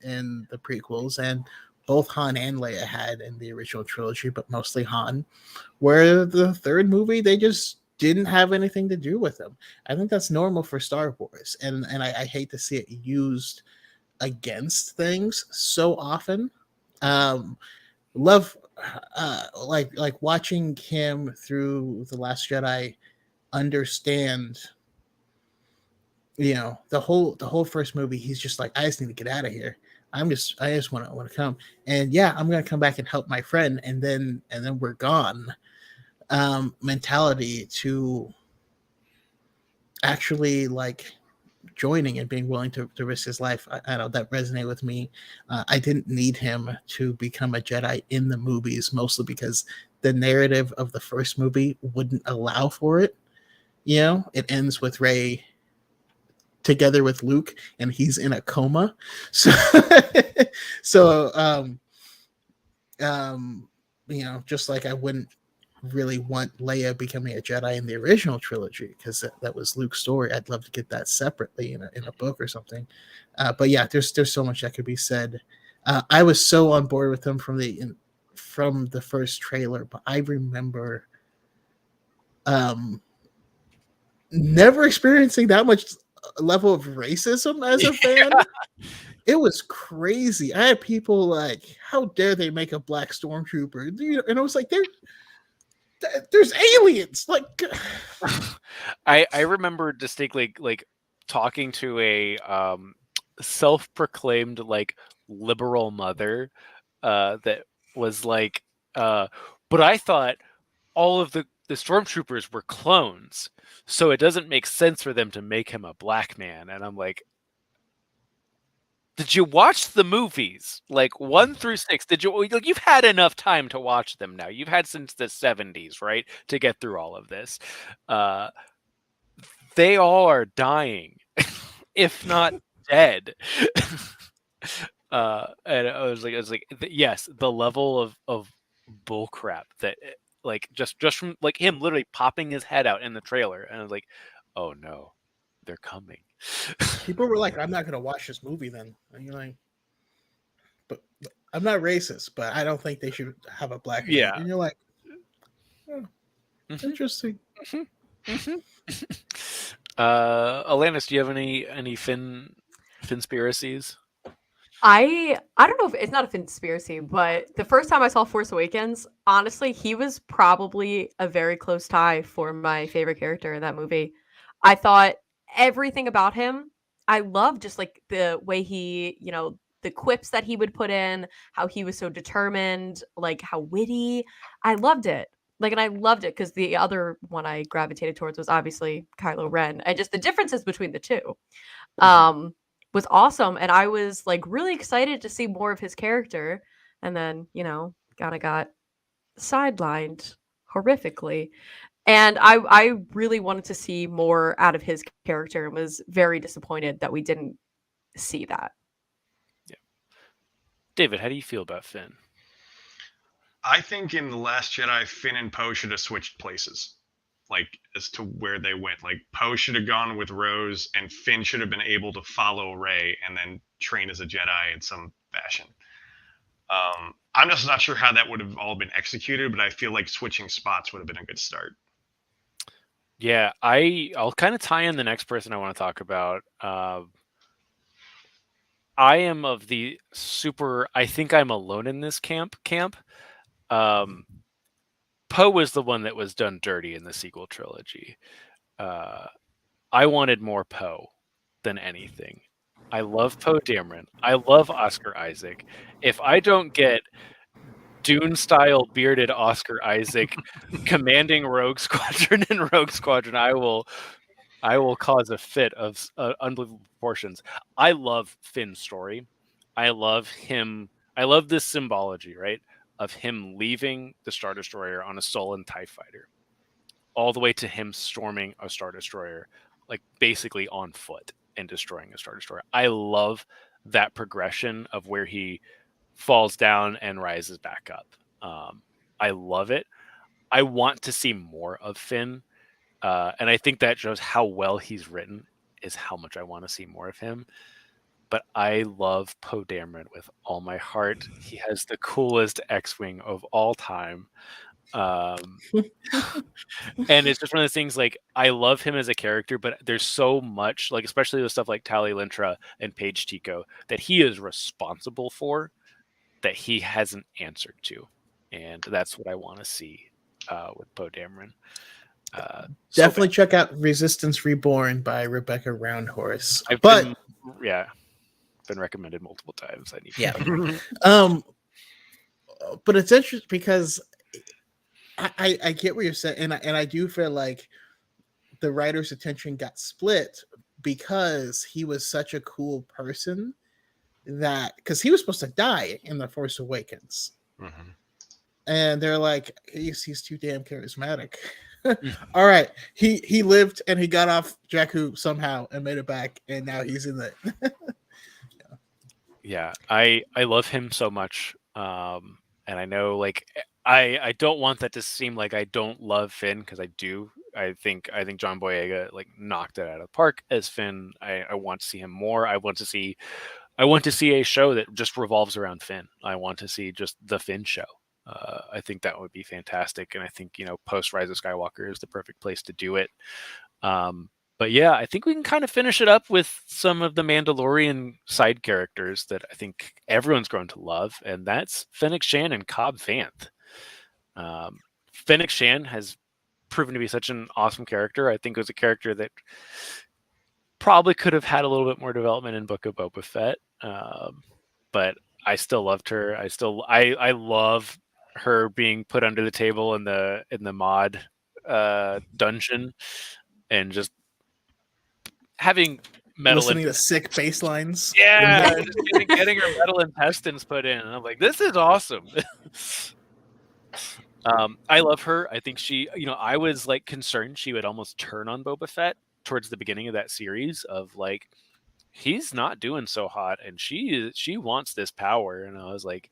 the prequels, and both Han and Leia had in the original trilogy, but mostly Han, where the third movie, they just didn't have anything to do with him. I think that's normal for Star Wars, and I hate to see it used against things so often. Love like watching him through The Last Jedi understand, the whole first movie. He's just like, I just need to get out of here. I just want to come, and yeah, I'm gonna come back and help my friend, and then we're gone. Mentality to actually joining and being willing to risk his life. I know that resonated with me. I didn't need him to become a Jedi in the movies, mostly because the narrative of the first movie wouldn't allow for it. It ends with Rey together with Luke, and he's in a coma. So, just like I wouldn't really want Leia becoming a Jedi in the original trilogy, because that was Luke's story. I'd love to get that separately in a book or something. But yeah, there's so much that could be said. I was so on board with him from the first trailer, but I remember never experiencing that much level of racism as a fan. It was crazy. I had people like, "How dare they make a black stormtrooper?" And I was like, "There's aliens!" Like, I remember distinctly like talking to a self-proclaimed like liberal mother that was like, but I thought all of the stormtroopers were clones, so it doesn't make sense for them to make him a black man. And I'm like, did you watch the movies like 1 through 6? Did you like, you've had enough time to watch them now? You've had since the 70s, right, to get through all of this. They all are dying, if not dead. And I was like, yes, the level of bullcrap that like just from like him literally popping his head out in the trailer, and I was like, oh no, they're coming. people were like, "I'm not gonna watch this movie." Then, and you're like, "But I'm not racist, but I don't think they should have a black man." Yeah. And you're like, oh, Mhm. interesting. Alanis, do you have any Finspiracies? I don't know if it's not a conspiracy, but the first time I saw Force Awakens, honestly, he was probably a very close tie for my favorite character in that movie. I thought everything about him, I loved just like the way he, the quips that he would put in, how he was so determined, like how witty. I loved it. Like, and I loved it because the other one I gravitated towards was obviously Kylo Ren, and just the differences between the two. Was awesome, and I was like really excited to see more of his character, and then kind of got sidelined horrifically, and I really wanted to see more out of his character and was very disappointed that we didn't see that. Yeah. David, how do you feel about Finn? I think in The Last Jedi, Finn and Poe should have switched places, like as to where they went. Like Poe should have gone with Rose, and Finn should have been able to follow Rey and then train as a Jedi in some fashion. I'm just not sure how that would have all been executed, but I feel like switching spots would have been a good start. Yeah, I'll kind of tie in the next person I want to talk about. I am of the super. I think I'm alone in this camp. Poe was the one that was done dirty in the sequel trilogy. I wanted more Poe than anything. I love Poe Dameron. I love Oscar Isaac. If I don't get Dune-style bearded Oscar Isaac commanding Rogue Squadron and Rogue Squadron, I will cause a fit of unbelievable proportions. I love Finn's story. I love him. I love this symbology, right, of him leaving the Star Destroyer on a stolen TIE fighter, all the way to him storming a Star Destroyer, like basically on foot and destroying a Star Destroyer. I love that progression of where he falls down and rises back up. I love it. I want to see more of Finn. And I think that shows how well he's written, is how much I want to see more of him. But I love Poe Dameron with all my heart. He has the coolest X-Wing of all time. And it's just one of those things, like, I love him as a character, but there's so much, like, especially with stuff like Tali Lintra and Paige Tico, that he is responsible for that he hasn't answered to. And that's what I want to see with Poe Dameron. Definitely check out Resistance Reborn by Rebecca Roundhorse. Been recommended multiple times. I need but it's interesting because I get what you're saying, and I do feel like the writer's attention got split because he was such a cool person, that because he was supposed to die in The Force Awakens, and they're like, he's too damn charismatic. All right, he lived and he got off Jakku somehow and made it back, and now he's in the Yeah, I love him so much, and I know, like, I don't want that to seem like I don't love Finn, because I do. I think John Boyega like knocked it out of the park as Finn. I want to see him more. I want to see a show that just revolves around Finn. I want to see just the Finn show. I think that would be fantastic, and I think post Rise of Skywalker is the perfect place to do it. But yeah, I think we can kind of finish it up with some of the Mandalorian side characters that I think everyone's grown to love, and that's Fennec Shan and Cobb Vanth. Fennec Shan has proven to be such an awesome character. I think it was a character that probably could have had a little bit more development in Book of Boba Fett, but I still loved her. I love her being put under the table in the mod dungeon and just having metal Listening to sick bass lines. yeah, just getting her metal intestines put in. And I'm like, this is awesome. I love her. I think she, I was like concerned she would almost turn on Boba Fett towards the beginning of that series of like, he's not doing so hot and she wants this power. And I was like,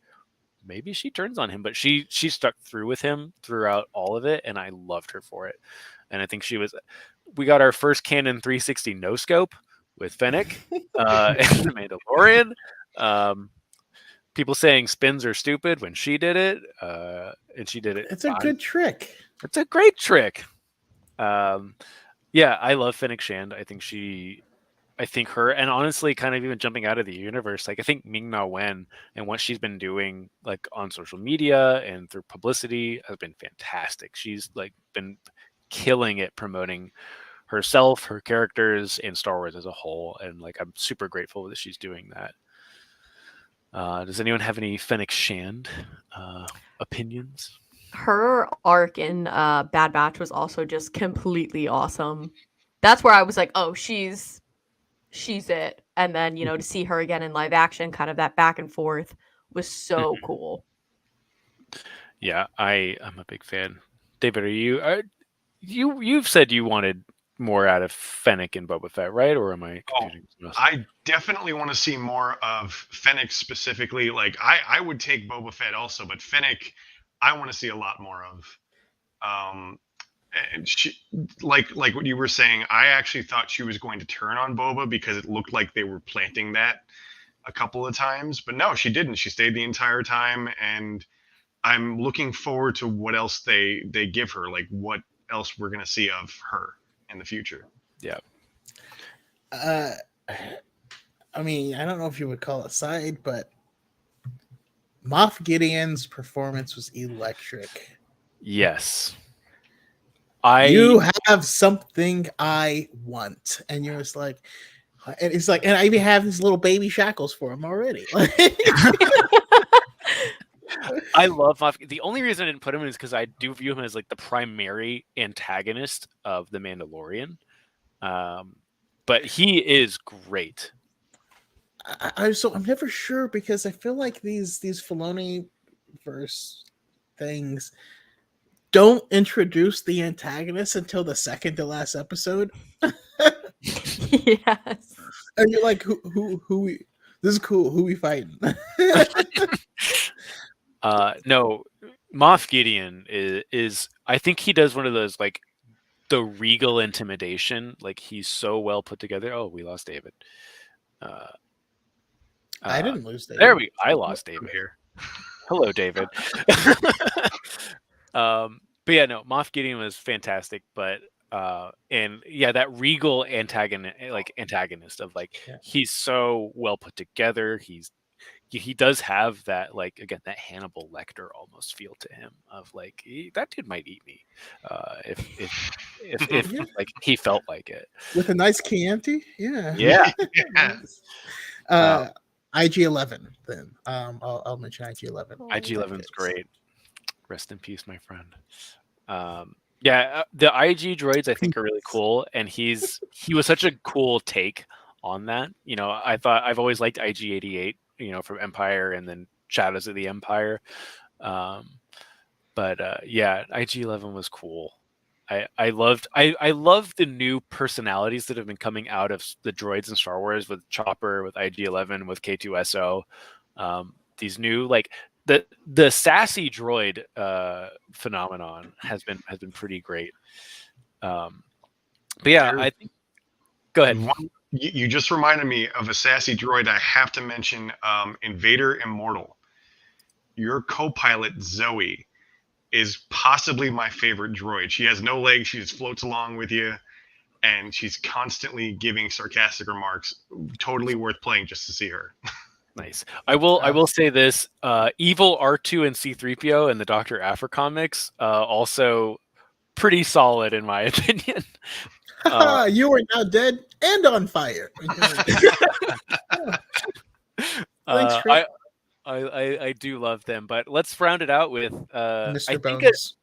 maybe she turns on him, but she stuck through with him throughout all of it. And I loved her for it. And I think we got our first canon 360 no scope with Fennec and the Mandalorian. People saying spins are stupid when she did it, and she did it. It's a good trick. It's a great trick. Yeah, I love Fennec Shand. I think her, and honestly, kind of even jumping out of the universe, like I think Ming Na Wen and what she's been doing, like on social media and through publicity, has been fantastic. She's like been killing it promoting herself, her characters, and Star Wars as a whole, and like I'm super grateful that she's doing that. Does anyone have any Fennec Shand opinions? Her arc in Bad Batch was also just completely awesome. That's where I was like, oh, she's it. And then, to see her again in live action, kind of that back and forth was so cool. Yeah, I'm a big fan. David, are you've said you wanted more out of Fennec and Boba Fett, right? Or am I confusing? I definitely want to see more of Fennec specifically. Like I would take Boba Fett also, but Fennec, I want to see a lot more of. And she, like what you were saying, I actually thought she was going to turn on Boba because it looked like they were planting that a couple of times, but no, she didn't. She stayed the entire time, and I'm looking forward to what else they give her, like what else we're gonna see of her in the future. Yeah. I mean, I don't know if you would call it side, but Moff Gideon's performance was electric. Yes. You have something I want, and you're just like, and it's like, and I even have these little baby shackles for him already. I love Moff. The only reason I didn't put him in is because I do view him as like the primary antagonist of the Mandalorian. But he is great. I'm never sure because I feel like these Filoni verse things don't introduce the antagonist until the second to last episode. Yes. And you're like, who we, this is cool. Who we fighting? No, Moff Gideon is I think he does one of those like the regal intimidation. Like he's so well put together. Oh, we lost David. I didn't lose David. I lost David here. Hello, David. But yeah, no, Moff Gideon was fantastic, but and yeah, that regal antagonist of like he's so well put together. He does have that, like, again, that Hannibal Lecter almost feel to him of like that dude might eat me if like he felt like it with a nice Chianti. Yeah. IG-11 then. I'll mention IG-11. IG-11's great. Rest in peace, my friend. The IG droids I think are really cool, and he was such a cool take on that. I've always liked IG-88, from Empire and then Shadows of the Empire. But IG-11 was cool. I loved the new personalities that have been coming out of the droids in Star Wars with Chopper, with IG-11, with K2SO. These new, like, the sassy droid phenomenon has been pretty great. But yeah, I think. Go ahead. You just reminded me of a sassy droid I have to mention. Invader Immortal. Your co-pilot Zoe is possibly my favorite droid. She has no legs. She just floats along with you, and she's constantly giving sarcastic remarks. Totally worth playing just to see her. Nice. I will say this: Evil R2 and C3PO in the Doctor Aphra comics also pretty solid in my opinion. You are now dead and on fire. Thanks, Chris. I do love them, but let's round it out with Mr. Bones.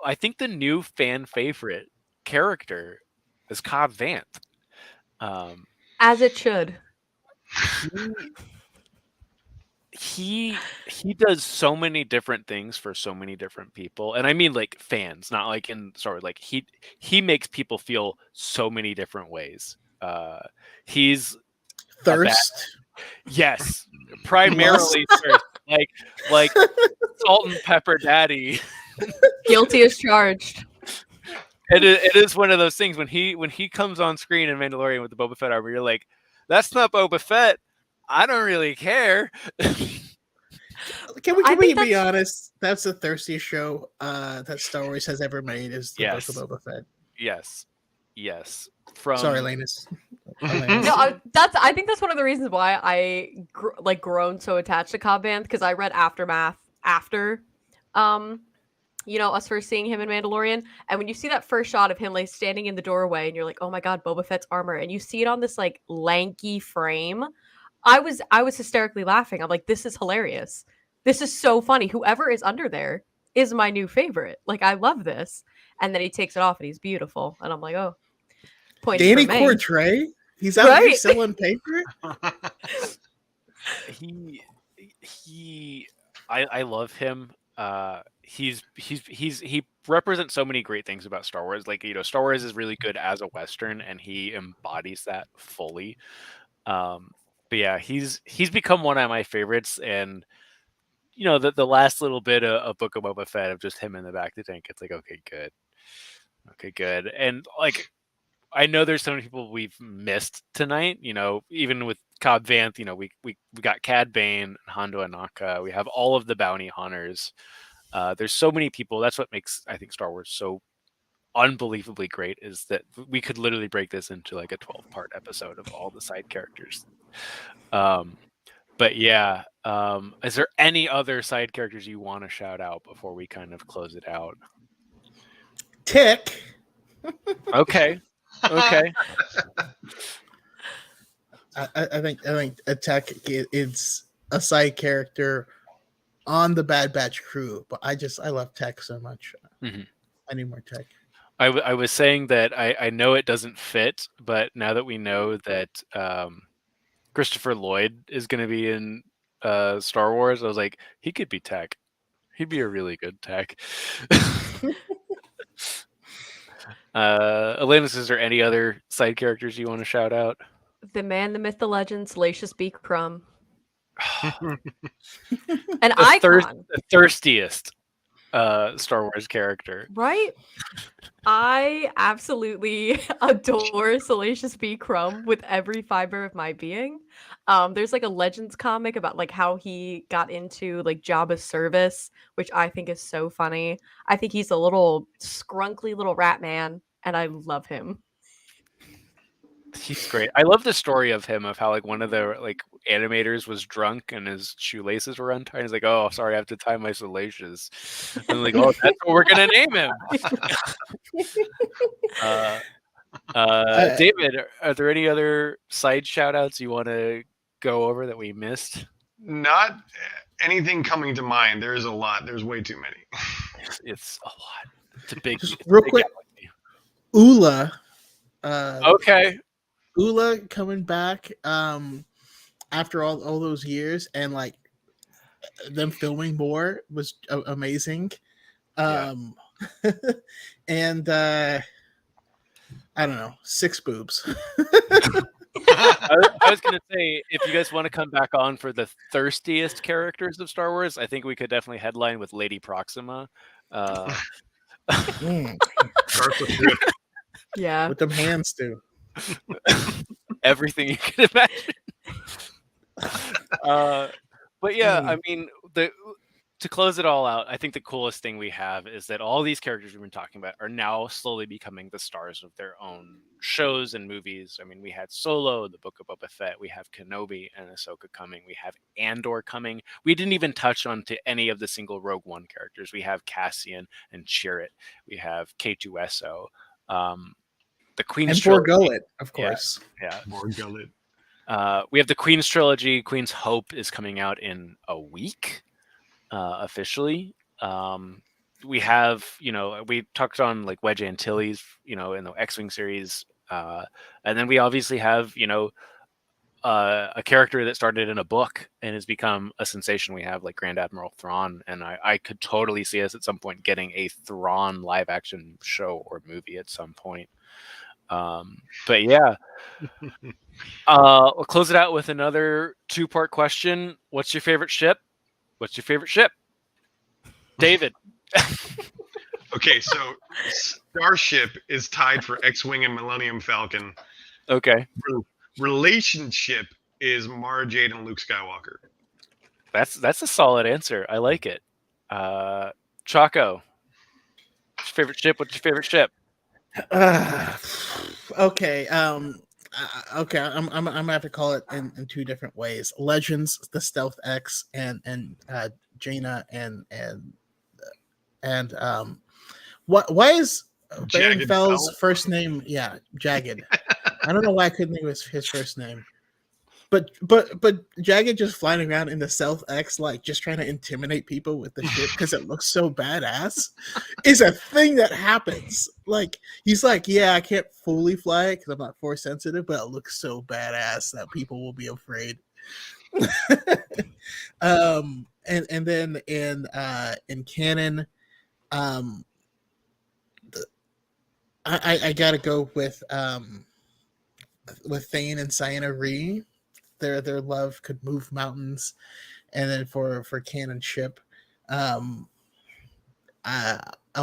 I think the new fan favorite character is Cobb Vanth. As it should. He does so many different things for so many different people, and I mean like fans, not like in Star Wars. Like he makes people feel so many different ways. He's Thirst. Yes, primarily thirst. Like salt and pepper daddy. Guilty as charged. It is one of those things when he comes on screen in Mandalorian with the Boba Fett armor, you're like, that's not Boba Fett. I don't really care. Can we be honest? That's the thirstiest show that Star Wars has ever made. Is the Book of Boba Fett? Yes. Sorry, Lanus. No, I think that's one of the reasons why I grown so attached to Cobb Vanth, because I read Aftermath after us first seeing him in Mandalorian, and when you see that first shot of him like standing in the doorway and you're like, oh my god, Boba Fett's armor, and you see it on this like lanky frame, I was hysterically laughing. I'm like, this is hilarious. This is so funny. Whoever is under there is my new favorite. Like, I love this. And then he takes it off and he's beautiful. And I'm like, oh, point. Danny Cortray? He's out here selling paper? I love him. He represents so many great things about Star Wars. Like, Star Wars is really good as a Western, and he embodies that fully. But yeah, he's become one of my favorites, and the last little bit of Book of Boba Fett of just him in the back of the tank, it's like, okay, good. And like, I know there's so many people we've missed tonight, even with Cobb Vanth, we got Cad Bane and Hondo Anaka. We have all of the bounty hunters. There's so many people. That's what makes, I think, Star Wars so unbelievably great, is that we could literally break this into like a 12-part episode of all the side characters. But yeah, is there any other side characters you want to shout out before we kind of close it out? Tick. Okay. I think Tech is a side character on the Bad Batch crew, but I love Tech so much. Mm-hmm. I need more Tech. I was saying that I know it doesn't fit, but now that we know that Christopher Lloyd is going to be in Star Wars, I was like, he could be Tech. He'd be a really good Tech. Alanis, is there any other side characters you want to shout out? The man, the myth, the legend, Salacious B. Crumb. An icon. The thirstiest Star Wars character. Right? I absolutely adore Salacious B. Crumb with every fiber of my being. There's like a Legends comic about like how he got into like Jabba's service, which I think is so funny. I think he's a little scrunkly little rat man, and I love him. He's great. I love the story of him, of how like one of the like animators was drunk and his shoelaces were untied. He's like, "Oh, sorry, I have to tie my shoelaces." And I'm like, "Oh, that's what we're gonna name him." David, are there any other side shout outs you want to go over that we missed? Not anything coming to mind. There's a lot. There's way too many. It's a lot. It's a big. Just real quick. Ula. Okay. Ula coming back after all those years, and like them filming more was amazing. And I don't know, 6 boobs. I was going to say, if you guys want to come back on for the thirstiest characters of Star Wars, I think we could definitely headline with Lady Proxima. Yeah, with them hands too. Everything you can imagine. But yeah, I mean, to close it all out, I think the coolest thing we have is that all these characters we've been talking about are now slowly becoming the stars of their own shows and movies. I mean, we had Solo, the Book of Boba Fett, we have Kenobi and Ahsoka coming, we have Andor coming. We didn't even touch on to any of the single Rogue One characters. We have Cassian and Chirrut, we have K2SO, the Queen's And trilogy. Borgullet, of course. Yeah. Borgullet. We have the Queen's trilogy. Queen's Hope is coming out in a week. Officially, we have, we talked on like Wedge Antilles, in the X-Wing series, and then we obviously have, a character that started in a book and has become a sensation. We have like Grand Admiral Thrawn, and I could totally see us at some point getting a Thrawn live action show or movie at some point. But yeah, we'll close it out with another 2-part question. What's your favorite ship? What's your favorite ship? David. Okay, so Starship is tied for X-Wing and Millennium Falcon. Okay. Relationship is Mara Jade and Luke Skywalker. That's a solid answer. I like it. Chaco. What's your favorite ship? What's your favorite ship? Okay. Okay. I'm gonna have to call it in 2 different ways. Legends, the Stealth X, and Jaina and why is Baron Jagged Fell's Fell? first name? Yeah, Jagged. I don't know why I couldn't think of his first name. But Jagged just flying around in the Stealth X, like just trying to intimidate people with the ship because it looks so badass, is a thing that happens. Like he's like, yeah, I can't fully fly it because I'm not force sensitive, but it looks so badass that people will be afraid. And then in canon, I gotta go with Thane and Ciena Ree. Their love could move mountains. And then for canon ship, I'll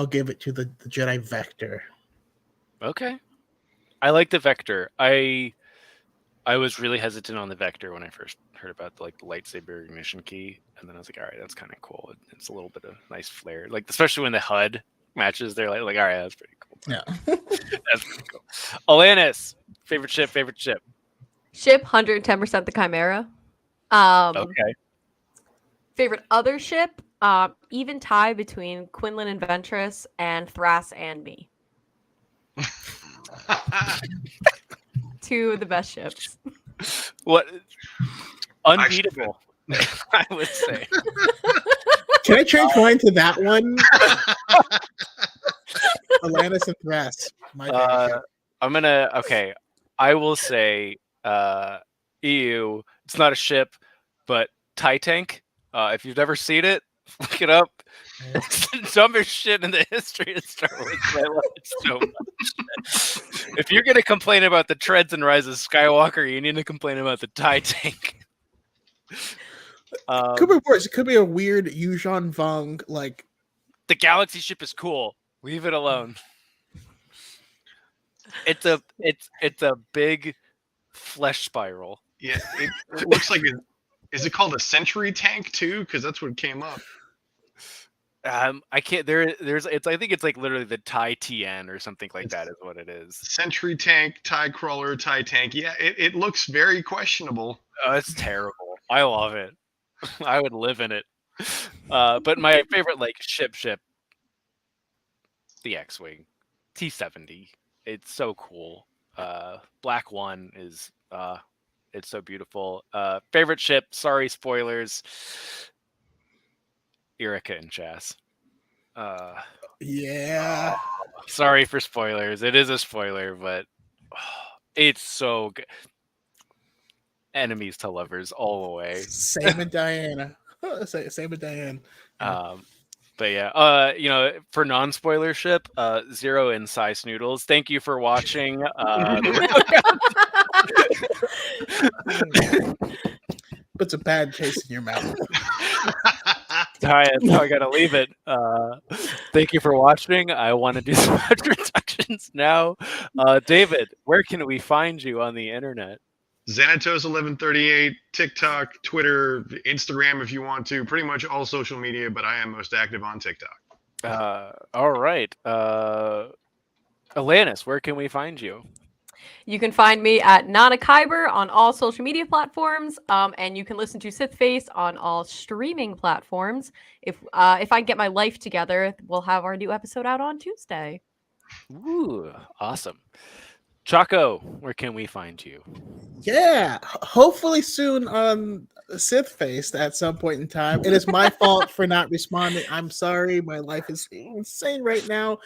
give it to the Jedi Vector. Okay. I like the Vector. I was really hesitant on the Vector when I first heard about the lightsaber ignition key, and then I was like, all right, that's kind of cool. It's a little bit of nice flair, like especially when the HUD matches. They're like, all right, that's pretty cool. Yeah. That's pretty cool. Alanis, favorite ship. Ship 110% the Chimera. Okay. Favorite other ship, even tie between Quinlan and Ventress and Thras and me. 2 of the best ships. What? Unbeatable, I would say. Can I change mine to that one? Atlantis and Thras. My favorite ship. I will say EU. It's not a ship, but TIE Tank. If you've never seen it, look it up. It's the dumbest shit in the history of Star Wars. I love it so much. If you're gonna complain about the treads and Rise of Skywalker, you need to complain about the TIE Tank. Could be worse. It could be a weird Yuuzhan Vong like. The Galaxy ship is cool. Leave it alone. It's a big flesh spiral. Yeah, it looks like is it called a Century Tank too? Because that's what came up. I can't. There's. It's. I think it's like literally the TIE TN or something like that is what it is. Century Tank, TIE Crawler, TIE Tank. Yeah, it looks very questionable. Oh, it's terrible. I love it. I would live in it. But my favorite ship, the X-Wing, T-70. It's so cool. Black One is it's so beautiful. Favorite ship, sorry, spoilers. Erica and Chas. Yeah. Sorry for spoilers. It is a spoiler, but it's so good. Enemies to lovers all the way. Sam and Diana. Sam and Diane. But yeah, for non-spoilership, Zero and Sai Snoodles. Thank you for watching. Puts a bad taste in your mouth. That's how I gotta leave it. Thank you for watching. I want to do some introductions now. David, where can we find you on the internet? Xanatos1138, TikTok, Twitter, Instagram if you want to. Pretty much all social media, but I am most active on TikTok. All right. Alanis, where can we find you? You can find me at Nana Kyber on all social media platforms, and you can listen to Sith Face on all streaming platforms. If I get my life together, we'll have our new episode out on Tuesday. Ooh, awesome. Chaco, where can we find you? Yeah, hopefully soon on Sith Faced at some point in time. It is my fault for not responding. I'm sorry. My life is insane right now.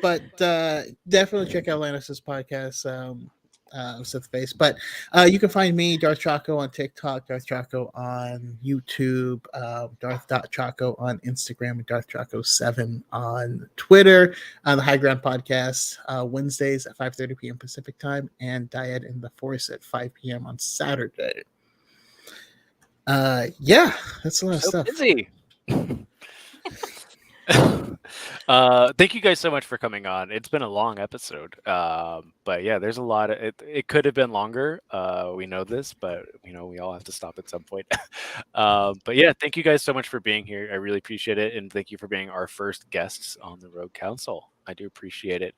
But definitely check out Lannis's podcast, Sith Face. But you can find me, Darth Chaco, on TikTok, Darth Chaco on YouTube, Darth.Chaco on Instagram, and Darth Chaco7 on Twitter, on the High Ground Podcast, Wednesdays at 5:30 p.m. Pacific Time, and Dyad in the Force at 5 p.m. on Saturday. Yeah, that's a lot of stuff. Busy. Thank you guys so much for coming on. It's been a long episode, but yeah, there's a lot of it could have been longer. We know this, but we all have to stop at some point. But yeah, thank you guys so much for being here. I really appreciate it, and thank you for being our first guests on the Rogue Council. I do appreciate it.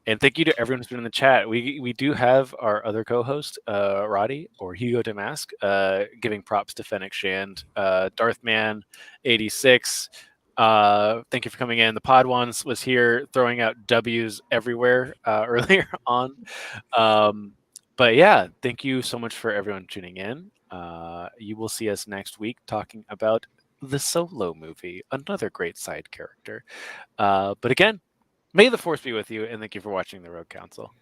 And thank you to everyone who's been in the chat. We do have our other co-host, Roddy or Hugo Damask, giving props to Fennec Shand, Darthman 86. Thank you for coming in. The Pod Ones was here throwing out W's everywhere earlier on. But yeah, thank you so much for everyone tuning in. You will see us next week talking about the Solo movie, another great side character. But again, may the Force be with you, and thank you for watching the Rogue Council.